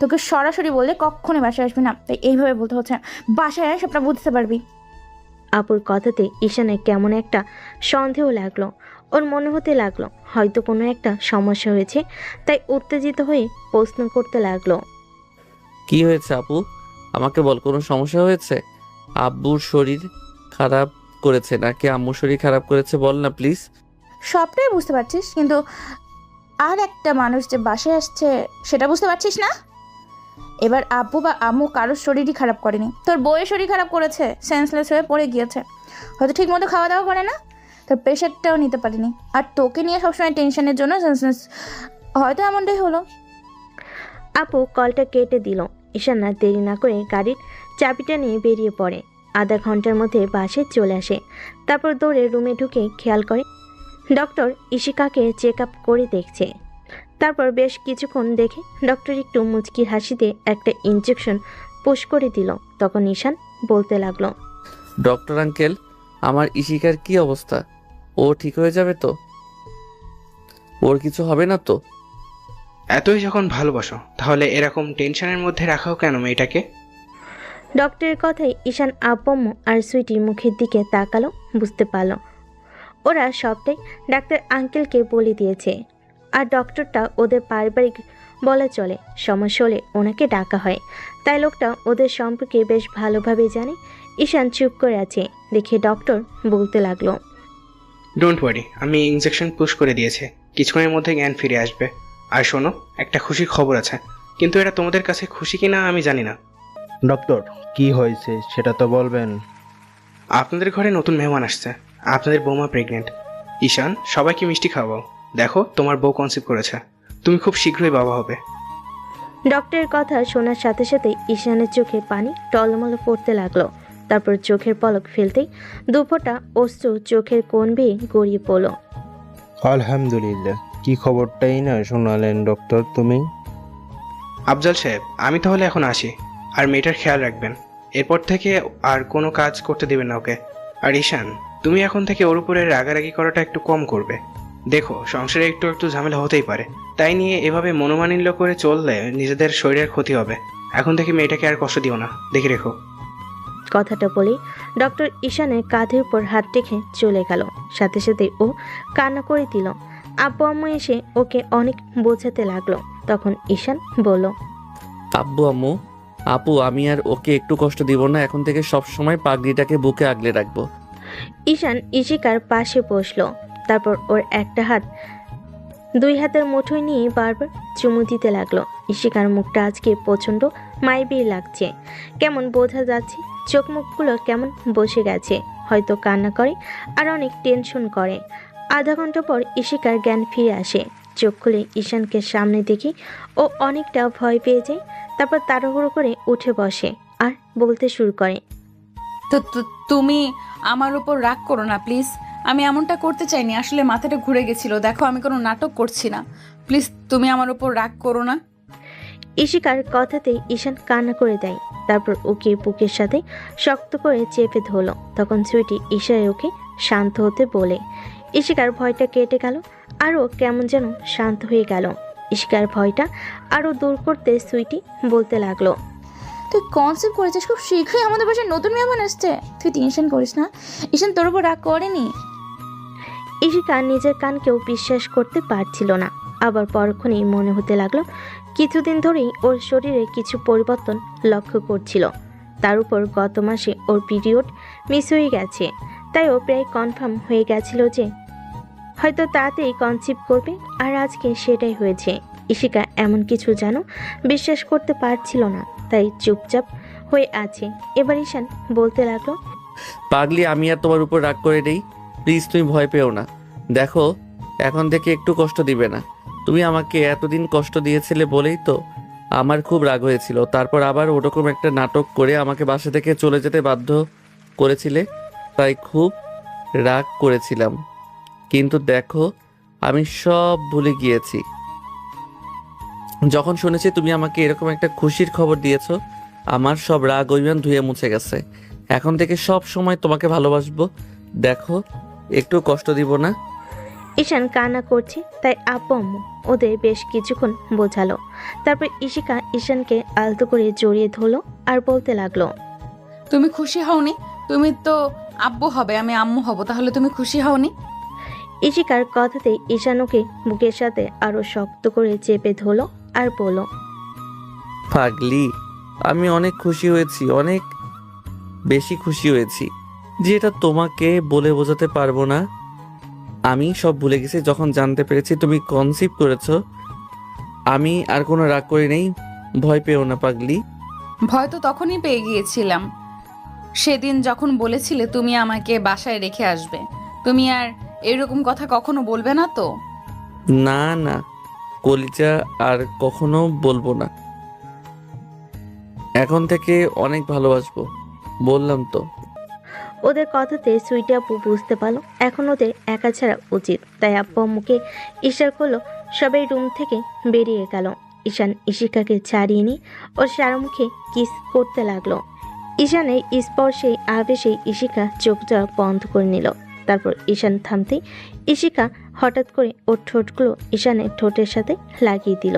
তোকে সরাসরি বললে কখনো বাসায় আসবি না, তাই এইভাবে বলতে হচ্ছে। বাসায় আয়, সবটা বুঝতে পারবি। আপুর কথাতে ঈশানের কেমন একটা সন্দেহ লাগলো। ওর মনে হতে লাগলো হয়তো কোনো একটা সমস্যা হয়েছে, তাই উত্তেজিত হয়ে প্রশ্ন করতে লাগলো, কি হয়েছে আপু? আমাকে বল, কোনো সমস্যা হয়েছে? আব্বুর শরীর খারাপ করেছে নাকি আম্মুর শরীর খারাপ করেছে? বল না প্লিজ। সবটাই বুঝতে পারছিস, কিন্তু আর একটা মানুষ যে বাসায় আসছে সেটা বুঝতে পারছিস না? এবার আব্বু বা আম্মু কারোর শরীরই খারাপ করেনি, তোর বউয়ের শরীর খারাপ করেছে। সেন্সলেস হয়ে পড়ে গিয়েছে, হয়তো ঠিক মতো খাওয়া দাওয়া করে না, তোর প্রেশারটাও নিতে পারিনি। আর তোকে নিয়ে সবসময় টেনশনের জন্য সেন্সলেস, হয়তো এমনটাই হলো। আপু কলটা কেটে দিল। ঈশান আর দেরি না করে গাড়ির চাবিটা নিয়ে বেরিয়ে পড়ে। আধা ঘন্টার মধ্যে বাসে চলে আসে। তারপর দৌড়ে রুমে ঢুকে খেয়াল করে ডক্টর ইশিকাকে চেক আপ করে দেখছে। তারপর বেশ কিছুক্ষণ দেখে ডক্টর একটু মুচকি হাসিতে একটা ইনজেকশন পুশ করে দিল। তখন ঈশান বলতে লাগলো, ডক্টর আঙ্কেল, আমার ইশিকার কি অবস্থা? ও ঠিক হয়ে যাবে তো? ওর কিছু হবে না তো? এতই যখন ভালোবাসো তাহলে এরকম টেনশনের মধ্যে রাখাও কেন মেয়েটাকে? ডক্টরের কথায় ঈশান আব্বু আর সুইটির মুখের দিকে তাকালো। বুঝতে পারল ওরা সবটাই ডাক্তার আঙ্কেলকে বলে দিয়েছে। আর ডক্টরটা ওদের পারিবারিক বলা চলে, সমস্যা হলে ওনাকে ডাকা হয়, তাই লোকটা ওদের সম্পর্কে বেশ ভালোভাবে জানে। ঈশান চুপ করে আছে দেখে ডক্টর বলতে লাগলো, ডোন্ট ওয়ারি, আমি ইনজেকশন পুশ করে দিয়েছি, কিছুক্ষণের মধ্যে জ্ঞান ফিরে আসবে। আর শোনো, একটা খুশির খবর আছে, কিন্তু এটা তোমাদের কাছে খুশি কিনা আমি জানি না। ডক্টর, কি হয়েছে সেটা তো বলবেন। আপনাদের ঘরে নতুন মেহমান আসছে, আপনাদের বৌমা প্রেগনেন্ট। ঈশান, সবাইকে মিষ্টি খাওয়াও। দেখো, তোমার বউ কনসিভ করেছে, তুমি খুব শীঘ্রই বাবা হবে। ডক্টরের কথা শোনার সাথে সাথে ঈশানের চোখে পানি টলমল পড়তে লাগলো। তারপর চোখের পলক ফেলতেই দুফোঁটা অশ্রু চোখের কোণ বেয়ে গড়িয়ে পড়ল। আলহামদুলিল্লাহ, কি খবরটাই না শোনালেন ডক্টর তুমি। আফজাল সাহেব, আমি তাহলে এখন আসি, আর মেয়েটার খেয়াল রাখবেন। এরপর থেকে আর কোনো কাজ করতে দেবেন না ওকে। আর ঈশান, তুমি এখন থেকে ওর উপরে রাগারাগি করাটা একটু কম করবে। দেখো, সংসারে একটু একটু ঝামেলা হতেই পারে, তাই নিয়ে এভাবে মনোমালিন্য করে চললে নিজেদের শরীরের ক্ষতি হবে। এখন থেকে মেয়েটাকে আর কষ্ট দিও না, দেখে রেখো। কথাটা বলেই ডক্টর ঈশানের কাঁধের উপর হাত রেখে চলে গেল। সাথে সাথে ও কান্না করে দিল। আব্বু আম্মু এসে ওকে অনেক বোঝাতে লাগলো। তখন ঈশান বলল, আব্বু আম্মু, আপু, আমি আর ওকে একটু কষ্ট দিব না। এখন থেকে সব সময় পাগড়িটাকে বুকে আগলে রাখবো। ঈশান ইশিকার পাশে বসলো। তারপর ওর একটা হাত দুই হাতের মুঠোয় নিয়ে বারবার চুমু দিতে লাগলো। ইশিকার মুখটা আজকে প্রচণ্ড মায়াবী লাগছে, কেমন বোঝা যাচ্ছে চোখ মুখগুলো কেমন বসে গেছে, হয়তো কান্না করে আর অনেক টেনশন করে। আধা ঘন্টা পর ইশিকার জ্ঞান ফিরে আসে। চোখ খুলে ঈশানকে সামনে দেখি ও অনেকটা ভয় পেয়ে যায়। তারপর তাড়াহুড়ো করে উঠে বসে আর বলতে শুরু করে, তুমি আমার উপর রাগ করো না প্লিজ। আমি এমনটা করতে চাইনি, আসলে মাথাটা ঘুরে গেছিল। দেখো, আমি কোনো নাটক করছি না, প্লিজ তুমি আমার উপর রাগ করো না। ইশিকার কথাতেই ঈশান কান্না করে দেয়। তারপর ওকে বুকের সাথে শক্ত করে চেপে ধরলো। তখন সুইটি ইশারায় ওকে শান্ত হতে বলে। ইশিকার ভয়টা কেটে গেল আরও কেমন যেন শান্ত হয়ে গেল। ইশিকার ভয়টা আরও দূর করতে সুইটি বলতে লাগলো, তুই কনসেপ্ট করেছিস, খুব শীঘ্রই আমাদের বাসায় নতুন মেহমান আসছে। তুই টেনশন করিস না, ঈশান তোর উপর রাগ করেনি। ইশিকা নিজের কানকেও বিশ্বাস করতে পারছিল না। আবার পরক্ষণেই মনে হতে লাগলো কিছুদিন ধরেই ওর শরীরে কিছু পরিবর্তন লক্ষ্য করছিল। তার উপর গত মাসে ওর পিরিয়ড মিস হয়ে গেছে, তাই ও প্রায় কনফার্ম হয়ে গেছিল যে হয়তো তাতেই কনসিভ করবে, আর আজকে সেটাই হয়েছে। ইশিকা এমন কিছু যেন বিশ্বাস করতে পারছিল না, তাই চুপচাপ হয়ে আছে। এবার ঈশান বলতে লাগলো, পাগলি, আমি আর তোমার উপর রাগ করে নেই, প্লিজ তুমি ভয় পেও না। দেখো, এখন থেকে একটু কষ্ট দিবে না। তুমি আমাকে এতদিন কষ্ট দিয়েছিলে বলেই তো আমার খুব রাগ হয়েছিল। তারপর আবার ওরকম একটা নাটক করে আমাকে বাসা থেকে চলে যেতে বাধ্য করেছিলে, তাই খুব রাগ করেছিলাম। কিন্তু দেখো, আমি সব ভুলে গিয়েছি। যখন শুনেছি তুমি আমাকে এরকম একটা খুশির খবর দিয়েছো, আমার সব রাগ অভিমান ধুয়ে মুছে গেছে। এখন থেকে সব সময় তোমাকে ভালোবাসবো। দেখো, একটু কষ্ট দিব না। ঈশান কান্না করছে, তাই আব্বু আম্মু ওদের বেশ কিছুক্ষণ বোঝালো। তারপর ইশিকা ঈশানকে আলতো করে জড়িয়ে ধরলো আর বলতে লাগলো, তুমি খুশি হওনি? তুমি তো আব্বু হবে, আমি আম্মু হব, তাহলে তুমি খুশি হওনি? ইশিকার কথাতেই ঈশান ওকে বুকের সাথে আরো শক্ত করে চেপে ধরলো আর বলল, পাগলি, আমি অনেক খুশি হয়েছি, অনেক বেশি খুশি হয়েছি, যেটা তোমাকে বলে বোঝাতে পারবো না। আমি সব ভুলে গেছি যখন জানতে পেরেছি তুমি কনসিভ করেছো। আমি আর কোনো রাগ করি নেই, ভয় পেও না পাগলি। ভয় তো তখনই পেয়ে গিয়েছিলাম, সেদিন যখন বলেছিলে তুমি আমাকে বাসায় রেখে আসবে। তুমি আর এরকম কথা কখনো বলবে না তো? না না, কলিজা, আর কখনো বলবো না। এখন থেকে অনেক ভালোবাসবো, বললাম তো। ওদের কথাতে সুইটি আপু বুঝতে পারলো এখন ওদের একা ছাড়া উচিত, তাই আব্বু আম্মুকে ইশারা করলো। সবাই রুম থেকে বেরিয়ে গেল। ঈশান ইশিকাকে ছাড়িয়ে নিয়ে ওর সারা মুখে কিস করতে লাগলো। ঈশানের স্পর্শে আবেশেই ইশিকা চোখটা বন্ধ করে নিল। তারপর ঈশান থামতেই ইশিকা হঠাৎ করে ওর ঠোঁটগুলো ঈশানের ঠোঁটের সাথে লাগিয়ে দিল।